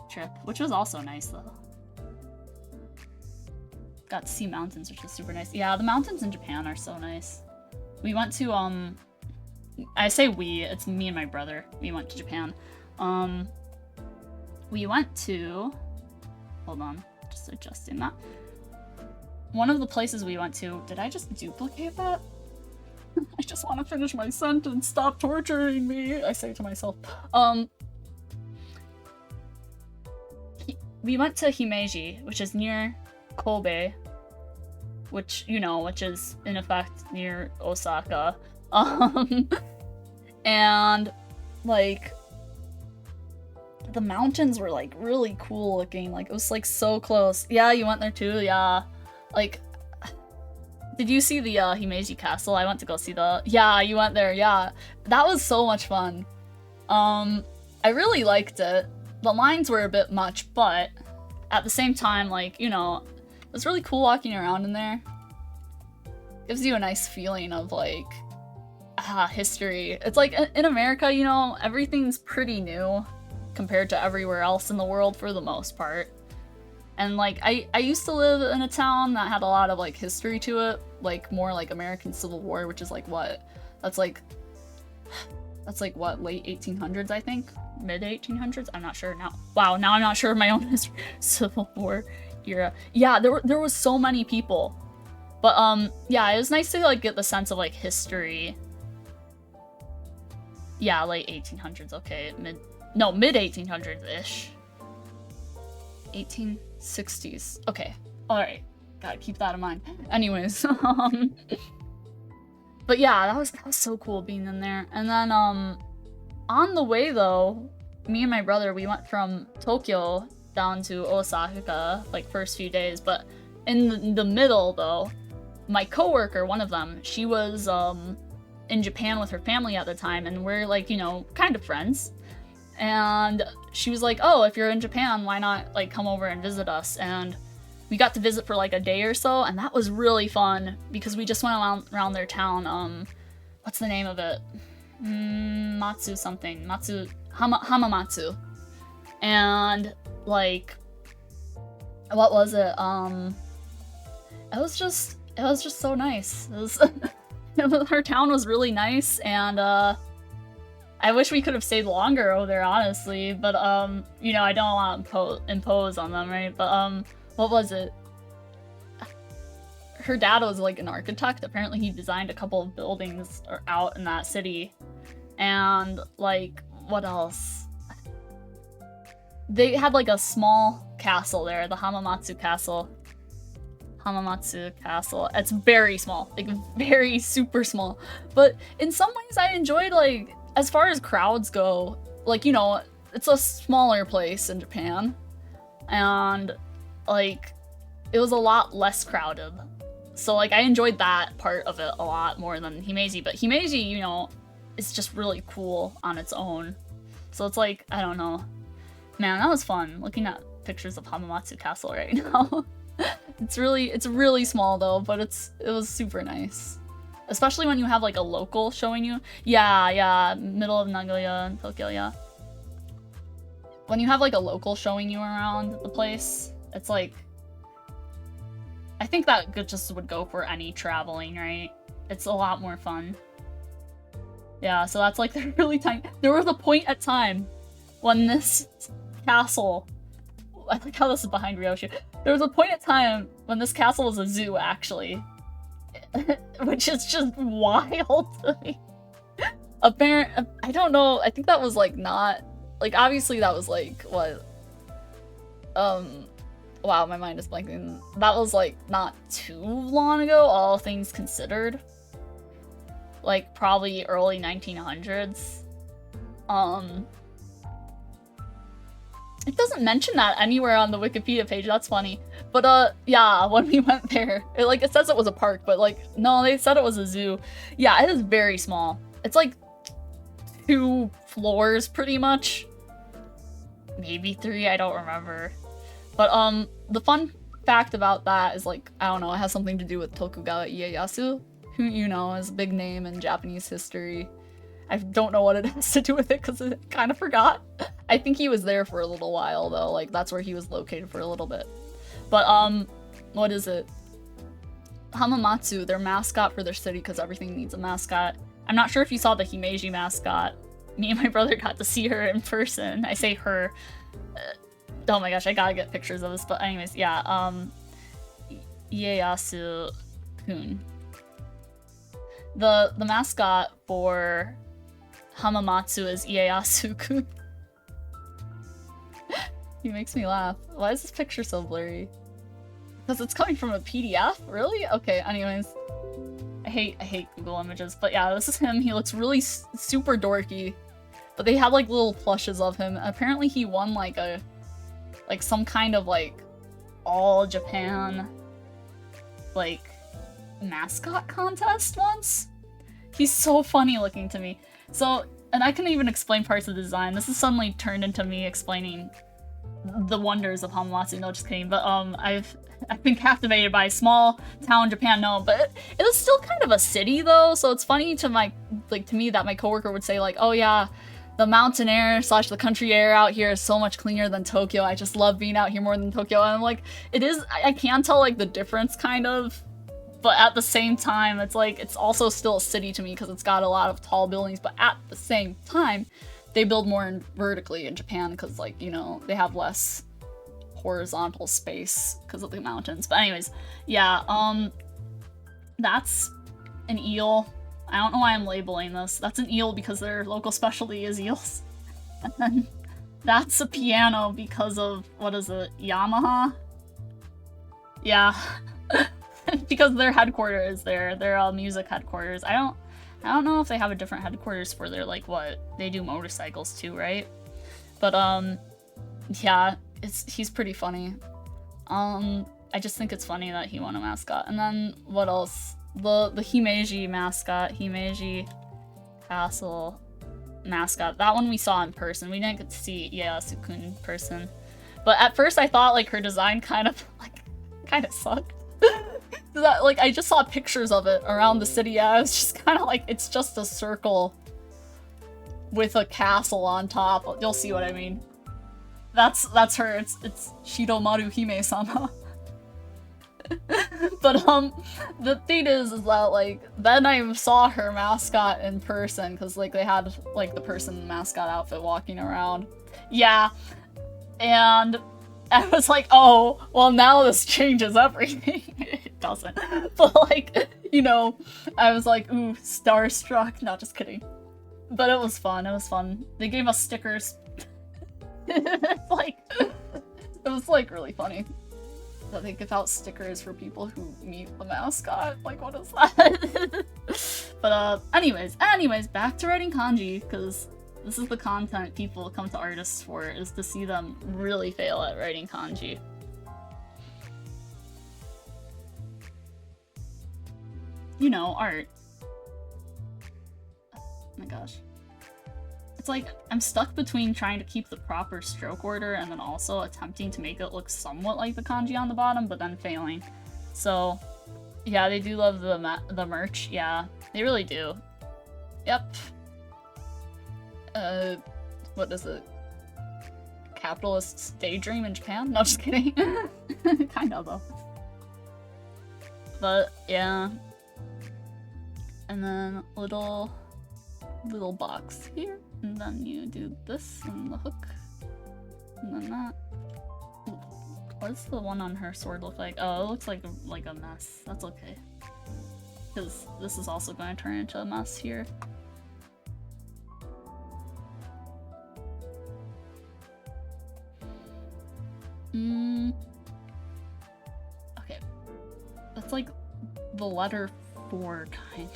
trip, which was also nice though. Got to see mountains, which was super nice. Yeah, the mountains in Japan are so nice. We went to I say we, it's me and my brother. We went to Japan. We went to, hold on, just adjusting that. One of the places we went to, did I just duplicate that? I just want to finish my sentence, stop torturing me, I say to myself. We went to Himeji, which is near Kobe, which, you know, which is in effect near Osaka. And like the mountains were like really cool looking, like it was like so close. Yeah, you went there too? Yeah. Like, did you see the Himeji castle? I went to go see the, yeah, you went there, yeah. That was so much fun. I really liked it. The lines were a bit much, but at the same time, like, you know, it was really cool walking around in there. Gives you a nice feeling of like history. It's like in America, you know, everything's pretty new compared to everywhere else in the world for the most part. And like I used to live in a town that had a lot of like history to it, like more like American Civil War, which is like what? That's like what, late 1800s, I think? Mid 1800s? I'm not sure now. Wow, now I'm not sure of my own history. Civil War era. Yeah, there was so many people. But yeah, it was nice to like get the sense of like history. Yeah, late 1800s, okay. Mid 1800s-ish. 1860s. Okay. Alright. Gotta keep that in mind. Anyways, but yeah, that was so cool being in there. And then on the way though, me and my brother, we went from Tokyo down to Osaka, like first few days, but in the middle though, my coworker, one of them, she was in Japan with her family at the time, and we're like, you know, kind of friends. And she was like, oh, if you're in Japan, why not like come over and visit us? And we got to visit for like a day or so, and that was really fun because we just went around their town. What's the name of it? Matsu something. Hamamatsu. And like, what was it? It was just so nice. It was her town was really nice, and I wish we could have stayed longer over there, honestly, but you know, I don't want to impose on them, right? But what was it? Her dad was like an architect. Apparently he designed a couple of buildings out in that city. And like, what else? They had like a small castle there, the Hamamatsu Castle. Hamamatsu Castle. It's very small, like very super small. But in some ways I enjoyed, like, as far as crowds go, like, you know, it's a smaller place in Japan. And like, it was a lot less crowded. So like, I enjoyed that part of it a lot more than Himeji. But Himeji, you know, is just really cool on its own. So it's like, I don't know. Man, that was fun looking at pictures of Hamamatsu Castle right now. It's really small though, but it was super nice. Especially when you have like a local showing you. Yeah, middle of Nagoya and Tokyo, yeah. When you have like a local showing you around the place, it's like, I think that just would go for any traveling, right? It's a lot more fun. Yeah, so that's like the really tiny. There was a point at time when this castle, I like how this is behind Ryoshu. There was a point in time when this castle was a zoo, actually. Which is just wild to me. I don't know, I think that was like not, like obviously that was like, what? Wow, my mind is blanking. That was like not too long ago, all things considered. Like probably early 1900s. It doesn't mention that anywhere on the Wikipedia page. That's funny. But yeah, when we went there, it says it was a park, but like no, they said it was a zoo. Yeah, it is very small. It's like 2 floors pretty much. Maybe 3, I don't remember. But the fun fact about that is like, I don't know, it has something to do with Tokugawa Ieyasu, who you know is a big name in Japanese history. I don't know what it has to do with it because I kind of forgot. I think he was there for a little while though, like that's where he was located for a little bit. But what is it? Hamamatsu, their mascot for their city, because everything needs a mascot. I'm not sure if you saw the Himeji mascot. Me and my brother got to see her in person. I say her. Oh my gosh, I gotta get pictures of this. But anyways, yeah, Ieyasu-kun. The mascot for Hamamatsu is Ieyasu-kun. He makes me laugh. Why is this picture so blurry? Because it's coming from a PDF? Really? Okay, anyways. I hate Google Images, but yeah, this is him. He looks really super dorky. But they have like little plushes of him. Apparently he won like some kind of like all Japan like mascot contest once. He's so funny looking to me. So, and I couldn't even explain parts of the design. This is suddenly turned into me explaining the wonders of Hamamatsu. No, just kidding. But I've been captivated by small town Japan. No, but it is still kind of a city though. So it's funny to me that my coworker would say like, oh yeah, the mountain air / the country air out here is so much cleaner than Tokyo. I just love being out here more than Tokyo. And I'm like, it is, I can tell like the difference kind of, but at the same time, it's like, it's also still a city to me because it's got a lot of tall buildings, but at the same time, they build more vertically in Japan because like, you know, they have less horizontal space because of the mountains. But anyways, yeah, that's an eel. I don't know why I'm labeling this. That's an eel because their local specialty is eels. And then that's a piano because of, what is it, Yamaha? Yeah. Because their headquarters is there. Their music headquarters. I don't know if they have a different headquarters for their, like, what? They do motorcycles too, right? But, yeah, he's pretty funny. I just think it's funny that he won a mascot. And then, what else? The Himeji mascot, Himeji Castle mascot. That one we saw in person. We didn't get to see Ieyasu-kun in person. But at first I thought, like, her design kind of sucked. Like, I just saw pictures of it around the city. Yeah, I was just kind of like, it's just a circle with a castle on top. You'll see what I mean. That's her. It's Shidomaru Hime-sama. But the thing is that like then I saw her mascot in person because like they had like the person mascot outfit walking around. Yeah, and I was like, oh well, now this changes everything. It doesn't, but like, you know, I was like, ooh, starstruck. Not just kidding, but it was fun. It was fun. They gave us stickers. It was like really funny that they give out stickers for people who meet the mascot. Like, what is that? But anyways, back to writing kanji, because this is the content people come to artists for, is to see them really fail at writing kanji. You know, art. Oh my gosh. It's like, I'm stuck between trying to keep the proper stroke order and then also attempting to make it look somewhat like the kanji on the bottom, but then failing. So, yeah, they do love the merch. Yeah, they really do. Yep. What is it? Capitalist's daydream in Japan? No, just kidding. Kind of, though. But, yeah. And then little box here. And then you do this and the hook. And then that. What does the one on her sword look like? Oh, it looks like a mess. That's okay. Because this is also going to turn into a mess here. Okay. That's like the letter 4 kind.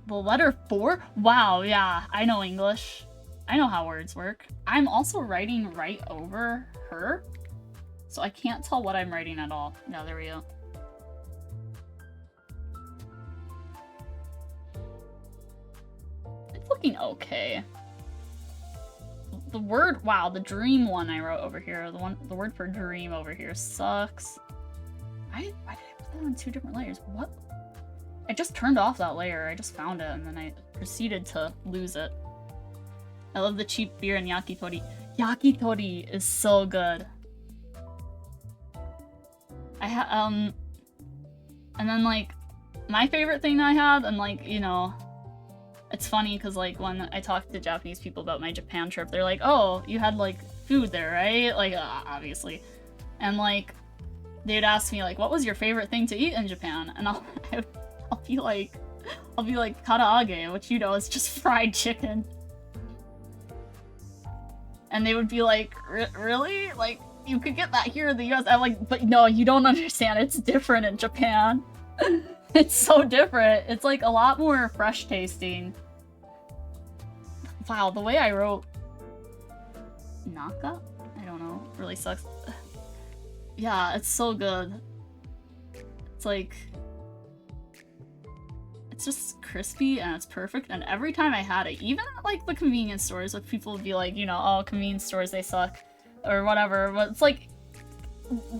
The letter 4? Wow, yeah, I know English. I know how words work. I'm also writing right over her, so I can't tell what I'm writing at all. No, there we go. It's looking okay. The word, wow, the dream one I wrote over here, the word for dream over here sucks. Why did I put that on 2 different layers? What? I just turned off that layer. I just found it and then I proceeded to lose it. I love the cheap beer and yakitori. Yakitori is so good. And then like my favorite thing I had, and like, you know, it's funny because like when I talk to Japanese people about my Japan trip, they're like, oh, you had like food there, right? Like obviously. And like they'd ask me like, what was your favorite thing to eat in Japan? And I'll be like karaage, which, you know, is just fried chicken. And they would be like, really? Like, you could get that here in the US. I'm like, but no, you don't understand. It's different in Japan. It's so different. It's like a lot more fresh tasting. Wow, the way I wrote Naka? I don't know. It really sucks. Yeah, it's so good. It's like... It's just crispy and it's perfect, and every time I had it, even at like the convenience stores, if people would be like, you know, oh, convenience stores, they suck, or whatever, but it's like,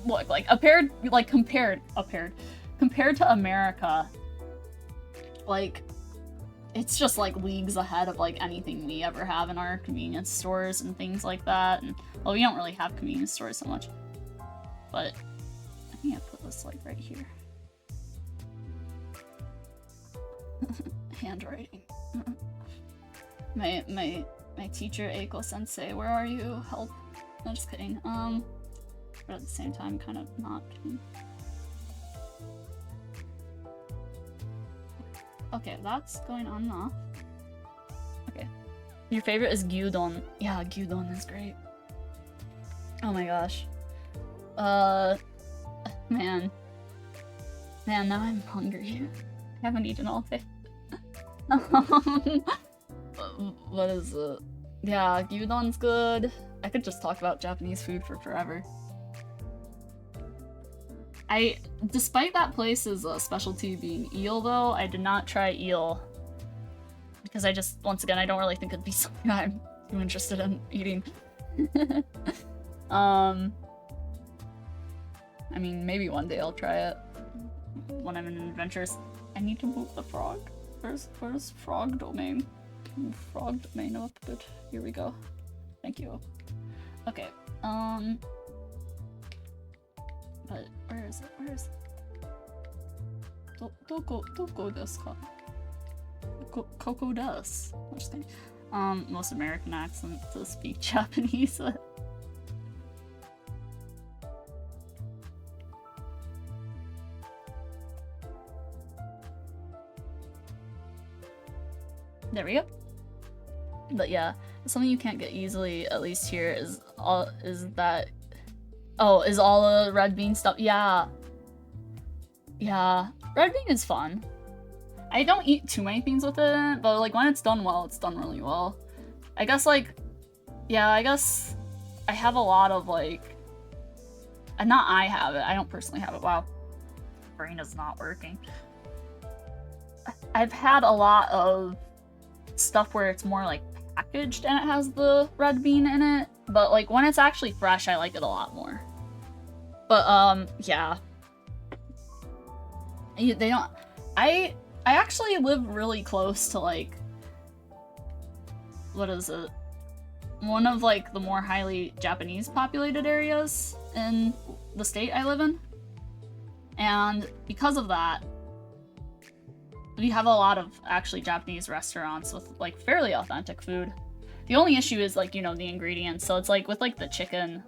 look, like compared to America, like, it's just like leagues ahead of like anything we ever have in our convenience stores and things like that. And well, we don't really have convenience stores so much, but I think I put this like right here. Handwriting. my teacher, Eiko Sensei, where are you? Help. No, just kidding. But at the same time, kind of not kidding. Okay, that's going on and off. Okay. Your favorite is gyudon. Yeah, gyudon is great. Oh my gosh. Man, now I'm hungry. I haven't eaten all day. What is it? Yeah, gyudon's good. I could just talk about Japanese food for forever. Despite that place's specialty being eel though, I did not try eel. Because I just, once again, I don't really think it'd be something I'm too interested in eating. I mean, maybe one day I'll try it. When I'm in adventures. I need to move the frog. Where's frog domain? Move frog domain up a bit. Here we go. Thank you. Okay. But where is it? Where is it? Doko desu ka? Koko desu. I'm just kidding. Most American accent to speak Japanese. There we go. But yeah, something you can't get easily, at least here, is all the red bean stuff. Yeah. Yeah. Red bean is fun. I don't eat too many things with it, but like when it's done well, it's done really well. I guess like, yeah, I guess I have a lot of like, and not I have it, I don't personally have it. Wow. Brain is not working. I've had a lot of stuff where it's more like packaged and it has the red bean in it, but like when it's actually fresh, I like it a lot more. But yeah, they don't. I actually live really close to like, what is it? One of like the more highly Japanese populated areas in the state I live in, and because of that, we have a lot of actually Japanese restaurants with like fairly authentic food. The only issue is like, you know, the ingredients. So it's like with like the chicken,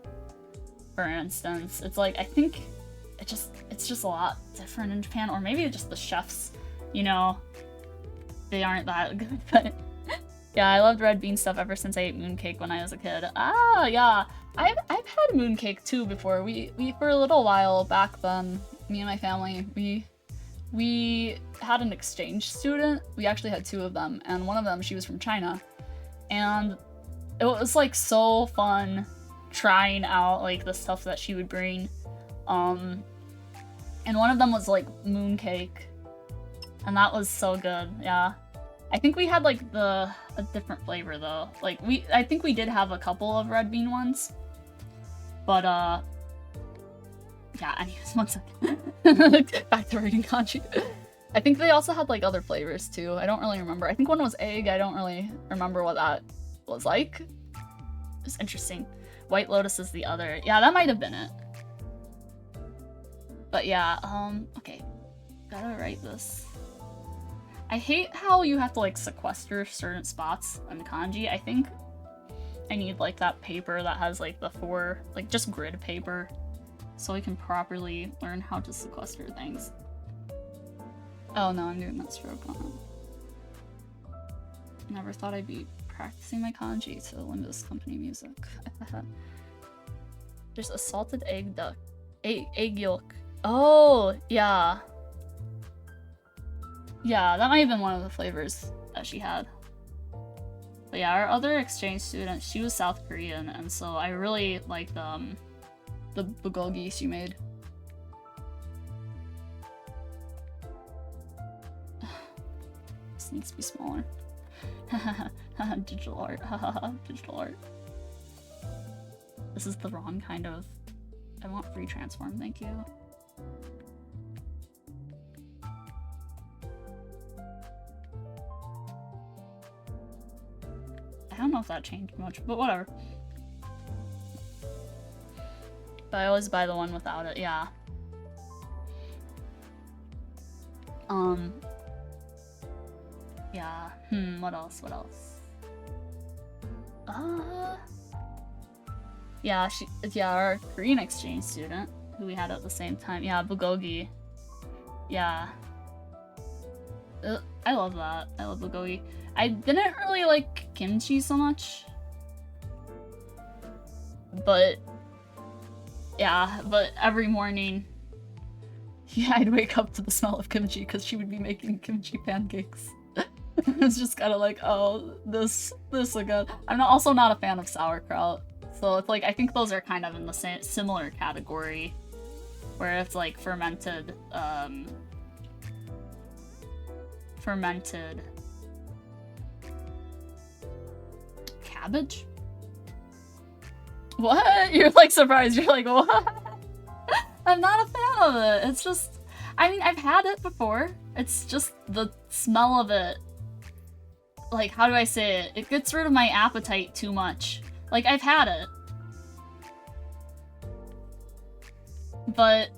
for instance, it's like I think it's just a lot different in Japan, or maybe just the chefs, you know, they aren't that good. But yeah, I loved red bean stuff ever since I ate mooncake when I was a kid. Ah, yeah, I've had mooncake too before. We for a little while back then, me and my family, we had an exchange student. We actually had 2 of them, and one of them, she was from China. And it was like so fun trying out like the stuff that she would bring. And one of them was like mooncake, and that was so good. Yeah, I think we had like a different flavor though. Like I think we did have a couple of red bean ones, but yeah. Anyways, one second. Back to writing kanji. I think they also had like other flavors too. I don't really remember. I think one was egg. I don't really remember what that was like. It's interesting. White Lotus is the other. Yeah, that might have been it. But yeah, okay. Gotta write this. I hate how you have to like sequester certain spots in kanji. I think I need like that paper that has like the 4, like just grid paper, so I can properly learn how to sequester things. Oh no, I'm doing that stroke on. Never thought I'd be practicing my kanji to Limbus company music. There's a salted egg duck. Egg yolk. Oh, yeah. Yeah, that might have been one of the flavors that she had. But yeah, our other exchange student, she was South Korean, and so I really liked the bulgogi she made. This needs to be smaller. Digital art. Digital art. This is the wrong kind of... I want free transform, thank you. I don't know if that changed much, but whatever. But I always buy the one without it, yeah. Yeah, what else, what else? Yeah, our Korean exchange student, who we had at the same time. Yeah, bulgogi. Yeah. I love that. I love bulgogi. I didn't really like kimchi so much. But, yeah, but every morning, yeah, I'd wake up to the smell of kimchi because she would be making kimchi pancakes. It's just kind of like, oh, this again. I'm also not a fan of sauerkraut. So it's like, I think those are kind of in the same similar category, where it's like fermented cabbage? What? You're like surprised, you're like, what? I'm not a fan of it. It's just, I mean, I've had it before. It's just the smell of it. Like, how do I say it? It gets rid of my appetite too much. Like, I've had it. But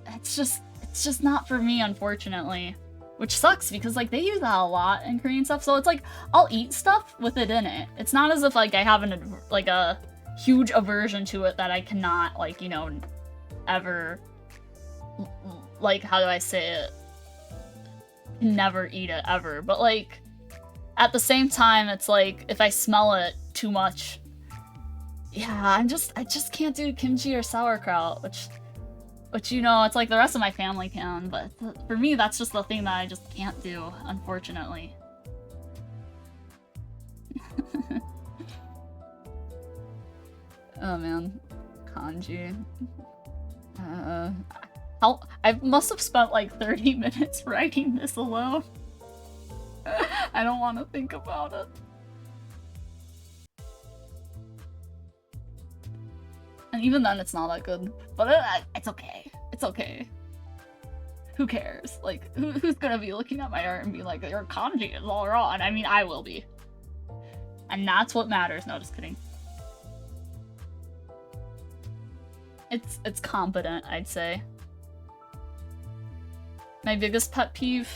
it's just not for me, unfortunately. Which sucks, because, like, they use that a lot in Korean stuff, so it's like, I'll eat stuff with it in it. It's not as if, like, I have a huge aversion to it that I cannot, like, you know, ever, like, how do I say it? Never eat it, ever. But, like, at the same time, it's like, if I smell it too much, yeah, I just can't do kimchi or sauerkraut, which, you know, it's like the rest of my family can, but for me, that's just the thing that I just can't do, unfortunately. Oh man, kanji. I must have spent like 30 minutes writing this alone. I don't want to think about it. And even then, it's not that good. But it's okay. It's okay. Who cares? Like, who's gonna be looking at my art and be like, your kanji is all wrong? I mean, I will be. And that's what matters. No, just kidding. It's competent, I'd say. My biggest pet peeve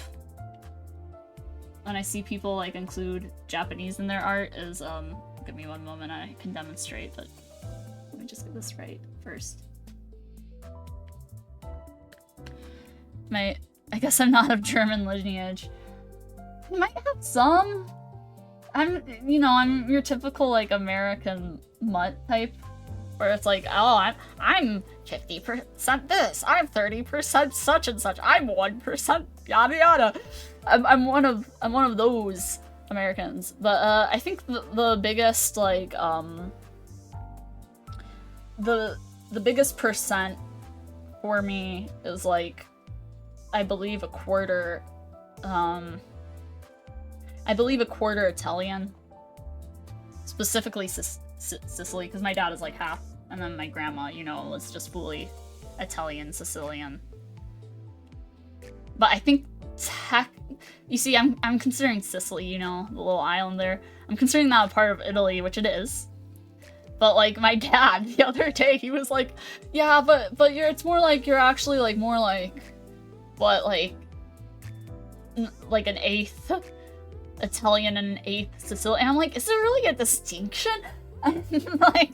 when I see people like include Japanese in their art is, give me one moment, I can demonstrate, but let me just get this right first. I guess I'm not of German lineage. I might have some. I'm your typical like American mutt type, where it's like, oh, I'm 50% this, I'm 30% such and such, I'm 1% yada yada. I'm one of those, Americans. But I think the biggest like the biggest percent for me is like I believe a quarter Italian, specifically Sicily, because my dad is like half, and then my grandma, you know, was just fully Italian, Sicilian. But I think you see, I'm considering Sicily, you know, the little island there. I'm considering that a part of Italy, which it is. But like my dad the other day, he was like, yeah, but it's more like you're actually like more like what, like an eighth Italian and an eighth Sicilian. And I'm like, is there really a distinction? I'm like,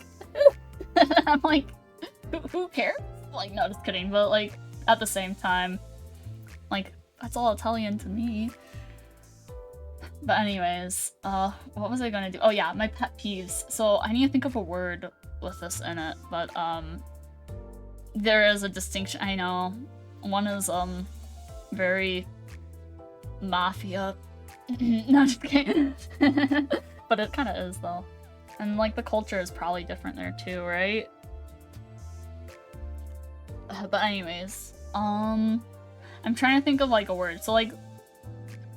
who cares? Like, no, just kidding. But like at the same time, like that's all Italian to me. But anyways, what was I gonna do? Oh yeah, my pet peeves. So I need to think of a word with this in it, but there is a distinction. I know one is very mafia. No, just kidding. But it kind of is though, and like the culture is probably different there too, right? But anyways, I'm trying to think of like a word. So like,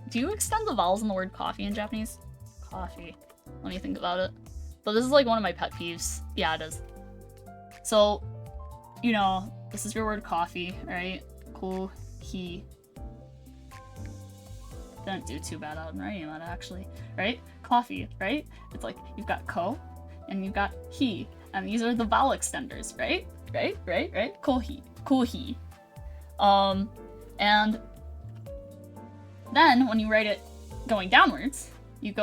do you extend the vowels in the word coffee in Japanese? Coffee. Let me think about it. But this is like one of my pet peeves. Yeah, it is. So, you know, this is your word coffee, right? Ko-hi. Didn't do too bad on writing that actually, right? Coffee, right? It's like you've got ko and you've got hi, and these are the vowel extenders, right? Right? Ko-hi. And then when you write it going downwards, you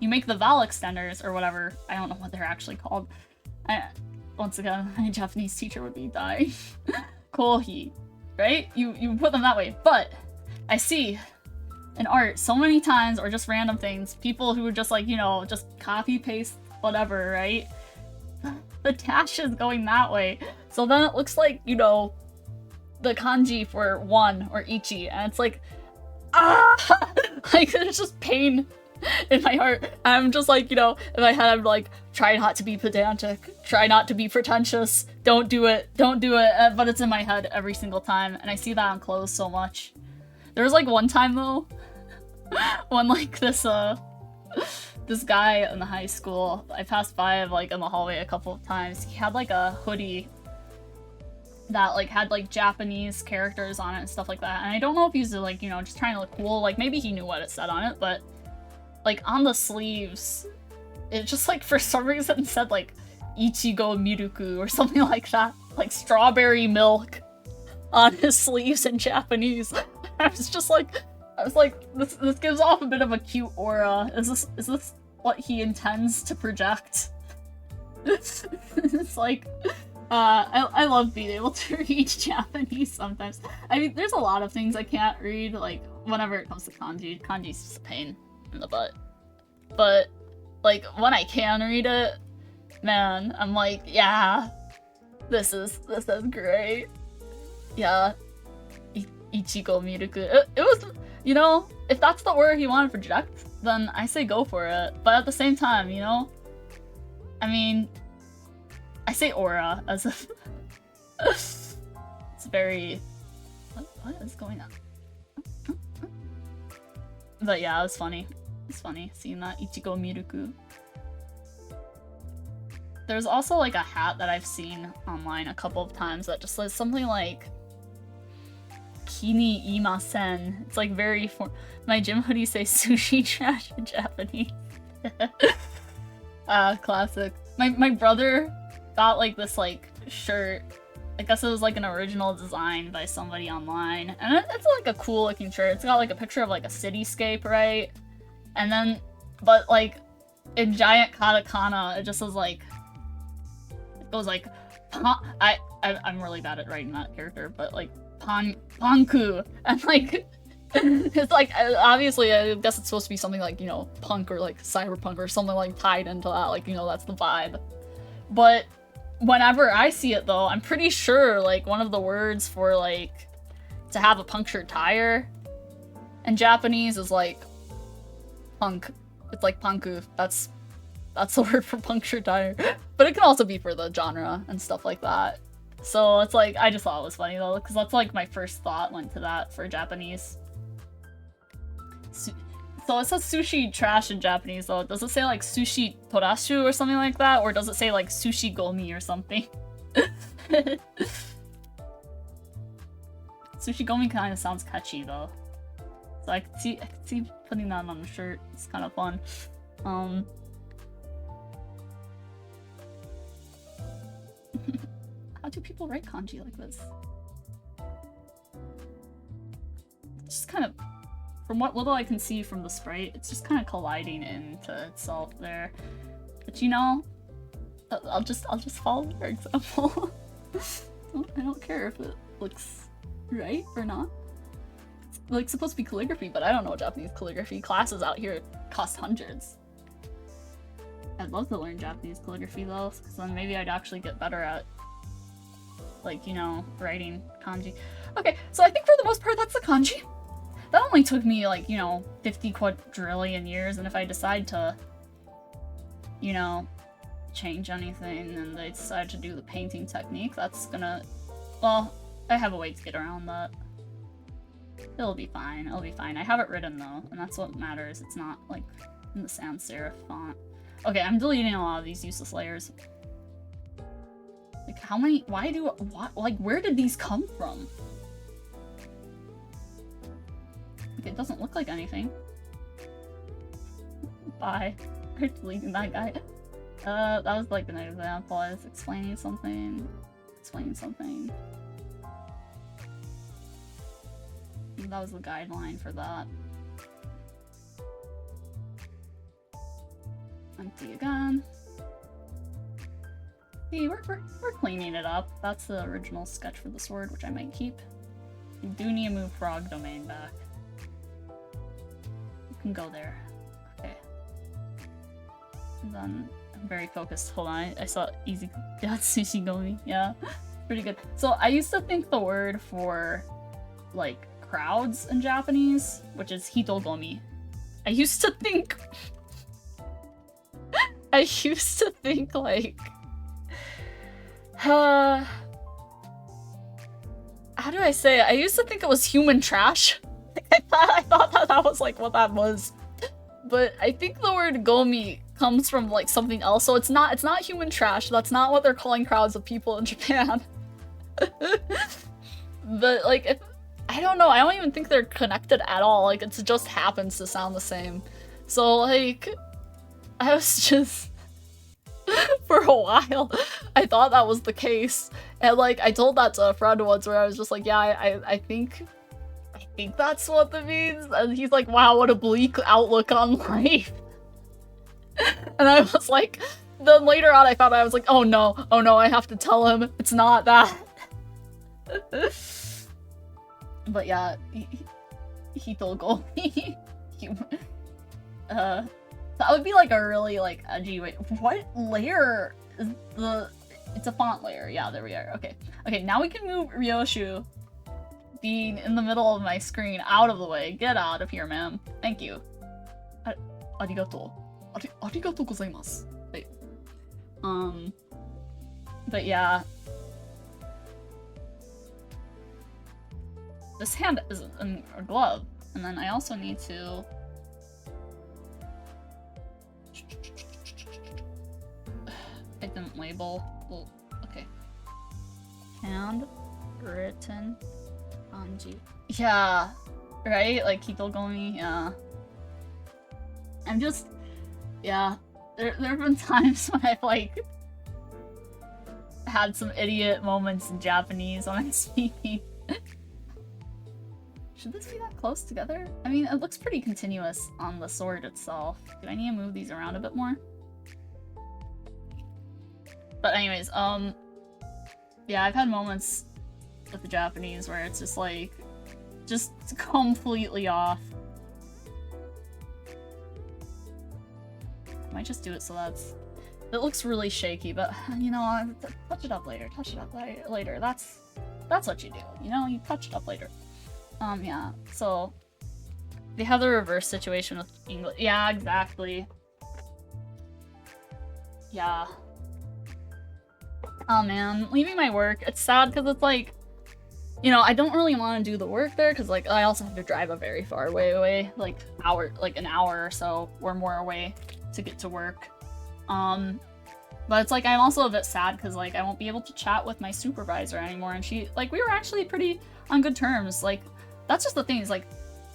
make the vowel extenders or whatever. I don't know what they're actually called. Once again, my Japanese teacher would be dying. Ko-hi, right? You put them that way. But I see in art so many times, or just random things, people who are just like, you know, just copy paste whatever, right? The dash is going that way. So then it looks like, you know, the kanji for one or ichi, and it's like, like there's just pain in my heart. I'm just like, you know, in my head I'm like, try not to be pedantic, try not to be pretentious, don't do it, but it's in my head every single time, and I see that on clothes so much. There was like one time though, when like this guy in the high school, I passed by like in the hallway a couple of times, he had like a hoodie that like had like Japanese characters on it and stuff like that, and I don't know if he's like, you know, just trying to look cool, like maybe he knew what it said on it, but like on the sleeves it just like for some reason said like Ichigo Miruku or something like that, like strawberry milk on his sleeves in Japanese. I was like, this gives off a bit of a cute aura. Is this what he intends to project? It's like, I love being able to read Japanese sometimes. I mean, there's a lot of things I can't read, like, whenever it comes to kanji. Kanji's just a pain in the butt. But, like, when I can read it, man, I'm like, yeah, this is great. Yeah. Ichigo Miruku. It was, you know, if that's the word he wanted to project, then I say go for it. But at the same time, you know, I mean, I say aura as if it's very, what is going on? But yeah, it was funny. It's funny seeing that Ichigo Miruku. There's also like a hat that I've seen online a couple of times that just says something like Kini imasen. It's like very my gym hoodies say sushi trash in Japanese. Classic. My brother got like this like shirt. I guess it was like an original design by somebody online, and it's like a cool looking shirt. It's got like a picture of like a cityscape, right? And then, but like in giant katakana, it just says like, it goes like, I'm really bad at writing that character, but like Panku, and like it's like obviously I guess it's supposed to be something like, you know, punk or like cyberpunk or something like tied into that, like, you know, that's the vibe. But whenever I see it though, I'm pretty sure like one of the words for like to have a punctured tire in Japanese is like punk. It's like panku. That's the word for puncture tire. But it can also be for the genre and stuff like that. So it's like, I just thought it was funny though, because that's like my first thought went to that for Japanese. So it says sushi trash in Japanese though. Does it say like sushi torashu or something like that? Or does it say like sushi gomi or something? Sushi gomi kind of sounds catchy though. So I could see putting that on a shirt. It's kind of fun. How do people write kanji like this? It's just kind of, from what little I can see from the sprite, it's just kind of colliding into itself there. But you know, I'll just follow their example. I don't care if it looks right or not. It's like supposed to be calligraphy, but I don't know Japanese calligraphy. Classes out here cost hundreds. I'd love to learn Japanese calligraphy though, because then maybe I'd actually get better at, like, you know, writing kanji. Okay, so I think for the most part that's the kanji. That only took me, like, you know, 50 quadrillion years, and if I decide to, you know, change anything and they decide to do the painting technique, that's gonna, well, I have a way to get around that. It'll be fine, it'll be fine. I have it written though, and that's what matters. It's not, like, in the sans serif font. Okay, I'm deleting a lot of these useless layers. Like, how many, like, where did these come from? Like, it doesn't look like anything. Bye. I'm deleting that guy. That was, like, an example. I was explaining something. That was the guideline for that. Empty again. See, we're cleaning it up. That's the original sketch for the sword, which I might keep. You do need to move frog domain back. You can go there. Okay. And then I'm very focused. Hold on, I saw easy. Yeah, sushi gomi. Yeah, pretty good. So I used to think the word for, like, crowds in Japanese, which is hitogomi. I used to think like, how do I say it? I used to think it was human trash. I thought that was like what that was. But I think the word gomi comes from like something else. So it's not human trash. That's not what they're calling crowds of people in Japan. But like, I don't know. I don't even think they're connected at all. Like, it just happens to sound the same. So like, I was just for a while I thought that was the case, and like I told that to a friend once where I was just like, yeah, I think that's what that means, and he's like, wow, what a bleak outlook on life. And I was like, then later on I found out, I was like, oh no, I have to tell him it's not that. But yeah, he told Goldie. That would be like a really like edgy way. What layer is the? It's a font layer. Yeah, there we are. Okay. Okay, now we can move Ryoshu being in the middle of my screen out of the way. Get out of here, ma'am. Thank you. Arigato. Arigato gozaimasu. Wait. But yeah. This hand is a glove. And then I also need to... I didn't label. Well, okay. Handwritten kanji. Yeah, right? Like Hitogomi, yeah. I'm just... Yeah. There have been times when I've, like, had some idiot moments in Japanese when I'm speaking. Should this be that close together? I mean, it looks pretty continuous on the sword itself. Do I need to move these around a bit more? But anyways, yeah, I've had moments with the Japanese where it's just like, just completely off. I might just do it so that's... It looks really shaky, but, you know, touch it up later, later. That's what you do, you know? You touch it up later. Yeah, so... They have the reverse situation with English. Yeah, exactly. Yeah. Oh man, leaving my work, it's sad because it's like, you know, I don't really want to do the work there because like I also have to drive a very far way away, like an hour or so or more away to get to work. But it's like I'm also a bit sad because like I won't be able to chat with my supervisor anymore, and she like we were actually pretty on good terms. Like that's just the thing is like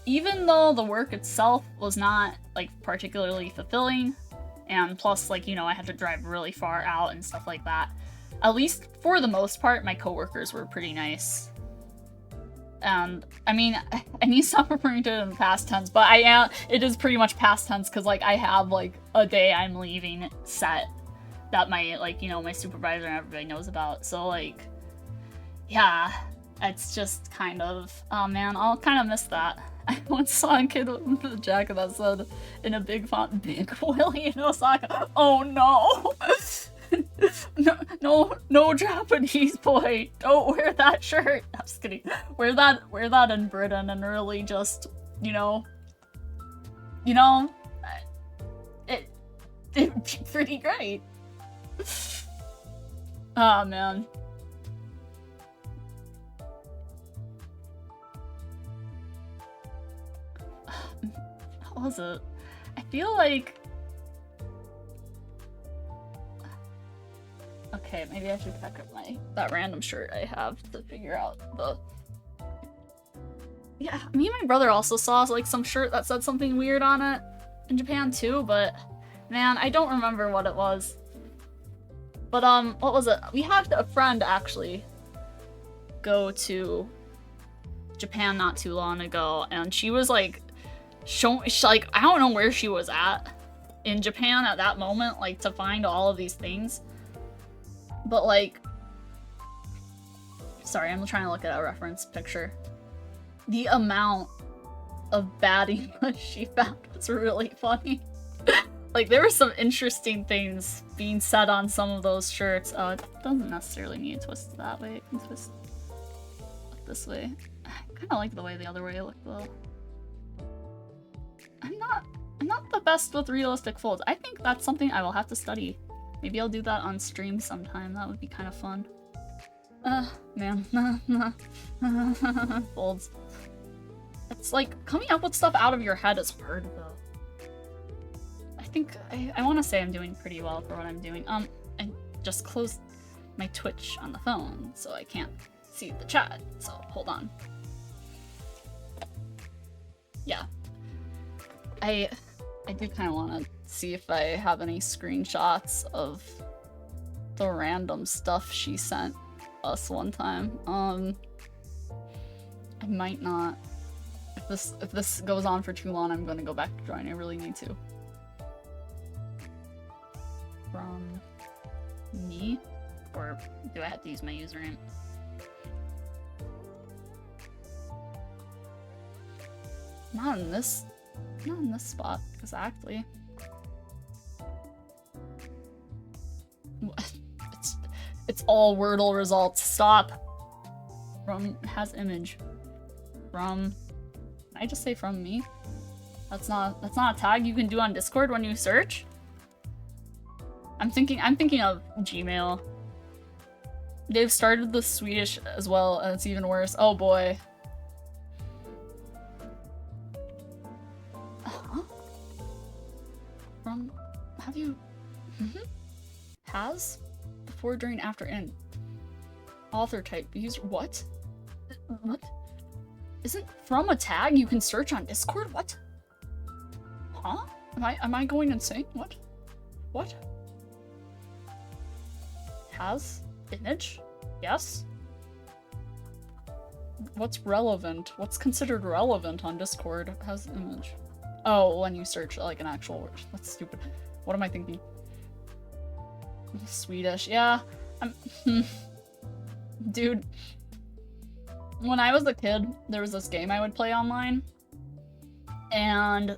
even though the work itself was not like particularly fulfilling, and plus like you know I had to drive really far out and stuff like that. At least for the most part, my coworkers were pretty nice. And I mean, I need to stop referring to it in the past tense, but it is pretty much past tense because like I have like a day I'm leaving set that my like you know my supervisor and everybody knows about. So like, yeah, it's just kind of oh man, I'll kind of miss that. I once saw a kid with a jacket that said in a big font, "Big Willie in Osaka." Oh no. No, Japanese boy, don't wear that shirt. I'm just kidding. Wear that in Britain and really just, you know, it'd be pretty great. Oh man. What was it? I feel like okay, maybe I should pack up that random shirt I have to figure out the... Yeah, me and my brother also saw like some shirt that said something weird on it in Japan too, but man, I don't remember what it was. But what was it? We had a friend actually go to Japan not too long ago, and she was like like I don't know where she was at in Japan at that moment, like to find all of these things. But like, sorry, I'm trying to look at a reference picture. The amount of bad English she found was really funny. Like there were some interesting things being said on some of those shirts. Oh, it doesn't necessarily need to twist that way. It can twist this way. I kind of like the way the other way looked though. I'm not the best with realistic folds. I think that's something I will have to study. Maybe I'll do that on stream sometime. That would be kind of fun. Man. Folds. It's like, coming up with stuff out of your head is hard, though. I think, I want to say I'm doing pretty well for what I'm doing. I just closed my Twitch on the phone, so I can't see the chat. So, hold on. Yeah. I do kind of want to see if I have any screenshots of the random stuff she sent us one time. I might not. If this goes on for too long, I'm gonna go back to join. I really need to. From me? Or do I have to use my username? Not in this spot, exactly. It's all Wordle results. Stop. From has image. From. Can I just say from me? That's not a tag you can do on Discord when you search. I'm thinking of Gmail. They've started the Swedish as well, and it's even worse. Oh boy. From have you has before, during, after, and author type user what? Isn't from a tag you can search on Discord? What? Huh? Am I going insane? What? Has image? Yes. What's relevant? What's considered relevant on Discord? Has image. Oh, when you search like an actual word. That's stupid. What am I thinking? Swedish. Yeah. Dude. When I was a kid, there was this game I would play online. And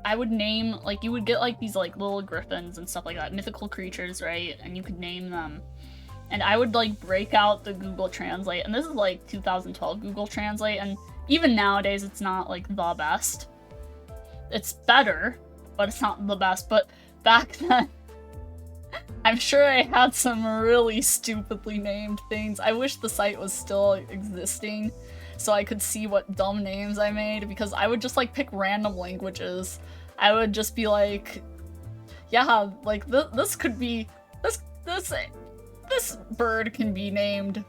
I would name, like, you would get like these like little griffins and stuff like that. Mythical creatures, right? And you could name them. And I would like break out the Google Translate. And this is like 2012 Google Translate. And even nowadays, it's not like the best. It's better, but it's not the best. But back then, I'm sure I had some really stupidly named things. I wish the site was still existing so I could see what dumb names I made, because I would just like pick random languages. I would just be like, yeah, like this could be this bird can be named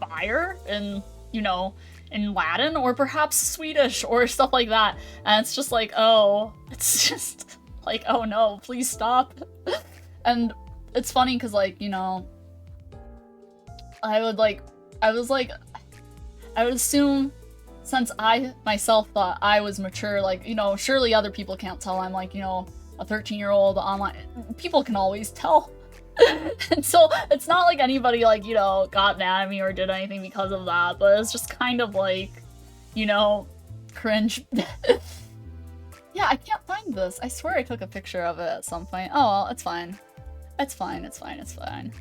fire in, you know, in Latin, or perhaps Swedish or stuff like that. And it's just like, oh, it's just like, oh no, please stop. And it's funny because, like, you know, I would assume, since I myself thought I was mature, like, you know, surely other people can't tell I'm like, you know, a 13-year-old online. People can always tell. And so it's not like anybody, like, you know, got mad at me or did anything because of that, but it's just kind of like, you know, cringe. Yeah, I can't find this. I swear I took a picture of it at some point. Oh, well, it's fine. It's fine, it's fine, it's fine.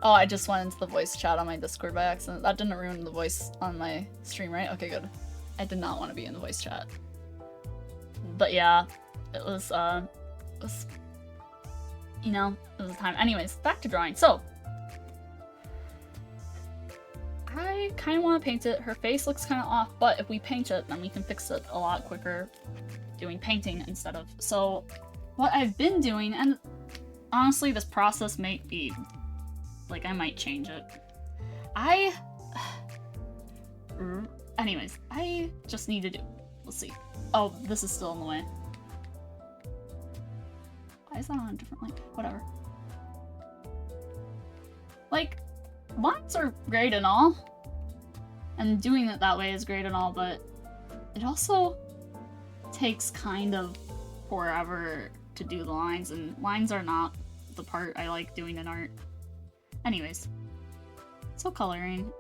Oh, I just went into the voice chat on my Discord by accident. That didn't ruin the voice on my stream, right? Okay, good. I did not want to be in the voice chat. But yeah, it was, you know, it was a time. Anyways, back to drawing. So, I kind of want to paint it. Her face looks kind of off, but if we paint it, then we can fix it a lot quicker doing painting instead of... So, what I've been doing, and honestly, this process might be... Like, I might change it. Anyways, I just need to do... Let's see. Oh, this is still in the way. Why is that on a different link? Whatever. Like, lines are great and all. And doing it that way is great and all, but it also takes kind of forever to do the lines, and lines are not the part I like doing in art. Anyways, so coloring.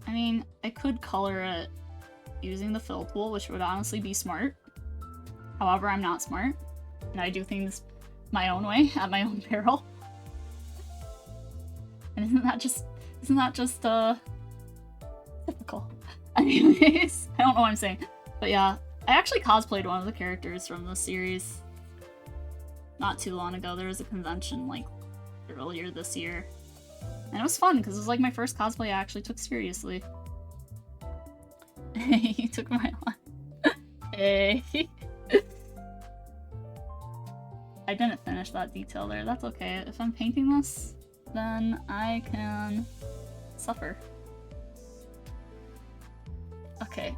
I mean, I could color it using the fill tool, which would honestly be smart. However, I'm not smart, and I do things my own way, at my own peril. And isn't that just typical? Anyways, I don't know what I'm saying. But yeah, I actually cosplayed one of the characters from the series not too long ago. There was a convention, like, earlier this year. And it was fun, because it was like my first cosplay I actually took seriously. Hey, you took my line. Hey. I didn't finish that detail there. That's okay. If I'm painting this, then I can suffer. Okay.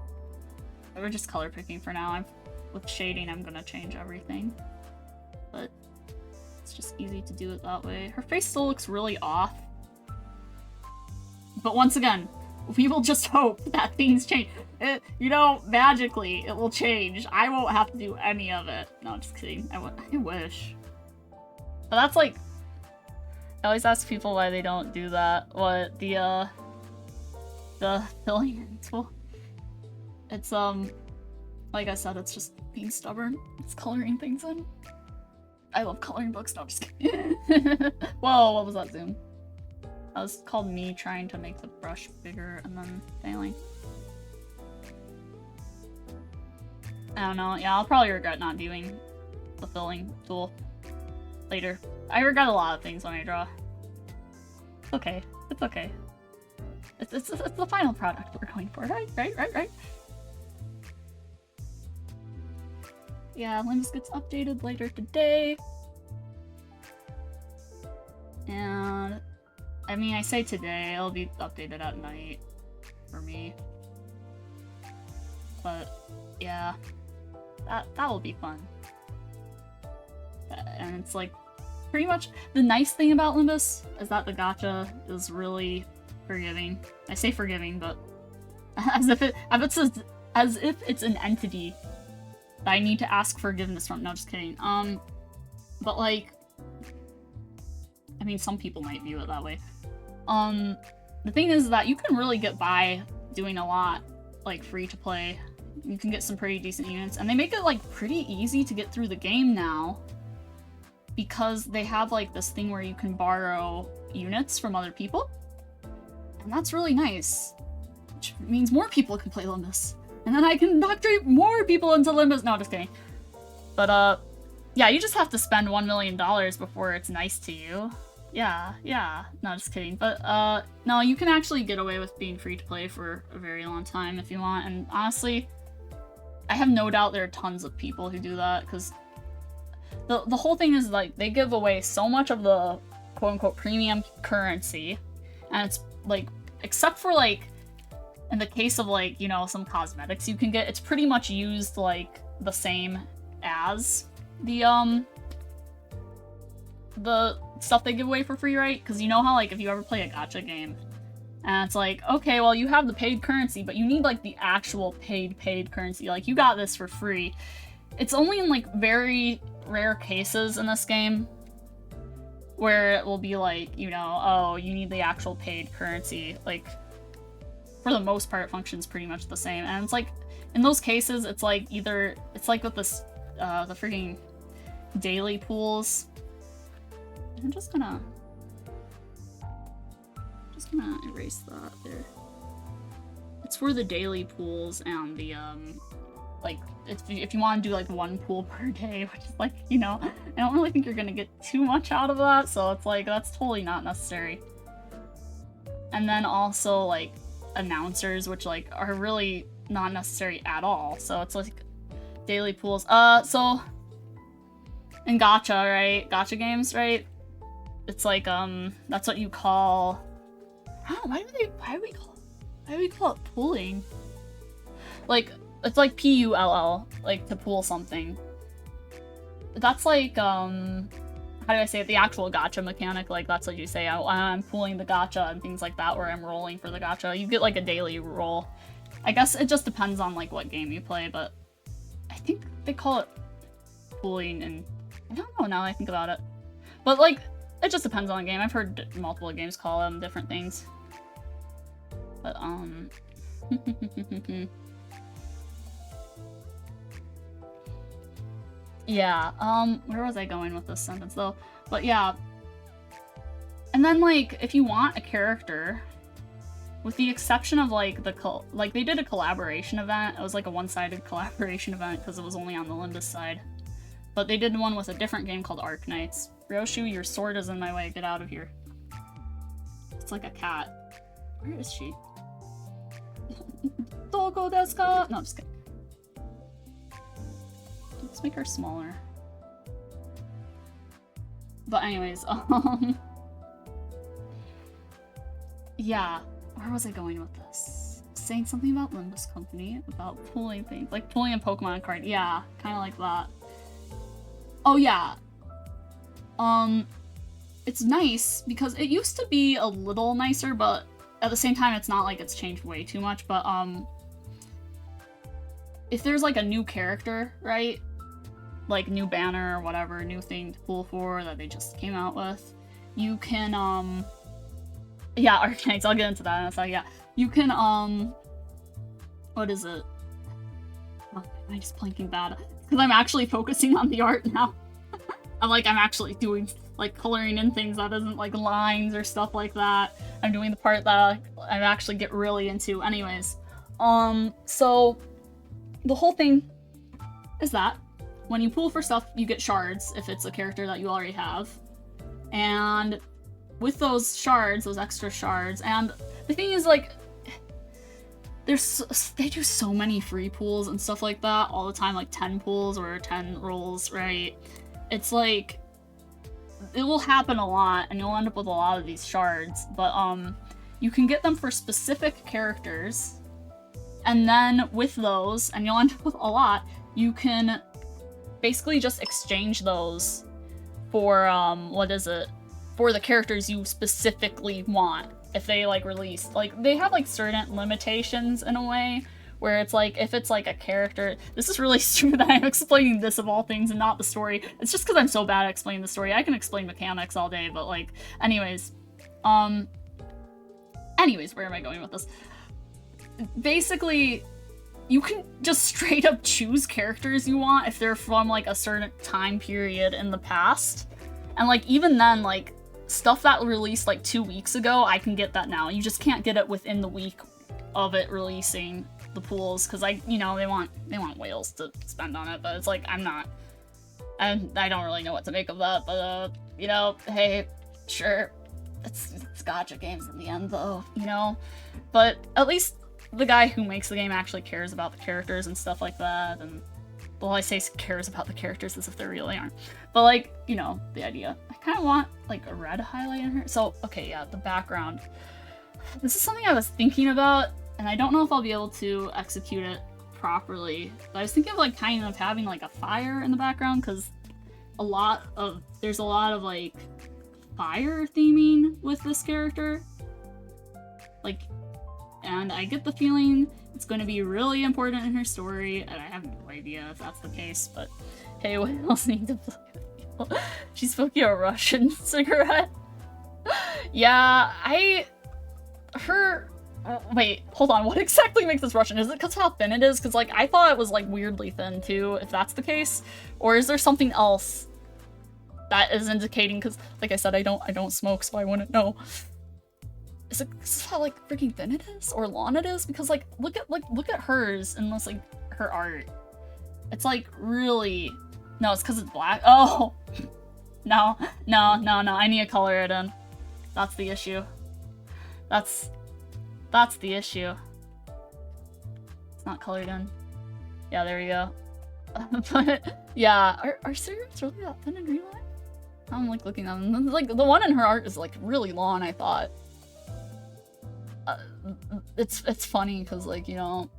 We're just color picking for now. With shading, I'm gonna change everything. But it's just easy to do it that way. Her face still looks really off. But once again, we will just hope that things change. You know, magically, it will change. I won't have to do any of it. No, just kidding. I wish. But that's like... I always ask people why they don't do that. What, the filling tool? It's, like I said, it's just being stubborn. It's coloring things in. I love coloring books. No, just kidding. Whoa, what was that zoom? That was called me trying to make the brush bigger and then failing. I don't know. Yeah, I'll probably regret not doing the filling tool later. I regret a lot of things when I draw. It's okay. It's okay. It's the final product we're going for, right? Right. Yeah, Limbus gets updated later today. And... I mean, I say today, it'll be updated at night for me. But, yeah. That will be fun. And it's like, pretty much, the nice thing about Limbus is that the gacha is really forgiving. I say forgiving, but as if it's an entity that I need to ask forgiveness from. No, just kidding. But like, I mean, some people might view it that way. The thing is that you can really get by doing a lot, like, free to play. You can get some pretty decent units, and they make it, like, pretty easy to get through the game now, because they have, like, this thing where you can borrow units from other people, and that's really nice. which means more people can play Limbus. And then I can indoctrinate more people into Limbus. No, just kidding. But, yeah, you just have to spend $1 million before it's nice to you. Yeah. No, just kidding. But, no, you can actually get away with being free to play for a very long time if you want. And honestly, I have no doubt there are tons of people who do that, because the whole thing is, like, they give away so much of the quote-unquote premium currency, and it's, like, except for, like, in the case of, like, you know, some cosmetics you can get, it's pretty much used, like, the same as the stuff they give away for free, right? Because you know how, like, if you ever play a gacha game, and it's like, okay, well, you have the paid currency, but you need, like, the actual paid currency. Like, you got this for free. It's only in, like, very rare cases in this game where it will be like, you know, oh, you need the actual paid currency. Like, for the most part, it functions pretty much the same. And it's like, in those cases, it's like either, it's like with this, the freaking daily pools. I'm just gonna erase that there. It's for the daily pools and the, like, if you want to do, like, one pool per day, which is, like, you know, I don't really think you're gonna get too much out of that, so it's, like, that's totally not necessary. And then also, like, announcers, which, like, are really not necessary at all, so it's, like, daily pools. So, in gacha, right? Gacha games, right? It's, like, that's what you call... Oh, why do we call it pooling? Like, it's like P-U-L-L, like, to pool something. That's like, how do I say it? The actual gacha mechanic, like, that's what you say. I'm pooling the gacha and things like that, where I'm rolling for the gacha. You get, like, a daily roll. I guess it just depends on, like, what game you play, but I think they call it pooling, and I don't know now that I think about it. But, like, it just depends on the game. I've heard multiple games call them different things. But, yeah, where was I going with this sentence, though? But, yeah. And then, like, if you want a character, with the exception of, like, like, they did a collaboration event. It was, like, a one-sided collaboration event, because it was only on the Limbus side. But they did one with a different game called Arknights. Ryoshu, your sword is in my way. Get out of here. It's like a cat. Where is she? Doko desu ka? No, I'm just kidding. Let's make her smaller. But anyways, yeah. Where was I going with this? Saying something about Limbus Company, about pulling things. Like pulling a Pokemon card. Yeah, kind of like that. Oh, yeah. It's nice because it used to be a little nicer, but at the same time, it's not like it's changed way too much. But, if there's like a new character, right? Like new banner or whatever, new thing to pull for that they just came out with, you can, yeah, Arknights, I'll get into that in a second, yeah. You can, what is it? Oh, am I just blanking that? Because I'm actually focusing on the art now. I'm actually doing, like, coloring in things that isn't, like, lines or stuff like that. I'm doing the part that I actually get really into. Anyways, so the whole thing is that when you pull for stuff, you get shards if it's a character that you already have. And with those shards, those extra shards, and the thing is, like, they do so many free pulls and stuff like that all the time, like 10 pulls or 10 rolls, right? It's like, it will happen a lot, and you'll end up with a lot of these shards, but you can get them for specific characters, and then with those, and you'll end up with a lot, you can basically just exchange those for, what is it? For the characters you specifically want. If they, like, release, like, they have, like, certain limitations in a way, where it's like, if it's like a character, this is really stupid that I'm explaining this of all things and not the story. It's just because I'm so bad at explaining the story. I can explain mechanics all day, but, like, anyways, where am I going with this? Basically, you can just straight up choose characters you want if they're from, like, a certain time period in the past. And, like, even then, like, stuff that released, like, 2 weeks ago, I can get that now. You just can't get it within the week of it releasing the pools, because you know, they want whales to spend on it, but it's like, I'm not, and I don't really know what to make of that, but you know, hey, sure, it's gacha games in the end though, you know, but at least the guy who makes the game actually cares about the characters and stuff like that, and well, I say cares about the characters as if they really aren't, but like, you know, the idea. I kind of want like a red highlight in her. So okay, yeah, the background. This is something I was thinking about, and I don't know if I'll be able to execute it properly, but I was thinking of like kind of having like a fire in the background, because there's a lot of like fire theming with this character, like, and I get the feeling it's going to be really important in her story, and I have no idea if that's the case, but hey, what else need to play? She's smoking a Russian cigarette. Yeah, wait, hold on, what exactly makes this Russian? Is it because how thin it is? Because like, I thought it was like weirdly thin too, if that's the case, or is there something else that is indicating? Because like I said, I don't smoke, so I wouldn't know. Is it how like freaking thin it is, or long it is? Because like look at hers and this like her art. It's like really, no, it's because it's black. Oh, no, I need to color it in. That's the issue. That's the issue. It's not colored in. Yeah, there we go. But yeah, are cigarettes really that thin in real life? I'm like looking at them. Like the one in her art is like really long, I thought. It's funny because like, you know,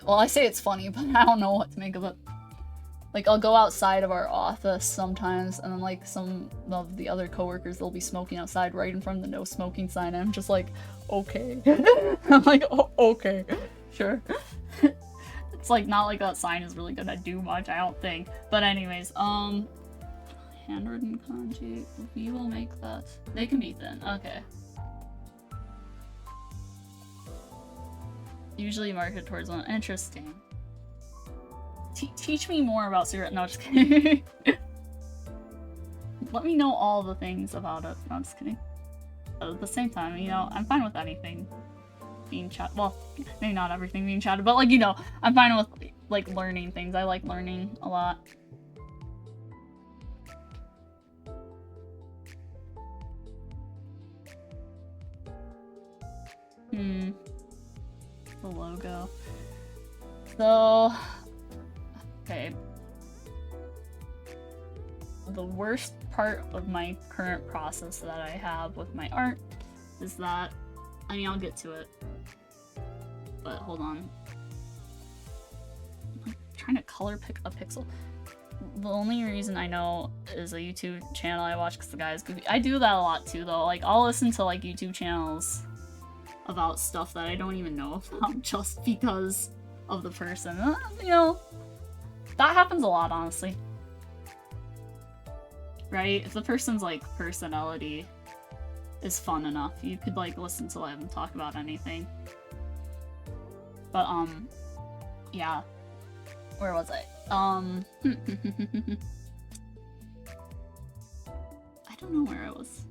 I say it's funny, but I don't know what to make of it. Like, I'll go outside of our office sometimes, and then like some of the other coworkers, they'll be smoking outside right in front of the no smoking sign, and I'm just like, okay. I'm like, oh, okay, sure. It's like not like that sign is really gonna do much, I don't think. But anyways, handwritten kanji, we will make that. They can be thin, okay. Usually marketed towards one. Interesting. Teach me more about cigarette. No, just kidding. Let me know all the things about it. No, just kidding. But at the same time, you know, I'm fine with anything being chatted. Well, maybe not everything being chatted, but like, you know, I'm fine with like learning things. I like learning a lot. The logo. So, okay. The worst part of my current process that I have with my art is that, I mean, I'll get to it, but hold on. I'm trying to color pick a pixel. The only reason I know is a YouTube channel I watch because the guy is goofy. I do that a lot too, though. Like, I'll listen to like YouTube channels about stuff that I don't even know about just because of the person. You know, that happens a lot, honestly. Right? If the person's like personality is fun enough, you could like listen to them talk about anything. But yeah. Where was I? I don't know where I was.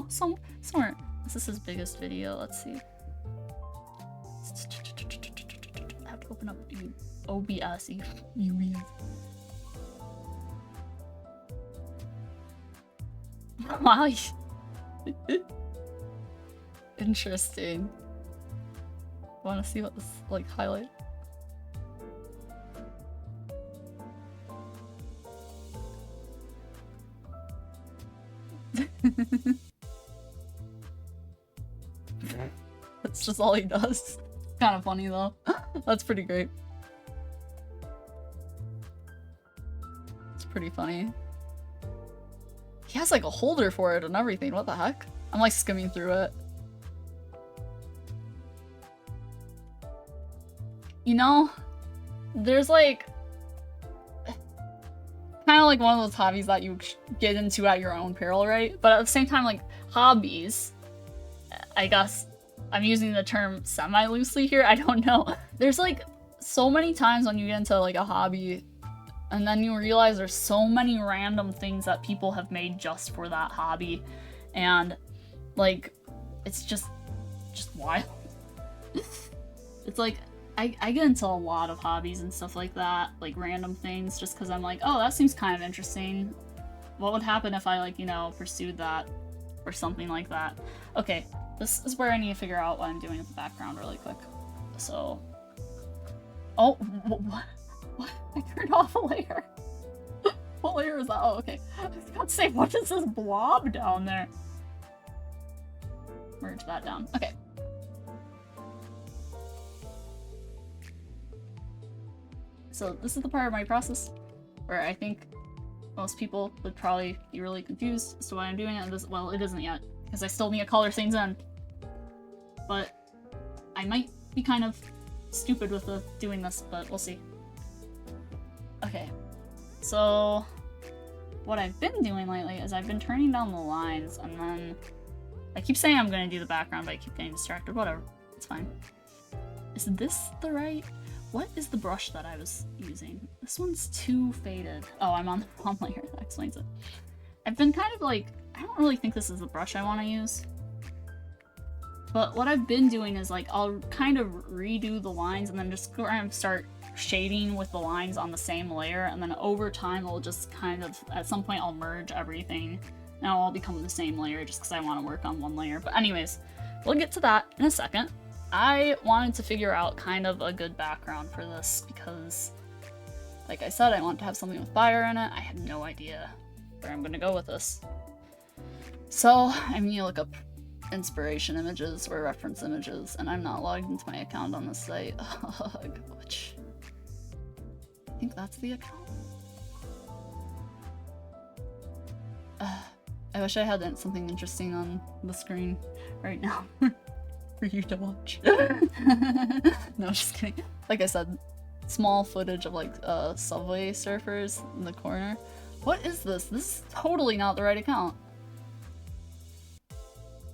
Somewhere. This is his biggest video. Let's see. I have to open up OBS. Wow. Interesting. Want to see what this like highlight? That's just all he does. Kind of funny though. That's pretty great. It's pretty funny. He has like a holder for it and everything. What the heck? I'm like skimming through it. You know, there's like kind of like one of those hobbies that you get into at your own peril, right? But at the same time, like hobbies, I guess I'm using the term semi-loosely here, I don't know. There's like so many times when you get into like a hobby and then you realize there's so many random things that people have made just for that hobby, and like it's just wild. It's like, I get into a lot of hobbies and stuff like that, like random things, just because I'm like, oh, that seems kind of interesting. What would happen if I, like, you know, pursued that or something like that? Okay, this is where I need to figure out what I'm doing with the background really quick. So, oh, what? I turned off a layer. What layer is that? Oh, okay. I was about to say, what is this blob down there? Merge that down. Okay. So this is the part of my process where I think most people would probably be really confused as to why I'm doing it. And this, well, it isn't yet, because I still need to color things in. But I might be kind of stupid with doing this, but we'll see. Okay, so what I've been doing lately is I've been turning down the lines, and then I keep saying I'm gonna do the background, but I keep getting distracted. Whatever, it's fine. Is this the right? What is the brush that I was using? This one's too faded. Oh, I'm on the wrong layer. That explains it. I've been kind of like, I don't really think this is the brush I want to use. But what I've been doing is like, I'll kind of redo the lines and then just go around and start shading with the lines on the same layer. And then over time, it'll just kind of, at some point, I'll merge everything. And it'll all become the same layer just because I want to work on one layer. But anyways, we'll get to that in a second. I wanted to figure out kind of a good background for this because, like I said, I want to have something with fire in it. I have no idea where I'm going to go with this. So I'm going to look up inspiration images or reference images, and I'm not logged into my account on this site. Which I think that's the account. I wish I had something interesting on the screen right now for you to watch. No, just kidding. Like I said, small footage of like subway surfers in the corner. What is this? This is totally not the right account.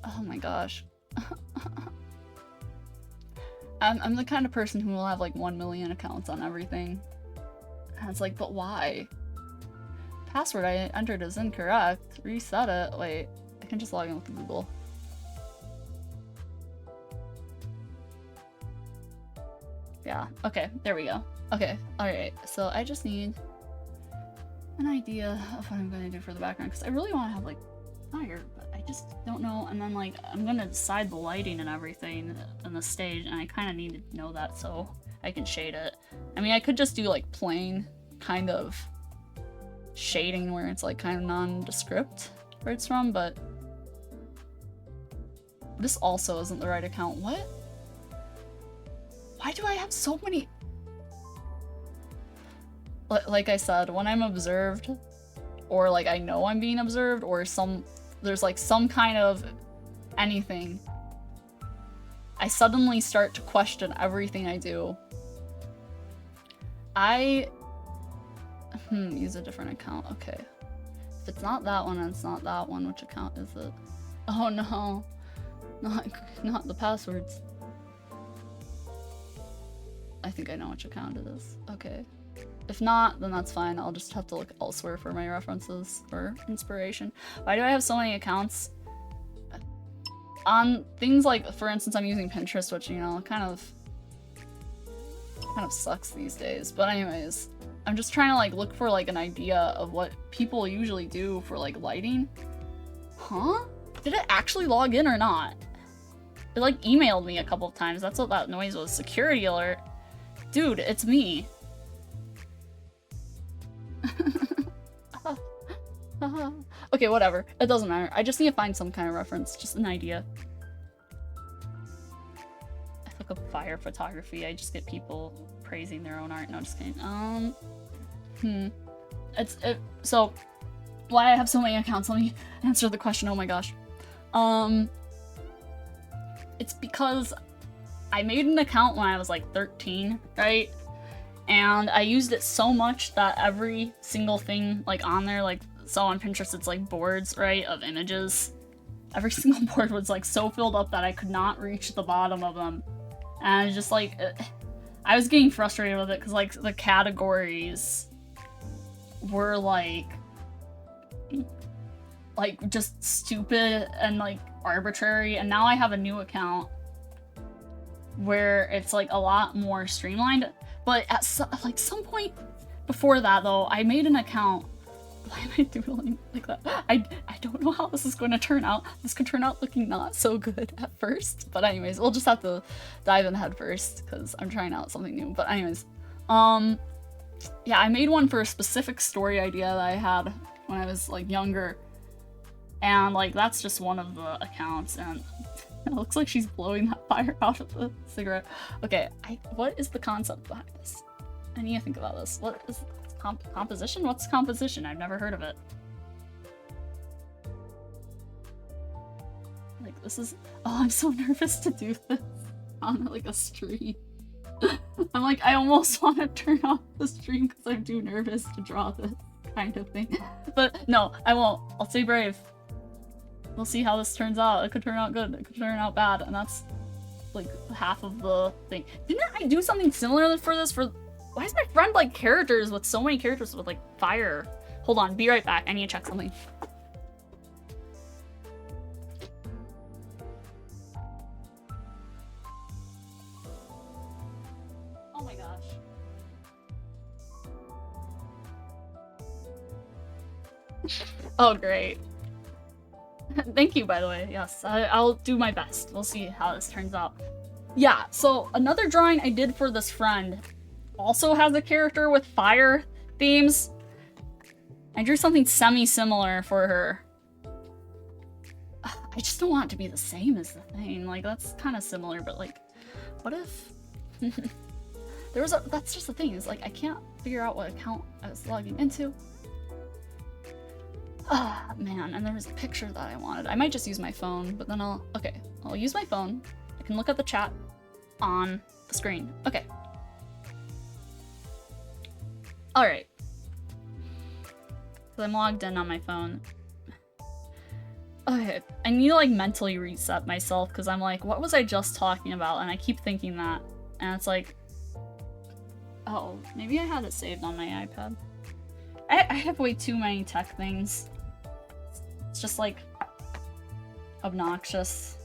Oh my gosh. I'm the kind of person who will have like 1 million accounts on everything. And it's like, but why? Password I entered is incorrect. Reset it. Wait, I can just log in with Google. Yeah, okay, there we go. Okay, alright, so I just need an idea of what I'm gonna do for the background, because I really want to have like fire, but I just don't know. And then like I'm gonna decide the lighting and everything on the stage, and I kind of need to know that so I can shade it. I mean, I could just do like plain kind of shading where it's like kind of nondescript where it's from, but this also isn't the right account. What? Why do I have so many? Like I said, when I'm observed, or like I know I'm being observed, or there's like some kind of anything, I suddenly start to question everything I do. Use a different account. Okay. If it's not that one and it's not that one, which account is it? Oh no. Not the passwords. I think I know which account it is. Okay. If not, then that's fine. I'll just have to look elsewhere for my references or inspiration. Why do I have so many accounts? On things like, for instance, I'm using Pinterest, which, you know, kind of sucks these days. But anyways, I'm just trying to like look for like an idea of what people usually do for like lighting. Huh? Did it actually log in or not? It like emailed me a couple of times. That's what that noise was. Security alert. Dude, it's me. Okay, whatever. It doesn't matter. I just need to find some kind of reference. Just an idea. I look up fire photography. I just get people praising their own art. No, just kidding. So, why I have so many accounts? Let me answer the question. Oh my gosh. It's because I made an account when I was like 13, right? And I used it so much that every single thing like on there, like, so on Pinterest it's like boards, right, of images. Every single board was like so filled up that I could not reach the bottom of them. And I was just like, I was getting frustrated with it because like the categories were like just stupid and like arbitrary. And now I have a new account where it's like a lot more streamlined. But at some point before that though, I made an account. Why am I doodling like that? I don't know how this is going to turn out. This could turn out looking not so good at first. But anyways, we'll just have to dive in head first because I'm trying out something new. But anyways, yeah, I made one for a specific story idea that I had when I was like younger. And like that's just one of the accounts, and it looks like she's blowing that fire out of the cigarette. Okay, what is the concept behind this? I need to think about this. What is composition? What's composition? I've never heard of it. Like this is, oh, I'm so nervous to do this on like a stream. I'm like, I almost want to turn off the stream because I'm too nervous to draw this kind of thing. But no, I won't. I'll stay brave. We'll see how this turns out. It could turn out good. It could turn out bad. And that's like half of the thing. Didn't I do something similar for this? Why is my friend like characters with so many characters with like fire? Hold on, be right back. I need to check something. Oh my gosh. Oh, great. Thank you, by the way. Yes, I'll do my best. We'll see how this turns out. Yeah, so another drawing I did for this friend also has a character with fire themes. I drew something semi-similar for her. I just don't want it to be the same as the thing. Like, that's kind of similar, but like, what if... that's just the thing, is like, I can't figure out what account I was logging into. Ah, man, and there was a picture that I wanted. I might just use my phone, but then I'll use my phone. I can look at the chat on the screen. Okay. Alright. So I'm logged in on my phone. Okay, I need to like mentally reset myself because I'm like, what was I just talking about? And I keep thinking that. And it's like, oh, maybe I had it saved on my iPad. I have way too many tech things. It's just like obnoxious.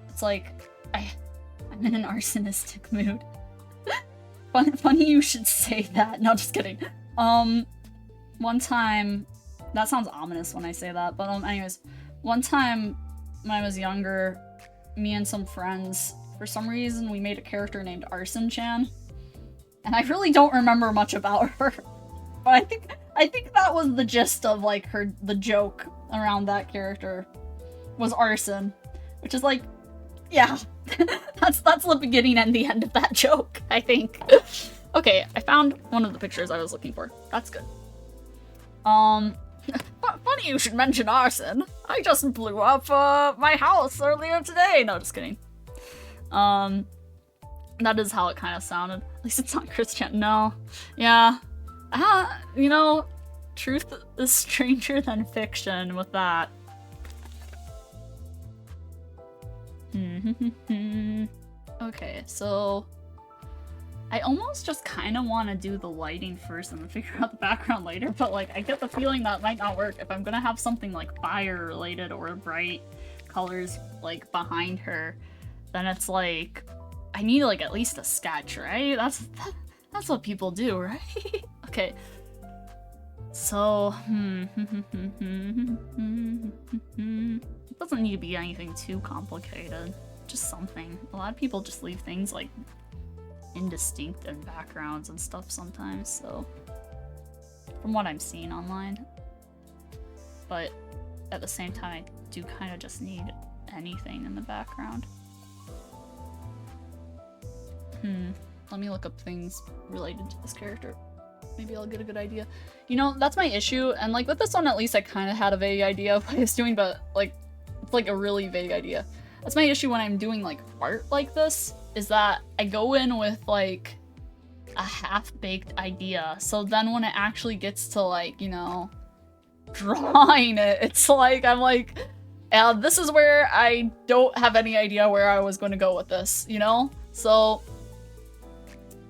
It's like I'm in an arsonistic mood. Funny you should say that. No, just kidding. One time, that sounds ominous when I say that, but anyways, one time when I was younger, me and some friends, for some reason, we made a character named Arson-chan. And I really don't remember much about her. But I think that was the gist of like the joke around that character was arson. Which is like, yeah. that's the beginning and the end of that joke, I think. Okay, I found one of the pictures I was looking for. That's good. Funny you should mention arson. I just blew up my house earlier today. No, just kidding. That is how it kind of sounded. At least it's not Christian. No. Yeah. You know, truth is stranger than fiction with that. Okay, so I almost just kind of want to do the lighting first and then figure out the background later, but like I get the feeling that might not work if I'm gonna have something like fire related or bright colors like behind her. Then it's like I need like at least a sketch, right? That's what people do, right? Okay. So, it doesn't need to be anything too complicated. Just something. A lot of people just leave things like indistinct in backgrounds and stuff sometimes, so from what I'm seeing online. But at the same time, I do kind of just need anything in the background. Let me look up things related to this character. Maybe I'll get a good idea. You know, that's my issue, and like with this one at least I kind of had a vague idea of what I was doing, but like, it's like a really vague idea. That's my issue when I'm doing like art like this, is that I go in with like a half-baked idea, so then when it actually gets to like, you know, drawing it, it's like, I'm like, and this is where I don't have any idea where I was going to go with this, you know? So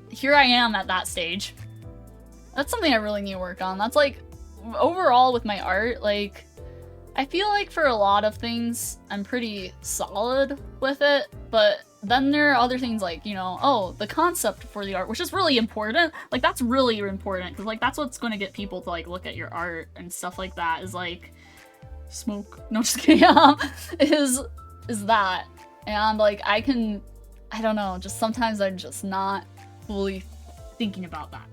here I am at that stage. That's something I really need to work on. That's like, overall with my art, like, I feel like for a lot of things, I'm pretty solid with it, but then there are other things like, you know, oh, the concept for the art, which is really important. Like, that's really important, because, like, that's what's going to get people to, like, look at your art and stuff like that, is, like, smoke. No, just kidding. is that. And, like, I don't know, just sometimes I'm just not fully thinking about that.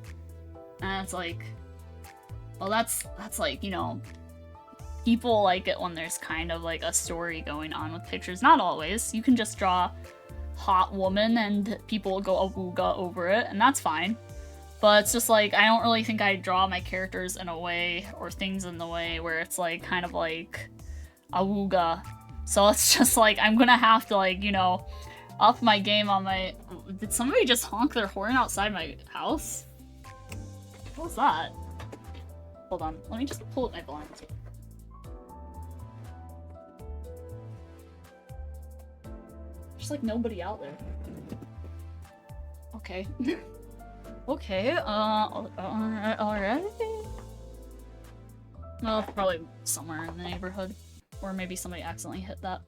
And it's like, well, that's like, you know, people like it when there's kind of like a story going on with pictures. Not always. You can just draw hot woman and people go awooga over it, and that's fine. But it's just like, I don't really think I draw my characters in a way, or things in the way, where it's like kind of like awooga. So it's just like, I'm gonna have to, like, you know, up my game on my... Did somebody just honk their horn outside my house? What was that? Hold on, let me just pull up my blinds. There's like nobody out there. Okay. Okay, alright. Well, it's probably somewhere in the neighborhood. Or maybe somebody accidentally hit that.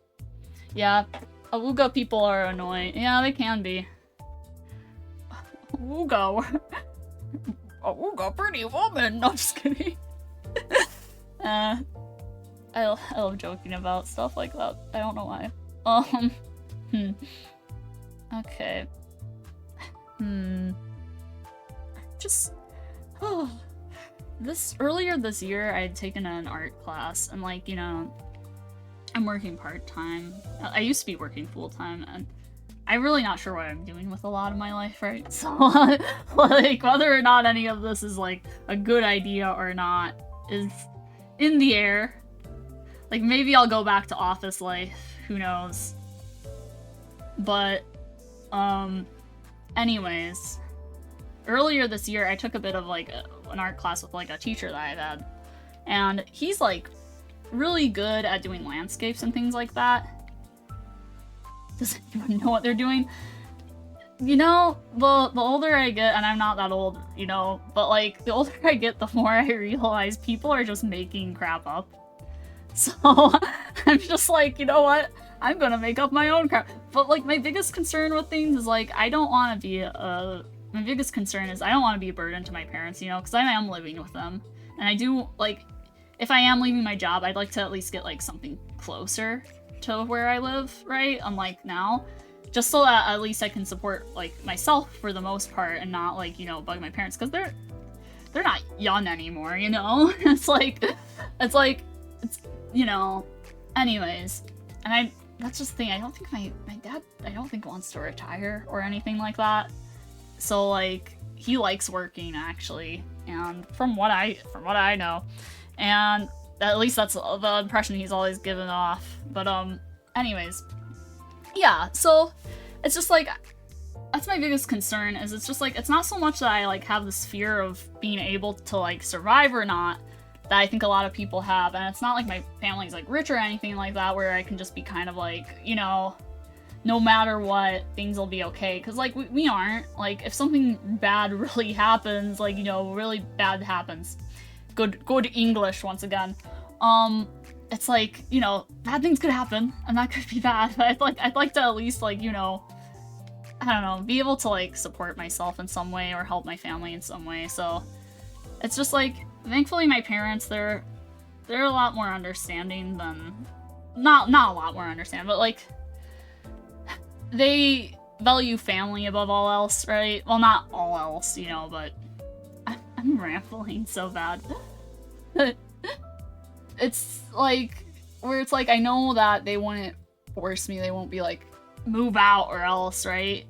Yeah, awooga people are annoying. Yeah, they can be. Awooga. Awooga, pretty woman! No, just kidding. I love joking about stuff like that. I don't know why. Okay. Just... Earlier this year, I had taken an art class, and, like, you know, I'm working part-time. I used to be working full-time, and I'm really not sure what I'm doing with a lot of my life, right? So, like, whether or not any of this is, like, a good idea or not is in the air. Like, maybe I'll go back to office life, who knows. But, anyways, earlier this year, I took a bit of, like, an art class with, like, a teacher that I've had, and he's, like, really good at doing landscapes and things like that. Does anyone know what they're doing? You know, the older I get, and I'm not that old, you know, but, like, the older I get, the more I realize people are just making crap up. So, I'm just like, you know what? I'm gonna make up my own crap. But, like, my biggest concern with things is, like, I don't want to be my biggest concern is I don't want to be a burden to my parents, you know, because I am living with them. And I do, like, if I am leaving my job, I'd like to at least get, like, something closer to where I live, right? Unlike now. Just so that at least I can support, like, myself for the most part and not, like, you know, bug my parents, because they're not young anymore, you know? It's, you know, anyways. And that's just the thing, I don't think my dad, I don't think wants to retire or anything like that. So, like, he likes working, actually, and from what I know, and at least that's the impression he's always given off. But, anyways, yeah, so it's just, like, that's my biggest concern, is it's just, like, it's not so much that I, like, have this fear of being able to, like, survive or not, that I think a lot of people have, and it's not like my family's, like, rich or anything like that, where I can just be kind of, like, you know, no matter what, things will be okay, because, like, we aren't. Like, if something bad really happens, like, you know, really bad happens, good English once again, it's like, you know, bad things could happen, and that could be bad, but I'd like to at least, like, you know, I don't know, be able to, like, support myself in some way, or help my family in some way. So it's just, like, thankfully my parents, they're a lot more understanding than, not a lot more understanding, but, like, they value family above all else, right? Well, not all else, you know, but I'm rambling so bad. It's like, where it's like, I know that they wouldn't force me, they won't be like, move out or else, right?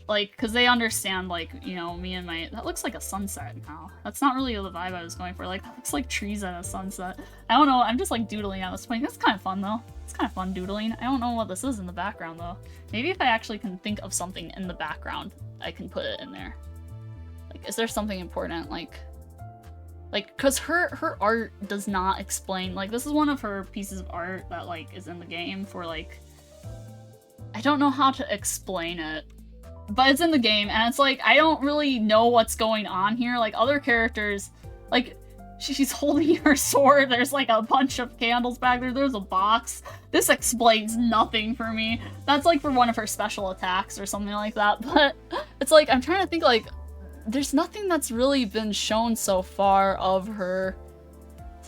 Like, because they understand, like, you know, me and my... That looks like a sunset now. That's not really the vibe I was going for. Like, that looks like trees at a sunset. I don't know, I'm just, like, doodling at this point. That's kind of fun, though. It's kind of fun doodling. I don't know what this is in the background, though. Maybe if I actually can think of something in the background, I can put it in there. Like, is there something important, like, because her art does not explain... Like, this is one of her pieces of art that, like, is in the game for, like... I don't know how to explain it. But it's in the game, and it's like, I don't really know what's going on here. Like, other characters, like, She's holding her sword. There's like a bunch of candles back there. There's a box. This explains nothing for me. That's like for one of her special attacks or something like that. But it's like, I'm trying to think, like, there's nothing that's really been shown so far of her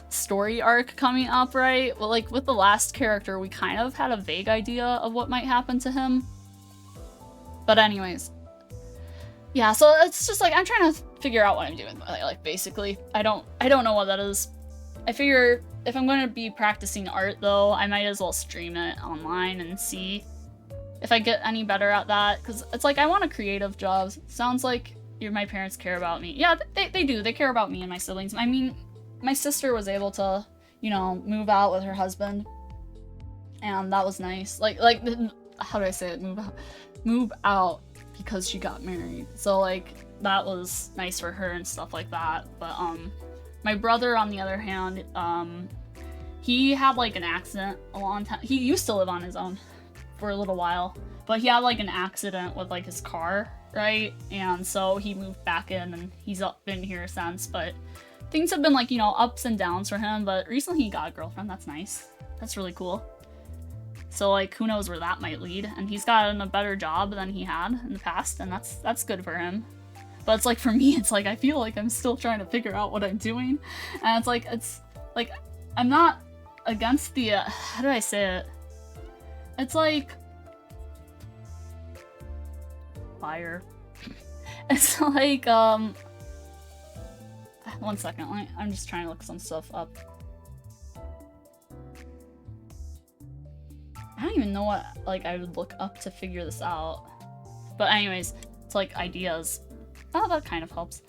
story arc coming up, right? Well, like with the last character, we kind of had a vague idea of what might happen to him. But anyways. Yeah, so it's just like, I'm trying to figure out what I'm doing, like, basically. I don't know what that is. I figure if I'm going to be practicing art, though, I might as well stream it online and see if I get any better at that, because it's like, I want a creative job. Sounds like my parents care about me. Yeah, they do. They care about me and my siblings. I mean, my sister was able to, you know, move out with her husband, and that was nice. Like, how do I say it? Move out. Because she got married. So like that was nice for her and stuff like that. But my brother, on the other hand, he had like an accident a long time. He used to live on his own for a little while, but he had like an accident with like his car, right? And so he moved back in and he's been here since. But things have been like, you know, ups and downs for him. But recently he got a girlfriend. That's nice. That's really cool. So, like, who knows where that might lead. And he's gotten a better job than he had in the past, and that's good for him. But it's like, for me, it's like, I feel like I'm still trying to figure out what I'm doing. And it's like, I'm not against the, how do I say it? It's like, fire. It's like, one second, I'm just trying to look some stuff up. I don't even know what, like, I would look up to figure this out. But anyways, it's like ideas. Oh, that kind of helps.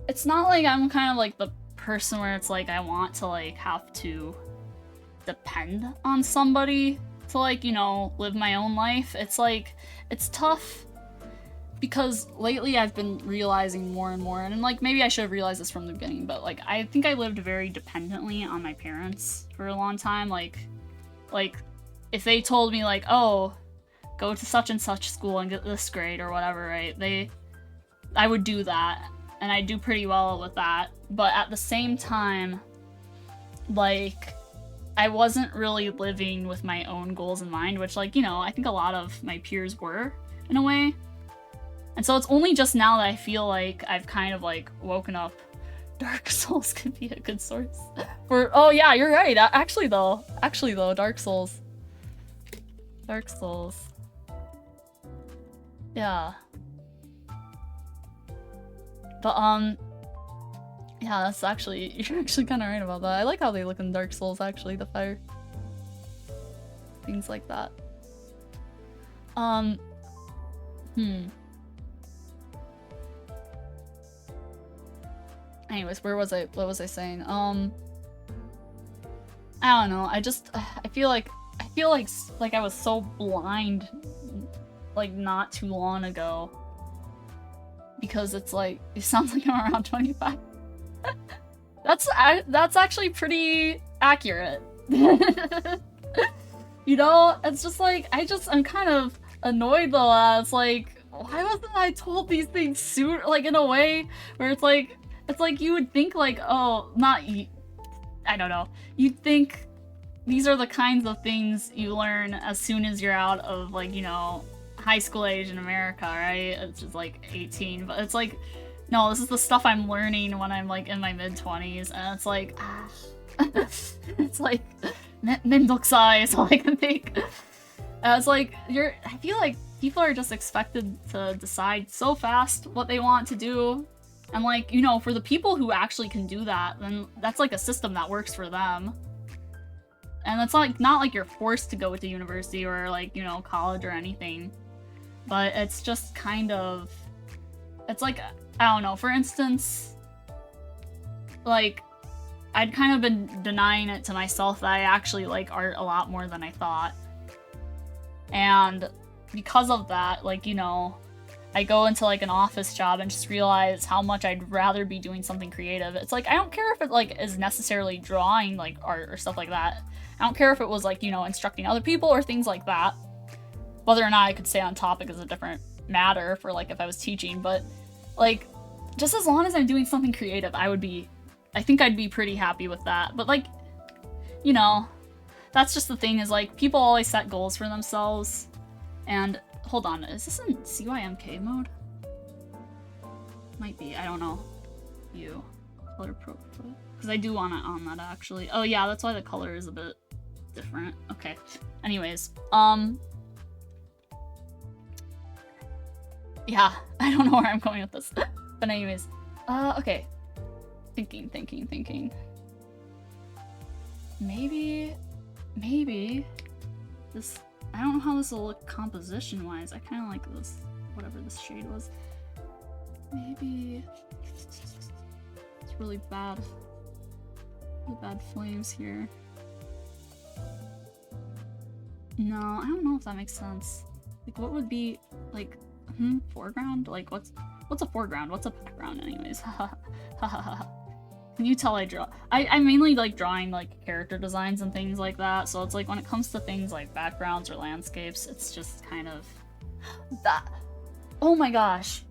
It's not like I'm kind of like the person where it's like I want to like have to depend on somebody to like, you know, live my own life. It's like, it's tough because lately I've been realizing more and more, and like maybe I should have realized this from the beginning, but like I think I lived very dependently on my parents for a long time. Like if they told me like, oh, go to such and such school and get this grade or whatever, right? I would do that, and I do pretty well with that. But at the same time, like, I wasn't really living with my own goals in mind, which, like, you know, I think a lot of my peers were, in a way. And so it's only just now that I feel like I've kind of, like, woken up. Dark Souls could be a good source for... Oh, yeah, you're right. Actually, though, Dark Souls. Dark Souls. Yeah. But, yeah, that's actually... You're actually kind of right about that. I like how they look in Dark Souls, actually, the fire. Things like that. Anyways, what was I saying? I don't know. I feel like I was so blind, like, not too long ago. Because it's like, it sounds like I'm around 25. That's actually pretty accurate. You know, it's just like, I'm kind of annoyed though. It's like, why wasn't I told these things sooner? Like, in a way where it's like you would think like, oh, I don't know. You'd think these are the kinds of things you learn as soon as you're out of, like, you know, high school age in America, right? It's just like 18, but it's like, no, this is the stuff I'm learning when I'm like in my mid-20s, and it's like, it's like, mendokusai is all I can think. It's like, I feel like people are just expected to decide so fast what they want to do. And like, you know, for the people who actually can do that, then that's like a system that works for them. And it's like, not like you're forced to go to university or like, you know, college or anything. But it's just kind of, it's like, I don't know, for instance, like, I'd kind of been denying it to myself that I actually like art a lot more than I thought. And because of that, like, you know, I go into like an office job and just realize how much I'd rather be doing something creative. It's like, I don't care if it like is necessarily drawing like art or stuff like that. I don't care if it was like, you know, instructing other people or things like that. Whether or not I could stay on topic is a different matter for like if I was teaching, but like, just as long as I'm doing something creative, I think I'd be pretty happy with that. But like, you know, that's just the thing is like, people always set goals for themselves. And hold on, is this in CYMK mode? Might be, I don't know. Color profile. Because I do want it on that actually. Oh yeah, that's why the color is a bit different. Okay. Anyways, yeah, I don't know where I'm going with this. But anyways, okay. Thinking. Maybe this, I don't know how this will look composition-wise. I kind of like this, whatever this shade was. Maybe it's really bad flames here. No, I don't know if that makes sense. Like, what would be, like, foreground? Like, what's a foreground? What's a background anyways? Can you tell I draw? I mainly like drawing like character designs and things like that, so it's like when it comes to things like backgrounds or landscapes, it's just kind of that. Oh my gosh.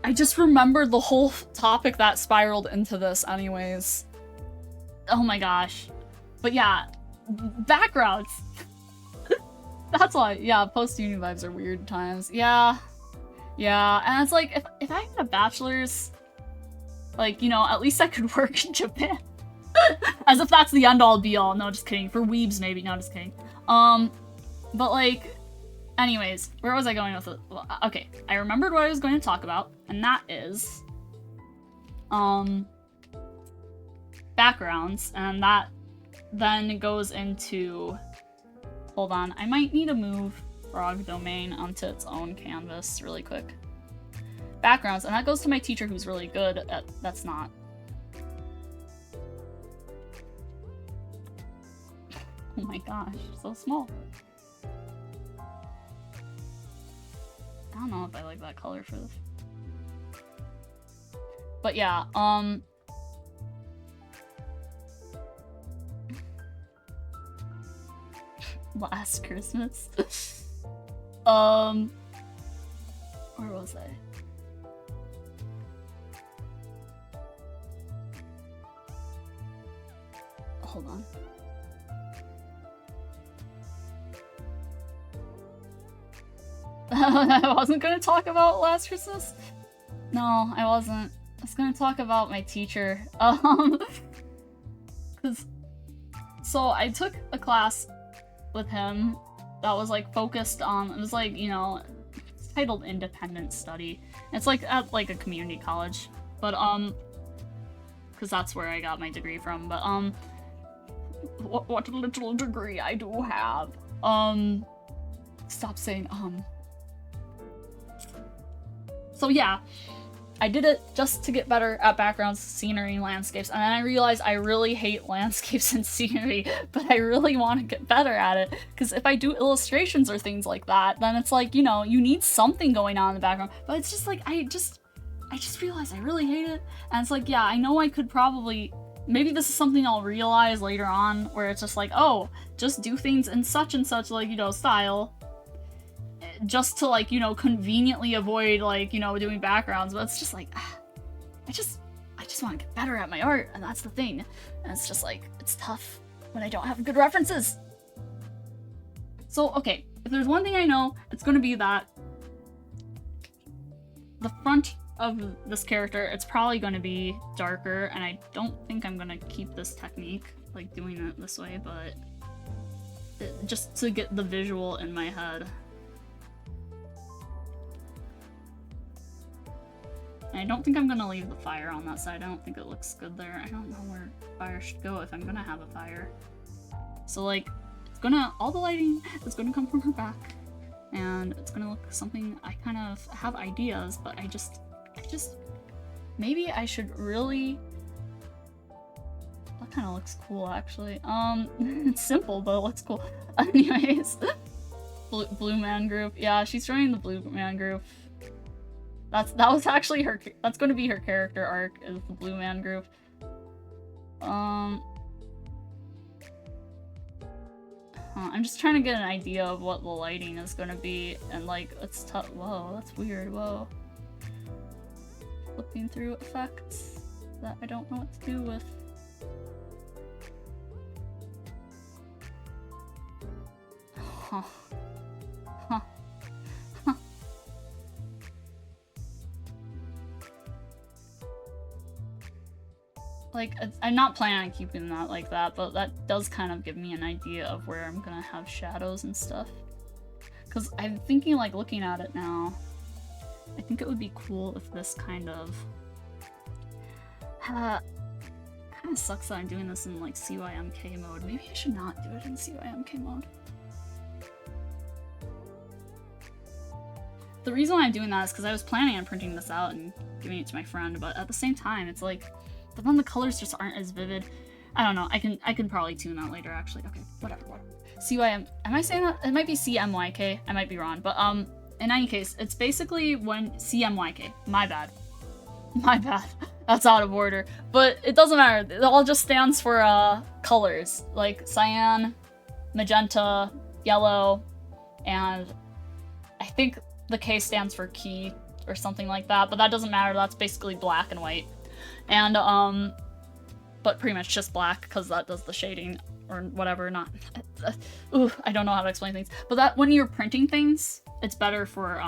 I just remembered the whole topic that spiraled into this anyways. Oh my gosh. But yeah, backgrounds. That's why, yeah, post-uni vibes are weird times. Yeah, and it's like, if I had a bachelor's, like, you know, at least I could work in Japan. As if that's the end-all be-all. No, just kidding. For weebs, maybe. No, just kidding. But like, anyways, where was I going with it? Well, okay, I remembered what I was going to talk about, and that is, backgrounds, and that then goes into, hold on, I might need to move Frog Domain onto its own canvas really quick. Backgrounds, and that goes to my teacher who's really good at, that's not. Oh my gosh, so small. I don't know if I like that color for this. But yeah, last Christmas. Where was I? Hold on. I wasn't gonna talk about last Christmas. No, I wasn't. I was gonna talk about my teacher. So I took a class with him that was like focused on, it was like, you know, it's titled Independent Study. It's like at like a community college, but because that's where I got my degree from. But what little degree I do have. Stop saying So yeah, I did it just to get better at backgrounds, scenery, and landscapes, and then I realized I really hate landscapes and scenery, but I really want to get better at it, because if I do illustrations or things like that, then it's like, you know, you need something going on in the background, but it's just like, I just realized I really hate it, and it's like, yeah, I know I could probably, maybe this is something I'll realize later on, where it's just like, oh, just do things in such and such, like, you know, style, just to, like, you know, conveniently avoid, like, you know, doing backgrounds, but it's just like, I just want to get better at my art, and that's the thing. And it's just like, it's tough when I don't have good references. So, okay, if there's one thing I know, it's gonna be that the front of this character, it's probably gonna be darker, and I don't think I'm gonna keep this technique, like doing it this way, but just to get the visual in my head. And I don't think I'm gonna leave the fire on that side. I don't think it looks good there. I don't know where fire should go if I'm gonna have a fire. So like, it's gonna, all the lighting is gonna come from her back. And it's gonna look something, I kind of have ideas, but I just, maybe I should really, that kind of looks cool actually. It's simple, but it looks cool. Anyways, Blue Man Group. Yeah, she's joining the Blue Man Group. That was actually her, that's going to be her character arc, is the Blue Man Group. I'm just trying to get an idea of what the lighting is going to be, and like, it's tough. Whoa, that's weird, whoa. flipping through effects that I don't know what to do with. Huh. Huh. Huh. Like, I'm not planning on keeping that like that, but that does kind of give me an idea of where I'm gonna have shadows and stuff. Because I'm thinking, like, looking at it now, I think it would be cool if this kind of... kind of sucks that I'm doing this in, like, CYMK mode. Maybe I should not do it in CYMK mode. The reason why I'm doing that is because I was planning on printing this out and giving it to my friend, but at the same time, it's like... But then the colors just aren't as vivid. I don't know. I can probably tune that later, actually. Okay, whatever. CYM... Am I saying that? It might be CMYK. I might be wrong. But, in any case, it's basically when... CMYK. My bad. My bad. That's out of order. But it doesn't matter. It all just stands for, colors. Like, cyan, magenta, yellow, and... I think the K stands for key, or something like that. But that doesn't matter. That's basically black and white. And, but pretty much just black, because that does the shading, or whatever, not, ooh, I don't know how to explain things, but that, when you're printing things, it's better for,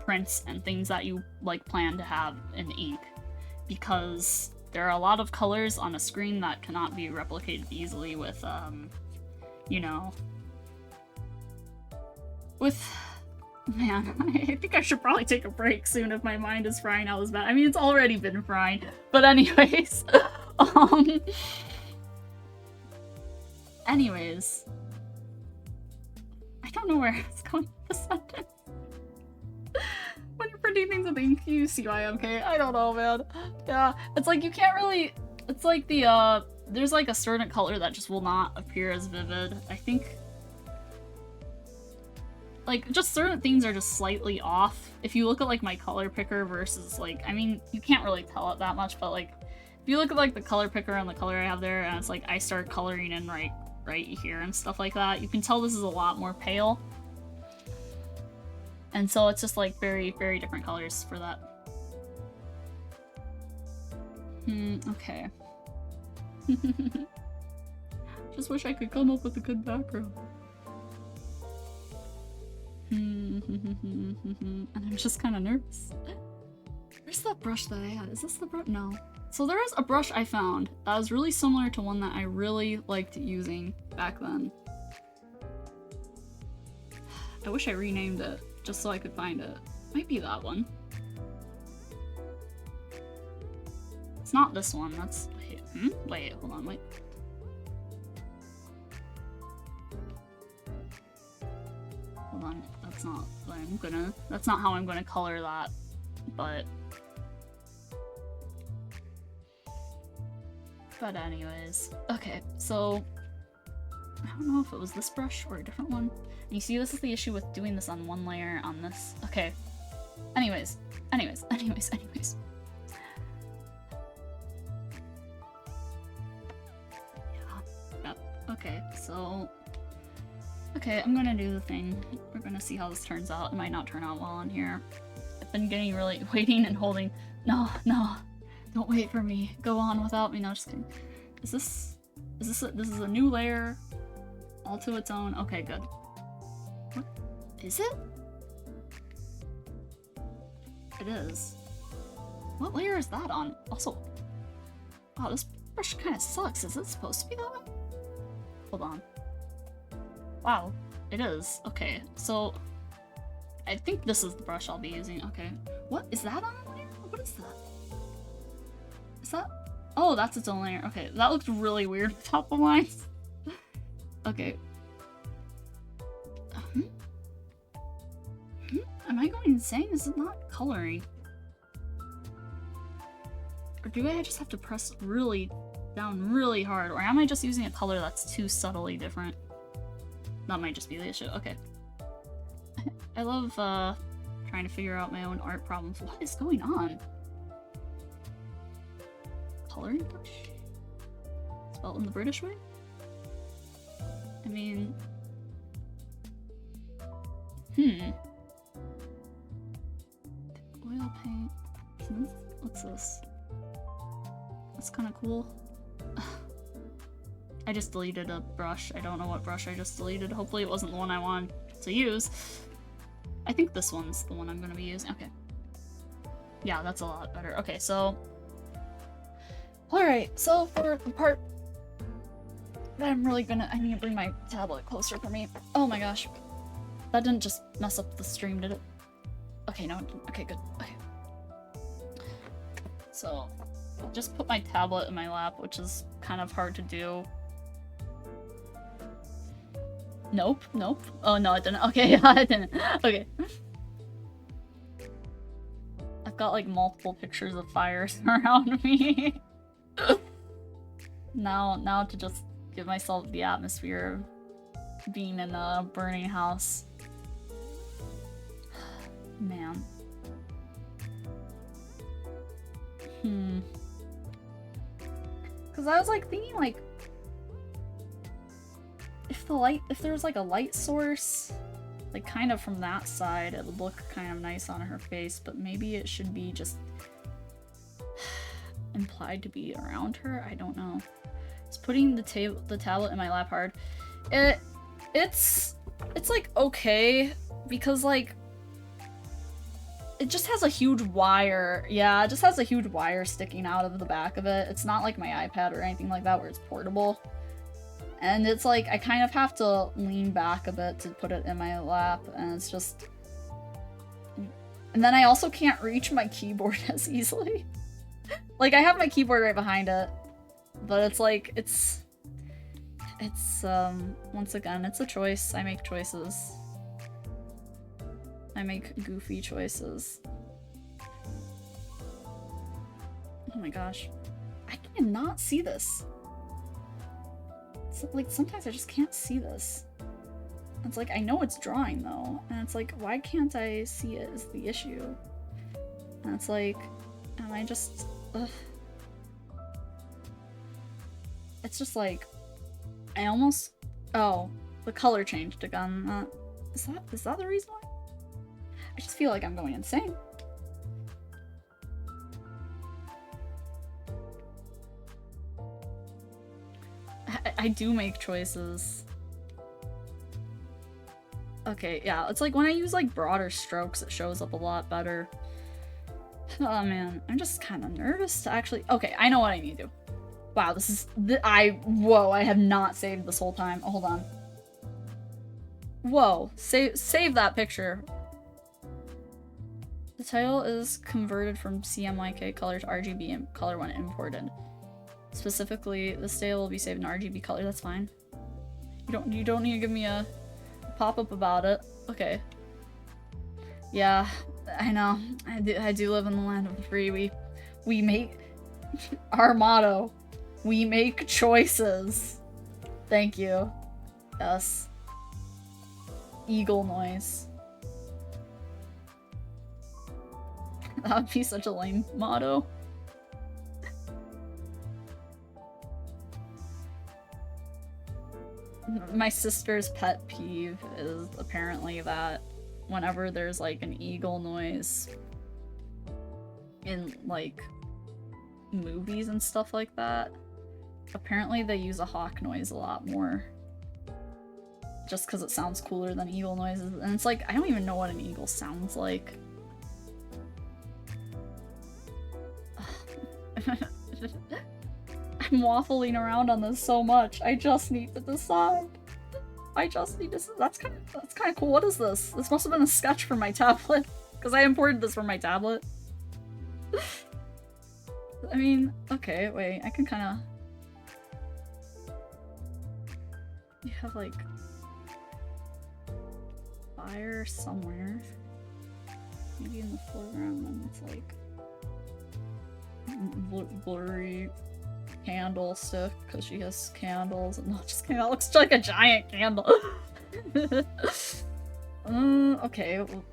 prints and things that you, like, plan to have in ink, because there are a lot of colors on a screen that cannot be replicated easily with, you know, with... Man, I think I should probably take a break soon if my mind is frying out as bad. I mean, it's already been frying. But anyways, anyways. I don't know where I was going with the sentence. When you're printing things with ink, you CYMK. I don't know, man. Yeah, it's like you can't really... It's like the, there's like a certain color that just will not appear as vivid. I think... Like, just certain things are just slightly off. If you look at, like, my color picker versus, like, I mean, you can't really tell it that much, but, like, if you look at, like, the color picker and the color I have there, and it's like, I start coloring in right here and stuff like that, you can tell this is a lot more pale. And so it's just, like, very, very different colors for that. Okay. Just wish I could come up with a good background. And I'm just kind of nervous. Where's that brush that I had? Is this the brush? No. So there is a brush I found that was really similar to one that I really liked using back then. I wish I renamed it just so I could find it. Might be that one. It's not this one. That's... Wait, hold on, wait. Hold on, that's not what I'm gonna... That's not how I'm gonna color that, but... But anyways, okay, so... I don't know if it was this brush or a different one. And you see, this is the issue with doing this on one layer on this. Okay. Anyways. Yep. Okay, so... Okay, I'm gonna do the thing. We're gonna see how this turns out. It might not turn out well on here. I've been getting really... waiting and holding... No. Don't wait for me. Go on without me. No, just kidding. This is a new layer. All to its own. Okay, good. What? Is it? It is. What layer is that on? Also... Wow, this brush kind of sucks. Is it supposed to be that way? Hold on. Wow, it is. Okay, so... I think this is the brush I'll be using. Okay. What? Is that on a layer? What is that? Is that... Oh, that's its own layer. Okay, that looked really weird without the lines. Okay. Am I going insane? Is it not coloring? Or do I just have to press down really hard? Or am I just using a color that's too subtly different? That might just be the issue. Okay. I love trying to figure out my own art problems. What is going on? Coloring brush? Spelled in the British way? I mean... Oil paint. What's this? That's kind of cool. I just deleted a brush. I don't know what brush I just deleted. Hopefully it wasn't the one I wanted to use. I think this one's the one I'm gonna be using. Okay. Yeah, that's a lot better. Okay, so... Alright, so for the part that I'm really gonna... I need to bring my tablet closer for me. Oh my gosh. That didn't just mess up the stream, did it? Okay, no, it didn't. Okay, good. Okay. So, I'll just put my tablet in my lap, which is kind of hard to do. Nope, nope. Oh, no, it didn't. Okay, yeah, it didn't. Okay. I've got, like, multiple pictures of fires around me. Now to just give myself the atmosphere of being in a burning house. Man. Because I was, like, thinking, like, if there was like a light source, like kind of from that side, it would look kind of nice on her face, but maybe it should be just implied to be around her. I don't know. It's putting the tablet in my lap hard. It's like okay, because like it just has a huge wire. Yeah, it just has a huge wire sticking out of the back of it. It's not like my iPad or anything like that where it's portable. And it's like, I kind of have to lean back a bit to put it in my lap, and it's just... And then I also can't reach my keyboard as easily. Like, I have my keyboard right behind it, but it's like, it's, once again, it's a choice. I make choices. I make goofy choices. Oh my gosh. I cannot see this. So, like, sometimes I just can't see this. It's like, I know it's drawing, though. And it's like, why can't I see it is the issue. And it's like, am I just... Ugh. It's just like, I almost... Oh, the color changed again. Is that the reason why? I just feel like I'm going insane. I do make choices. Okay, yeah, it's like when I use like broader strokes, it shows up a lot better. Oh man, I'm just kind of nervous to actually... Okay, I know what I need to do. Wow, this is... Whoa, I have not saved this whole time. Oh, hold on. Whoa, save that picture. The title is converted from CMYK color to RGB and color when imported. Specifically, this data will be saved in RGB color. That's fine. You don't need to give me a pop-up about it. Okay. Yeah, I know. I do live in the land of the free. We make our motto. We make choices. Thank you. Yes. Eagle noise. That would be such a lame motto. My sister's pet peeve is apparently that whenever there's like an eagle noise in like movies and stuff like that, apparently they use a hawk noise a lot more. Just because it sounds cooler than eagle noises. And it's like, I don't even know what an eagle sounds like. I'm waffling around on this so much. I just need to decide. That's kind of cool. What is this? This must have been a sketch for my tablet, because I imported this from my tablet. I mean, okay, wait. I can kind of... You have like fire somewhere. Maybe in the foreground, and it's like blurry candlestick because she has candles, and not just kidding, that looks like a giant candle. Okay, well,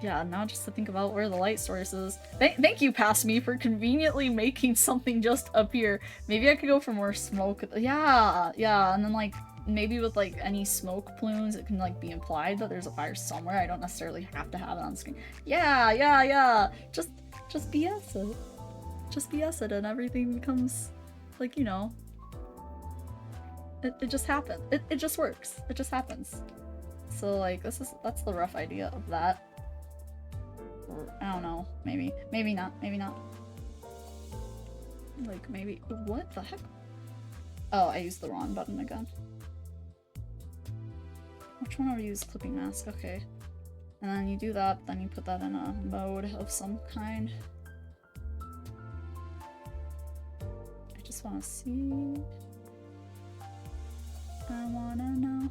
yeah, now just to think about where the light source is. Thank you, Past Me, for conveniently making something just appear. Maybe I could go for more smoke. Yeah, and then like maybe with like any smoke plumes, it can like be implied that there's a fire somewhere. I don't necessarily have to have it on screen. Yeah. Just BS it. just BS it and everything becomes, like, you know, it just happens. It just works. It just happens. So, like, that's the rough idea of that. Or, I don't know, maybe not, maybe not. Like, maybe, what the heck? Oh, I used the wrong button again. Which one are we use? Clipping mask, okay. And then you do that, then you put that in a mode of some kind. I just want to see. I wanna know.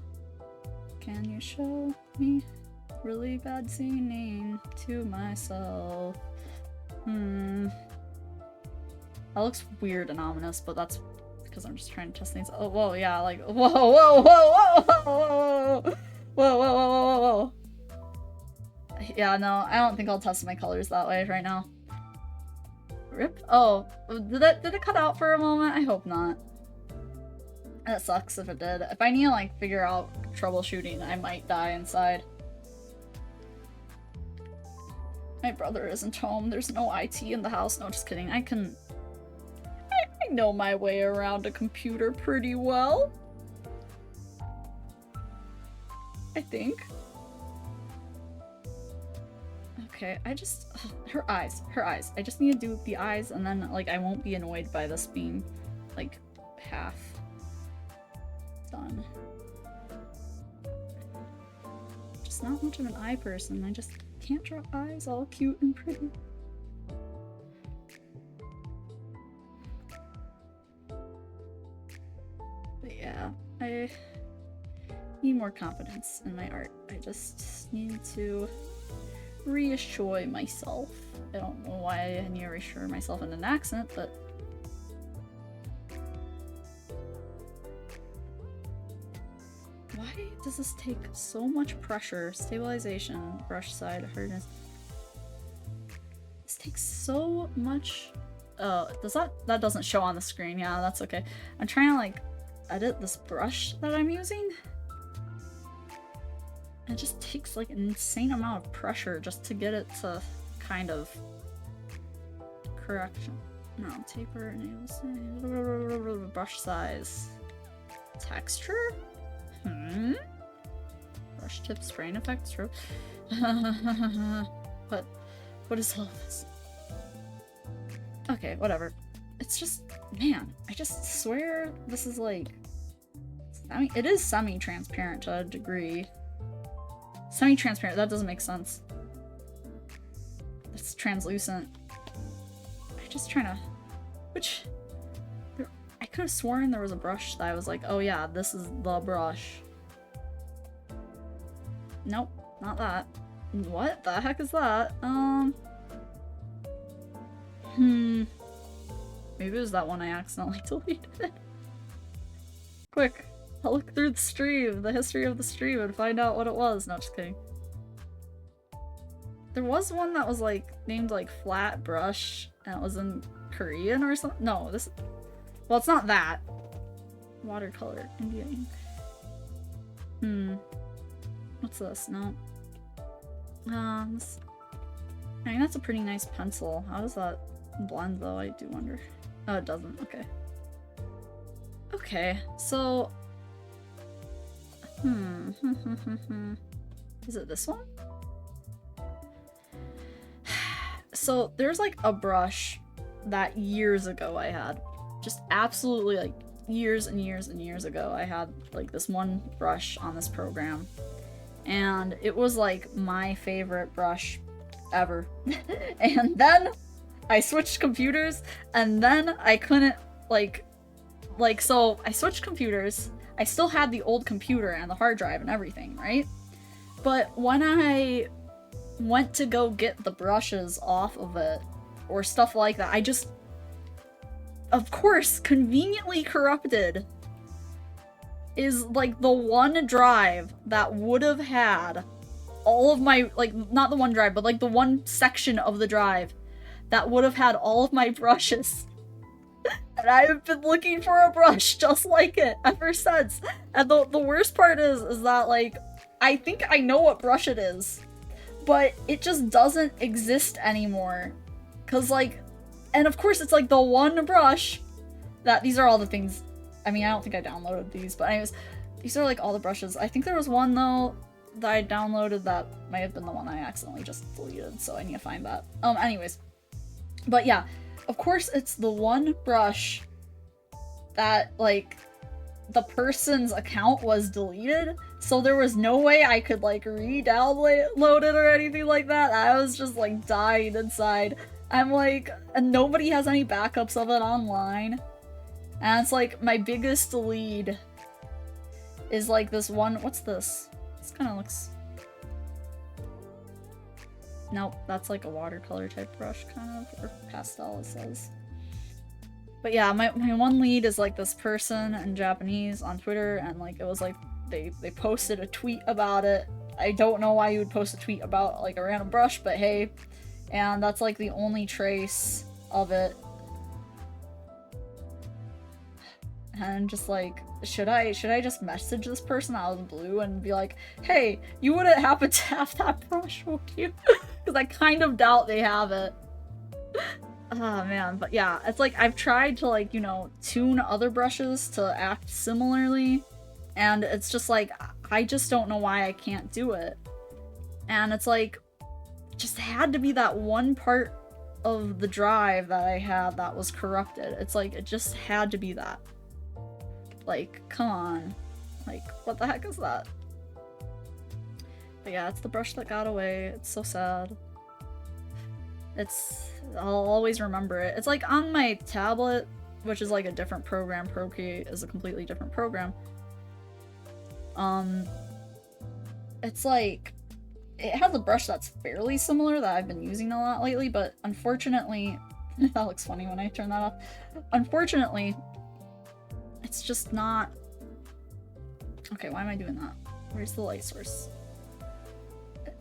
Can you show me? Really bad singing to myself. That looks weird and ominous, but that's because I'm just trying to test things. Oh, whoa, yeah, like, whoa, whoa, whoa, whoa, whoa, whoa, whoa, whoa, whoa, whoa, whoa. Yeah, no, I don't think I'll test my colors that way right now. Rip? Oh, did it cut out for a moment? I hope not. That sucks if it did. If I need to, like, figure out troubleshooting, I might die inside. My brother isn't home. There's no IT in the house. No, just kidding. I know my way around a computer pretty well. I think. Okay, her eyes. I just need to do the eyes and then, like, I won't be annoyed by this being, like, half done. Just not much of an eye person. I just can't draw eyes all cute and pretty. But yeah, I need more confidence in my art. I just need to reassure myself. I don't know why I need to reassure myself in an accent, but why does this take so much pressure? Stabilization, brush side, hardness. This takes so much. That doesn't show on the screen. Yeah, that's okay. I'm trying to, like, edit this brush that I'm using. It just takes, like, an insane amount of pressure just to get it to kind of correction. No, taper, enable, brush size, texture. Brush tip, spraying effect, true. What is all this? Okay, whatever. It's just, man, I just swear this is like, I mean, it is semi-transparent to a degree. Semi-transparent, that doesn't make sense. It's translucent. I'm just trying to, I could have sworn there was a brush that I was like, oh yeah, this is the brush. Nope, not that. What the heck is that? Maybe it was that one I accidentally deleted. Quick, I'll look through the stream, the history of the stream, and find out what it was. No, just kidding. There was one that was, like, named, like, Flat Brush, and it was in Korean or something. No, this... Well, it's not that. Watercolor. India ink. What's this? No. I mean, that's a pretty nice pencil. How does that blend, though? I do wonder. Oh, it doesn't. Okay. Okay, so... Is it this one? So, there's, like, a brush that years ago I had. Just absolutely, like, years and years and years ago, I had, like, this one brush on this program. And it was, like, my favorite brush ever. And then I switched computers, and then I couldn't, so I switched computers. I still had the old computer and the hard drive and everything, right? But when I went to go get the brushes off of it, or stuff like that, I just, of course, conveniently corrupted is, like, the one drive that would have had all of my, like, not the one drive, but, like, the one section of the drive that would have had all of my brushes. And I have been looking for a brush just like it ever since. And the worst part is that, like, I think I know what brush it is, but it just doesn't exist anymore. 'Cause, like, And of course, it's like the one brush that, these are all the things, I mean, I don't think I downloaded these, but anyways, these are like all the brushes. I think there was one though that I downloaded that might have been the one I accidentally just deleted, so I need to find that. Anyways. But yeah, of course it's the one brush that, like, the person's account was deleted, so there was no way I could, like, re-download it or anything like that. I was just, like, dying inside. I'm like, and nobody has any backups of it online. And it's like, my biggest lead is, like, this one, what's this? This kind of looks... Nope, that's like a watercolor type brush, kind of, or pastel, it says. But yeah, my one lead is like this person in Japanese on Twitter, and like it was like they posted a tweet about it. I don't know why you would post a tweet about like a random brush, but hey. And that's like the only trace of it. And just like, should I just message this person out of the blue and be like, hey, you wouldn't happen to have that brush, would you? Because I kind of doubt they have it. Oh man, but yeah, it's like I've tried to, like, you know, tune other brushes to act similarly, and it's just like, I just don't know why I can't do it. And it's like, it just had to be that one part of the drive that I had that was corrupted. It's like, it just had to be that. Like, come on. Like, what the heck is that? But yeah, it's the brush that got away. It's so sad. I'll always remember it. It's like on my tablet, which is like a different program. Procreate is a completely different program. It's like, it has a brush that's fairly similar that I've been using a lot lately, but unfortunately, that looks funny when I turn that off. Unfortunately, it's just not... Okay, why am I doing that? Where's the light source?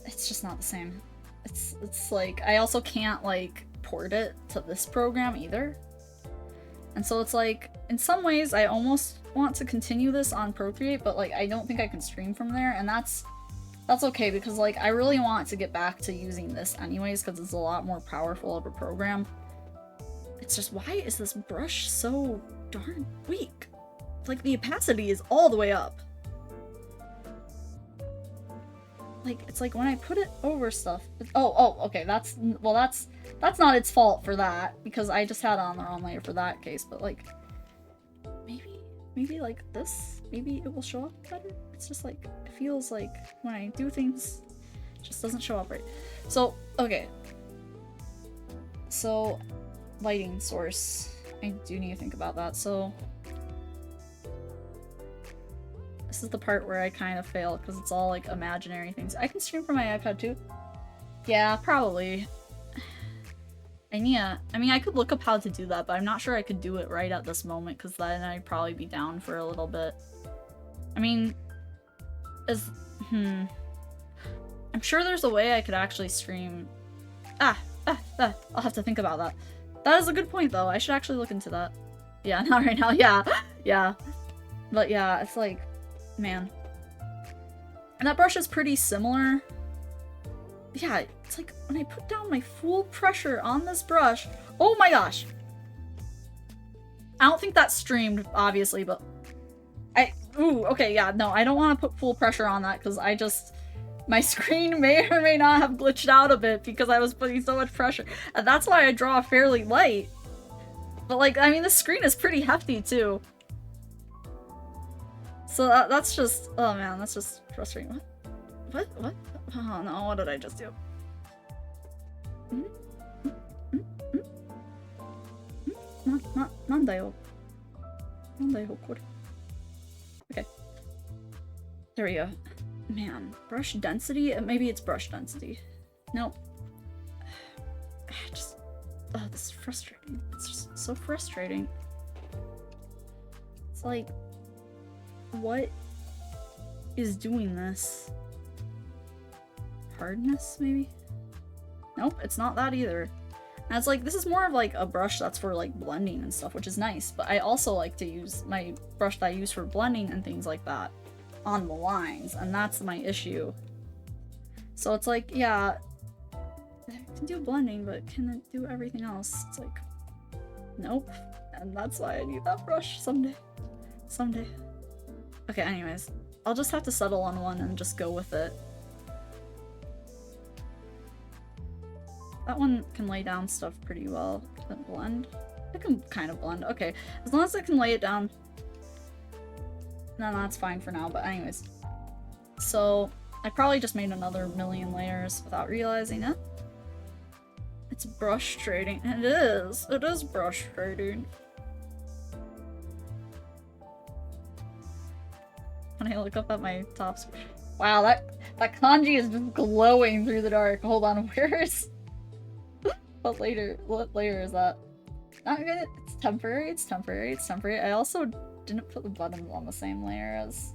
It's just not the same. It's like, I also can't like port it to this program either. And so it's like, in some ways I almost want to continue this on Procreate, but like I don't think I can stream from there, and that's okay, because like I really want to get back to using this anyways, because it's a lot more powerful of a program. It's just, why is this brush so darn weak? Like the opacity is all the way up. Like, it's like when I put it over stuff. Oh, okay, that's not its fault for that, because I just had it on the wrong layer for that case, but like, maybe like this, maybe it will show up better. It's just like, it feels like when I do things, it just doesn't show up right. So, okay. So, lighting source. I do need to think about that, so... This is the part where I kind of fail, because it's all like imaginary things. I can stream from my iPad too. Yeah, probably. I mean, I could look up how to do that, but I'm not sure I could do it right at this moment, because then I'd probably be down for a little bit. I mean, I'm sure there's a way I could actually stream. I'll have to think about that. That is a good point though. I should actually look into that. Yeah, not right now. Yeah. But yeah, it's like, man. And that brush is pretty similar. Yeah, it's like when I put down my full pressure on this brush. Oh my gosh. I don't think that streamed, obviously, but ooh, okay, yeah, no, I don't want to put full pressure on that, because my screen may or may not have glitched out a bit because I was putting so much pressure. And that's why I draw fairly light. But like, I mean, the screen is pretty hefty too. So that's just, oh man, that's just frustrating. What? Oh no, what did I just do? Nandayo. Okay. There we go. Man, brush density? Maybe it's brush density. Nope. Oh, this is frustrating. It's just so frustrating. It's like, what is doing this? Hardness, maybe? Nope, it's not that either. And it's like, this is more of like a brush that's for like blending and stuff, which is nice, but I also like to use my brush that I use for blending and things like that on the lines, and that's my issue. So it's like, yeah, I can do blending, but can it do everything else? It's like, Nope. And that's why I need that brush someday. Someday. Okay, anyways. I'll just have to settle on one and just go with it. That one can lay down stuff pretty well. Can it blend? It can kind of blend. Okay. As long as I can lay it down, then that's fine for now. But anyways. So, I probably just made another million layers without realizing it. It's brush trading. It is. It is brush trading. When I look up at my tops. Wow, that kanji is just glowing through the dark. Hold on, where is... What layer is that? Not good. It's temporary, it's temporary, it's temporary. I also didn't put the buttons on the same layer as...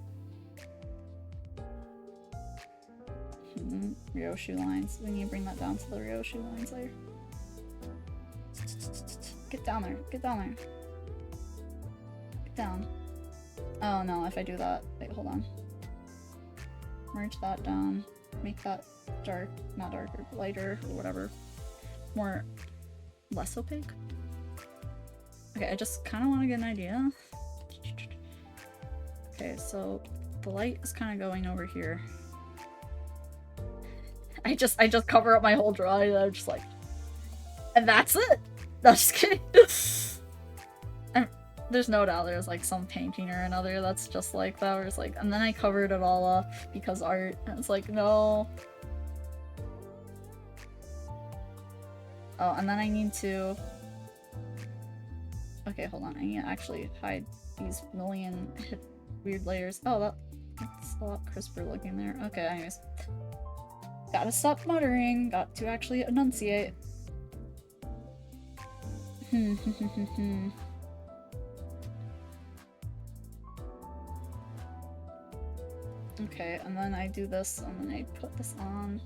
Ryoshu lines. We need to bring that down to the Ryoshu lines layer. Get down there. Get down there. Get down. Oh no, if I do that. Wait, hold on. Merge that down. Make that dark. Not darker. Lighter or whatever. More... less opaque? Okay, I just kind of want to get an idea. Okay, so the light is kind of going over here. I just cover up my whole drawing and I'm just like... And that's it! No, just kidding. There's no doubt there's like some painting or another that's just like that, where it's like... And then I covered it all up because art, and it's like, no. Oh, and then I need to... Okay, hold on. I need to actually hide these million weird layers. Oh, that's a lot crisper looking there. Okay, anyways. Gotta stop muttering. Got to actually enunciate. Okay, and then I do this, and then I put this on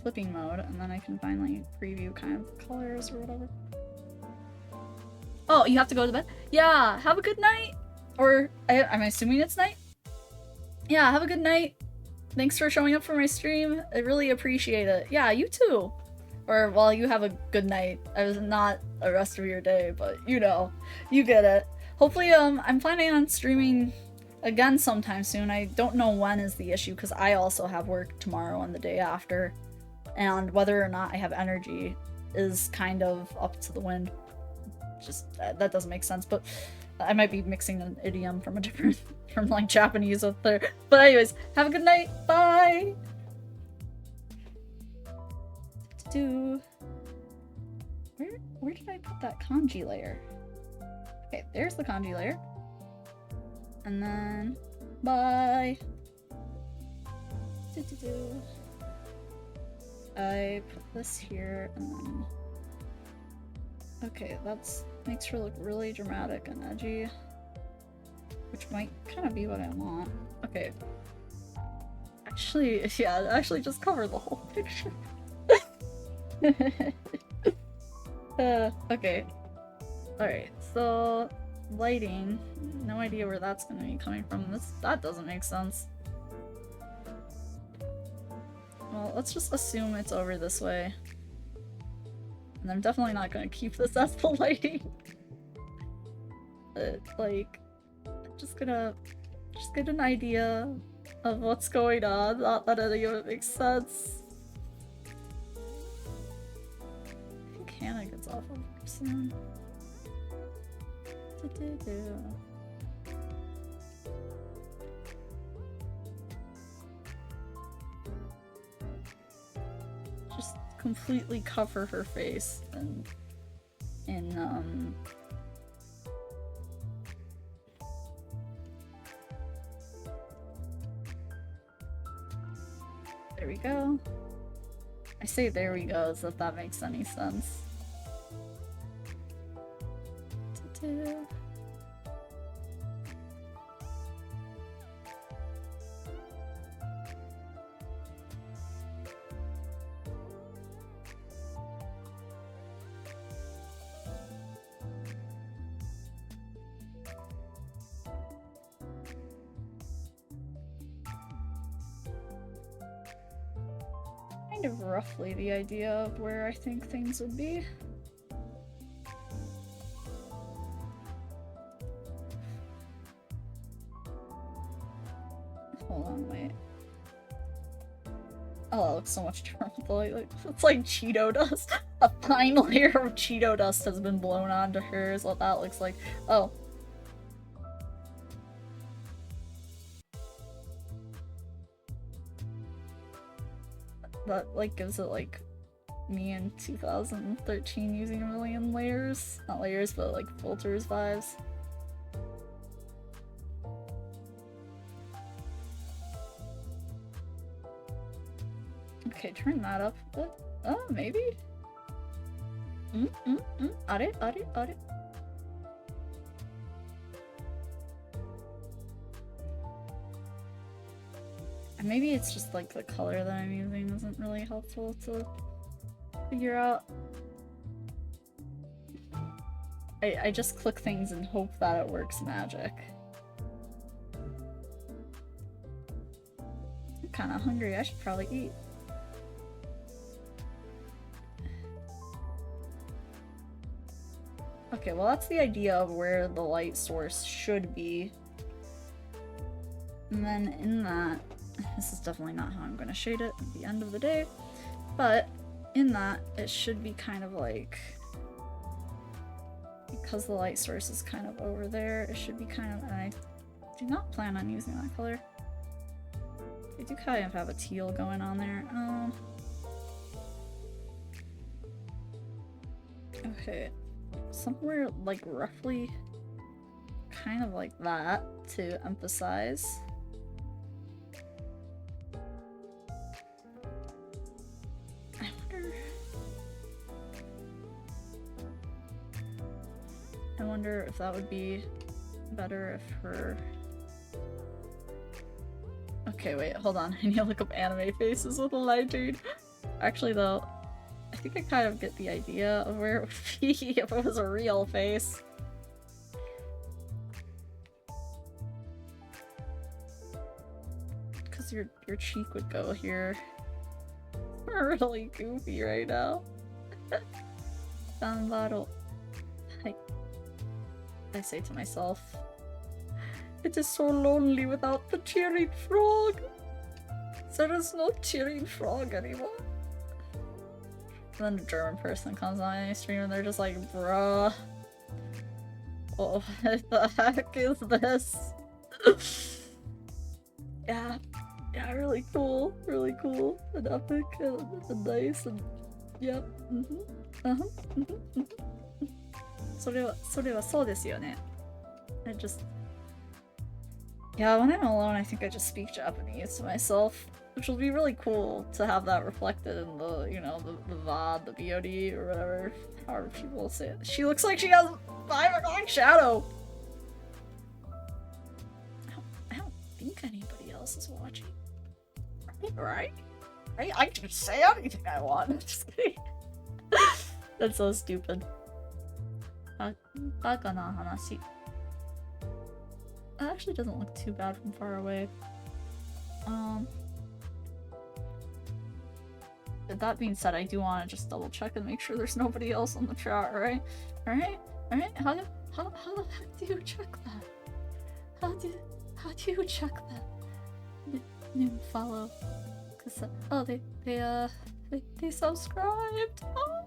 flipping mode, and then I can finally preview kind of colors or whatever. Oh, you have to go to bed? Yeah, have a good night! Or, I'm assuming it's night? Yeah, have a good night. Thanks for showing up for my stream. I really appreciate it. Yeah, you too. Or, well, you have a good night. I was not the rest of your day, but you know, you get it. Hopefully, I'm planning on streaming again sometime soon. I don't know when is the issue, because I also have work tomorrow and the day after. And whether or not I have energy is kind of up to the wind. Just, that doesn't make sense, but I might be mixing an idiom from a different, from like Japanese up there. But anyways, have a good night. Bye! Where did I put that kanji layer? Okay, there's the kanji layer. And then, bye! I put this here, and then... Okay, that's makes her look really dramatic and edgy. Which might kind of be what I want. Okay. Actually, yeah, actually just cover the whole picture. Okay. Alright, so... lighting. No idea where that's gonna be coming from. That doesn't make sense. Well, let's just assume it's over this way. And I'm definitely not gonna keep this as the lighting. But, like, I'm just gonna get an idea of what's going on. Not that any of it makes sense. I think Hannah gets off of work soon. Just completely cover her face and there we go. I say there we go as if that makes any sense. Kind of roughly the idea of where I think things would be. Hold on, wait. Oh, that looks so much different with the light. Like, it's like Cheeto dust. A fine layer of Cheeto dust has been blown onto her is what that looks like. Oh. That, like, gives it, like, me in 2013 using a million layers. Not layers, but, like, filters vibes. Okay, turn that up. Oh, maybe? Are it? And maybe it's just like the color that I'm using isn't really helpful to figure out. I just click things and hope that it works magic. I'm kinda hungry, I should probably eat. Okay, well that's the idea of where the light source should be. And then in that, this is definitely not how I'm going to shade it at the end of the day, but in that it should be kind of like, because the light source is kind of over there, it should be kind of, and I do not plan on using that color. I do kind of have a teal going on there. Okay. Somewhere like roughly kind of like that to emphasize. I wonder if that would be better if her... Okay, wait, hold on. I need to look up anime faces with a lighting. Actually though, I think I kind of get the idea of where it would be if it was a real face. Because your cheek would go here. We're really goofy right now. Danbaro. I say to myself, it is so lonely without the cheering frog. There is no cheering frog anymore. And then a German person comes on any stream and they're just like, bruh. What the heck is this? Yeah, really cool, and epic, and nice, and yep, それはそうですよね. I just... Yeah, when I'm alone, I think I just speak Japanese to myself. Which will be really cool to have that reflected in the, you know, the VOD, the VOD, or whatever, however people say it. She looks like she has 5 o'clock shadow! I don't think anybody else is watching. Right? I can say anything I want. Just kidding. That's so stupid. Baka na hanashi. That actually doesn't look too bad from far away. That being said, I do want to just double check and make sure there's nobody else on the chat, right? Alright? How the heck do you check that? How do you check that? New follow. Cause oh, they subscribed. Oh.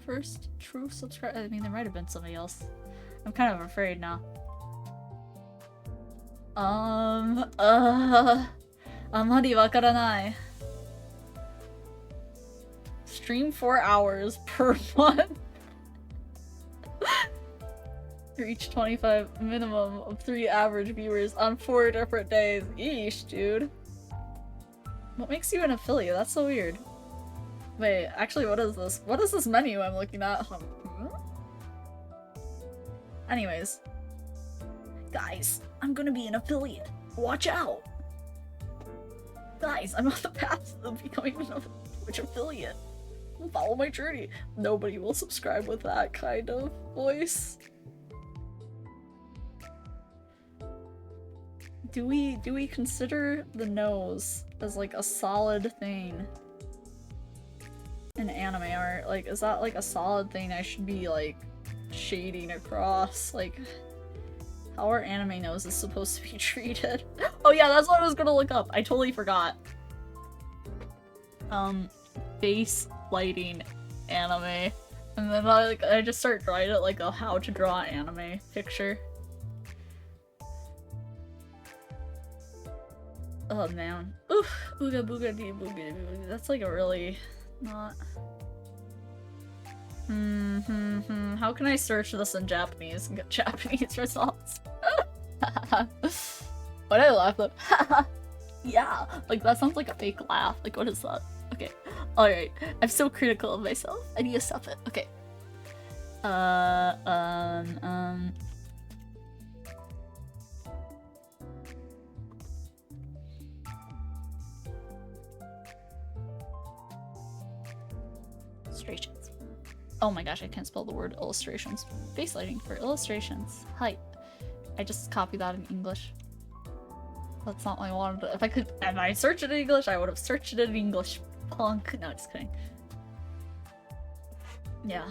First true subscribe. I mean, there might have been somebody else. I'm kind of afraid now. あまりわからない. Stream 4 hours per month. Reach 25 minimum of 3 average viewers on 4 different days. Yeesh, dude. What makes you an affiliate? That's so weird. Wait, actually, what is this? What is this menu I'm looking at? Anyways. Guys, I'm gonna be an affiliate. Watch out! Guys, I'm on the path of becoming a Twitch affiliate. Follow my journey. Nobody will subscribe with that kind of voice. Do we consider the nose as like a solid thing in anime art? Like, is that like a solid thing I should be like shading across? Like, how are anime noses supposed to be treated? Oh yeah, that's what I was gonna look up. I totally forgot. Face lighting anime. And then I just start drawing it like a how to draw anime picture. Oh man. Oof. Ooga booga dee booga dee booga. That's like a really not. How can I search this in Japanese and get Japanese results? What I laugh at? Yeah, like that sounds like a fake laugh. Like what is that? Okay. Alright. I'm so critical of myself. I need to stop it. Okay. Illustrations. Oh my gosh, I can't spell the word illustrations. Face lighting for illustrations. Hi. I just copied that in English. That's not what I wanted to. If I searched it in English, I would have searched it in English. Punk. No, just kidding. Yeah.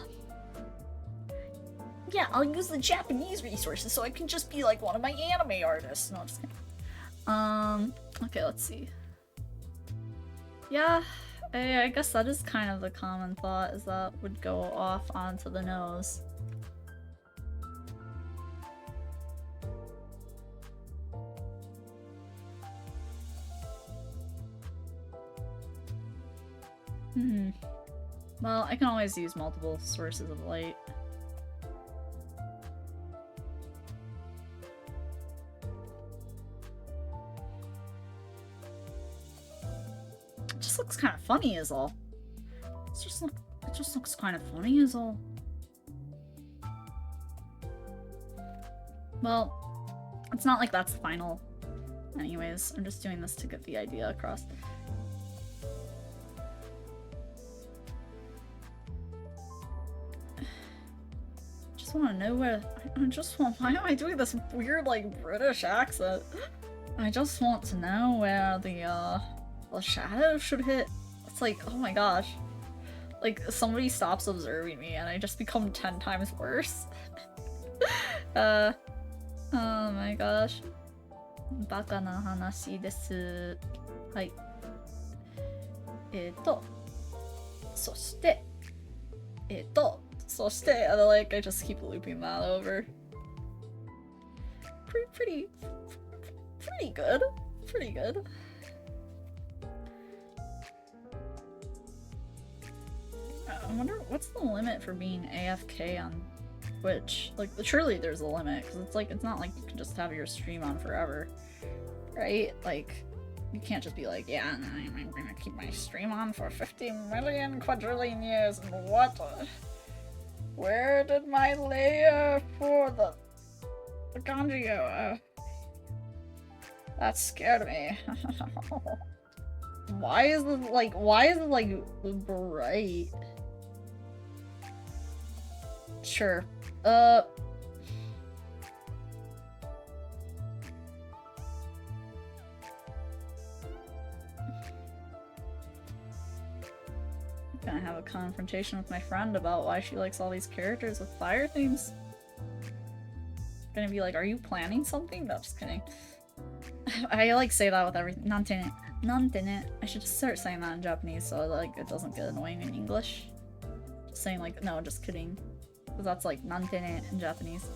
Yeah, I'll use the Japanese resources so I can just be like one of my anime artists. No, just kidding. Okay, let's see. Yeah, I guess that is kind of the common thought, is that would go off onto the nose. Well, I can always use multiple sources of light. It just looks kind of funny is all. It just looks kind of funny is all. Well, it's not like that's the final. Anyways, I'm just doing this to get the idea across. Want to know where why am I doing this weird like British accent? I just want to know where the shadow should hit. It's like, oh my gosh, like somebody stops observing me and I just become 10 times worse. Oh my gosh. Baka na hanashi desu. Hai. そして So stay, and like I just keep looping that over. Pretty good. Pretty good. I wonder what's the limit for being AFK on Twitch? Like, surely there's a limit, because it's not like you can just have your stream on forever, right? Like, you can't just be like, yeah, I'm gonna keep my stream on for 50 million quadrillion years, and what? Where did my layer for the kanji go? That scared me. Why is it like bright? Sure. Gonna have a confrontation with my friend about why she likes all these characters with fire themes. Gonna be like, are you planning something? No, just kidding. I like say that with everything. Nantene. Nantene. I should just start saying that in Japanese so like it doesn't get annoying in English. Just saying like, no, just kidding. Because that's like nantene in Japanese.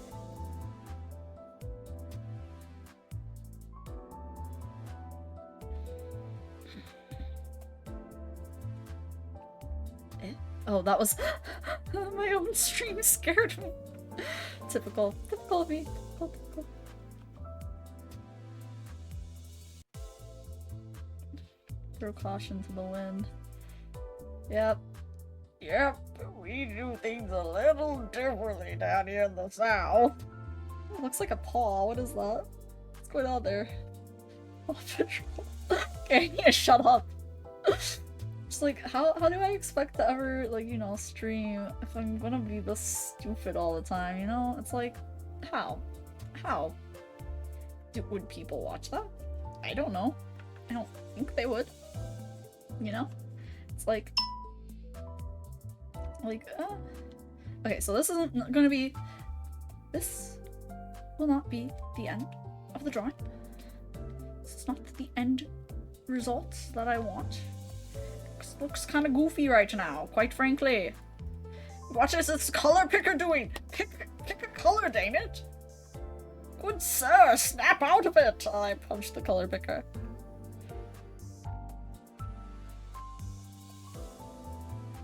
Oh, that was my own stream scared me. Typical of me. Typical. Throw caution to the wind. Yep, we do things a little differently down here in the south. It looks like a paw. What is that? What's going on there? Oh, Patrol. Okay, I need to shut up. Just like, how do I expect to ever, like, you know, stream if I'm gonna be this stupid all the time, you know? It's like, how? Would people watch that? I don't know. I don't think they would. You know? It's like... Okay, so this isn't gonna be... This will not be the end of the drawing. It's not the end result that I want. Looks kind of goofy right now, quite frankly. What is this color picker doing? Pick a color, dang it! Good sir, snap out of it! I punched the color picker.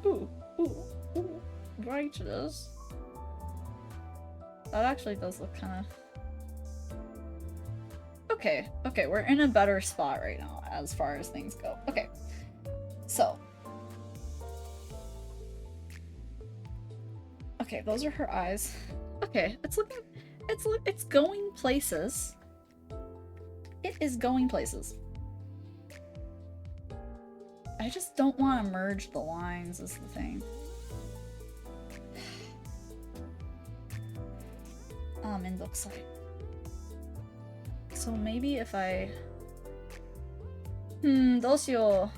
Ooh. Right it is. That actually does look kind of... Okay, we're in a better spot right now as far as things go. Okay, so... Okay, those are her eyes. Okay, it's going places. It is going places. I just don't want to merge the lines is the thing. Mendokusai. So maybe if I... どうしよ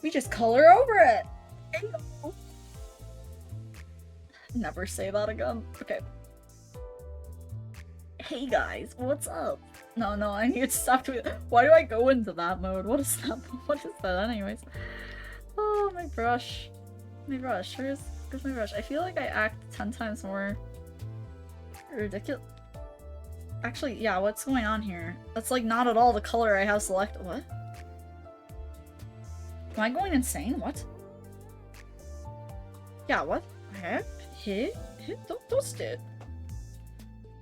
う. We just color over it! Never say that again. Okay. Hey guys, what's up? No, I need to stop doing that. Why do I go into that mode? What is that? What is that anyways? Oh, my brush. Where's my brush? I feel like I act 10 times more ridiculous. Actually, yeah, what's going on here? That's like not at all the color I have selected. What? Am I going insane? What? Yeah, what? He?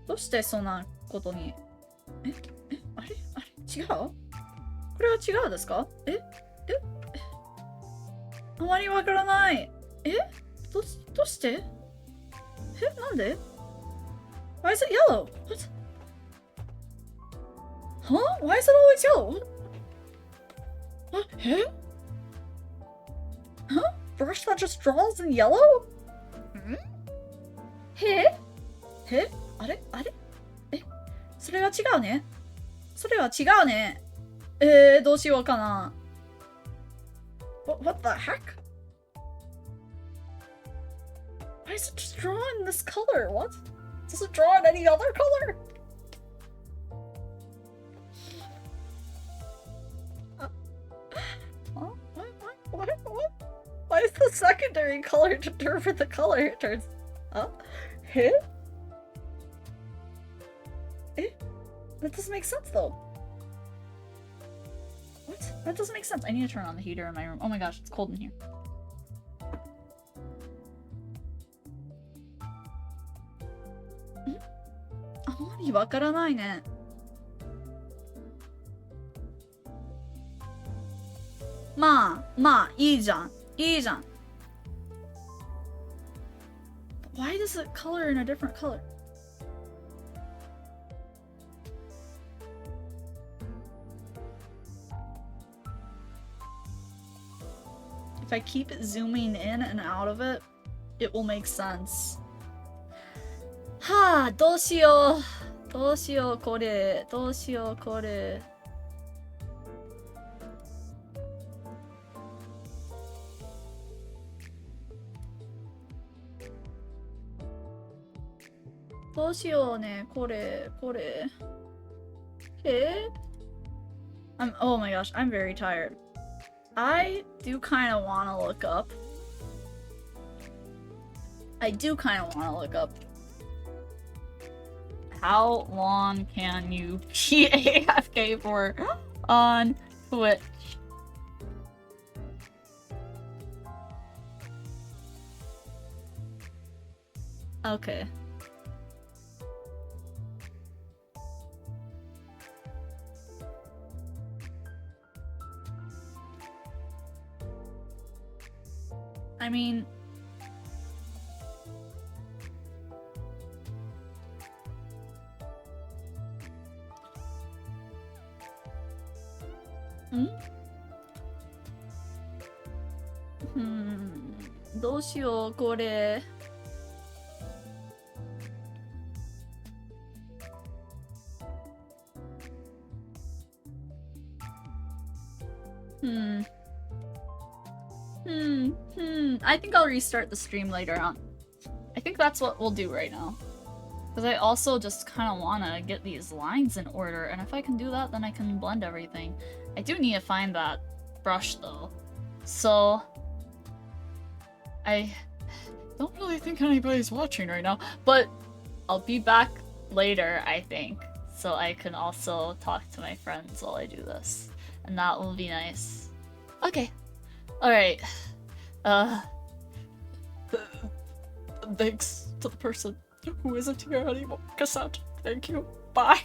どうしてそんなことにあれ違うこれは違うですかあまりわからないどうしてなんで Why is it yellow? What? Huh? Why is it always yellow? What? Huh? Brush that just draws in yellow?あれそれは違うね。どうしようかな。What the heck? Why is it just drawn in this color? What? Does it draw in any other color? What? Why is the secondary color determine the color it turns? That doesn't make sense though. What? That doesn't make sense. I need to turn on the heater in my room. Oh my gosh, it's cold in here.あまりわからないね。まあ、いいじゃん。Why does it color in a different color? If I keep zooming in and out of it, it will make sense. はあ、どうしようこれ。どうしようね、これ。Oh my gosh, I'm very tired. I do kind of want to look up. How long can you be AFK for on Twitch? Okay. I mean...どうしよう、これ。I think I'll restart the stream later on. I think that's what we'll do right now. Because I also just kind of want to get these lines in order, and if I can do that, then I can blend everything. I do need to find that brush, though. So... I don't really think anybody's watching right now, but I'll be back later, I think, so I can also talk to my friends while I do this, and that will be nice. Okay. Alright. Thanks to the person who isn't here anymore. Cassette, thank you. Bye.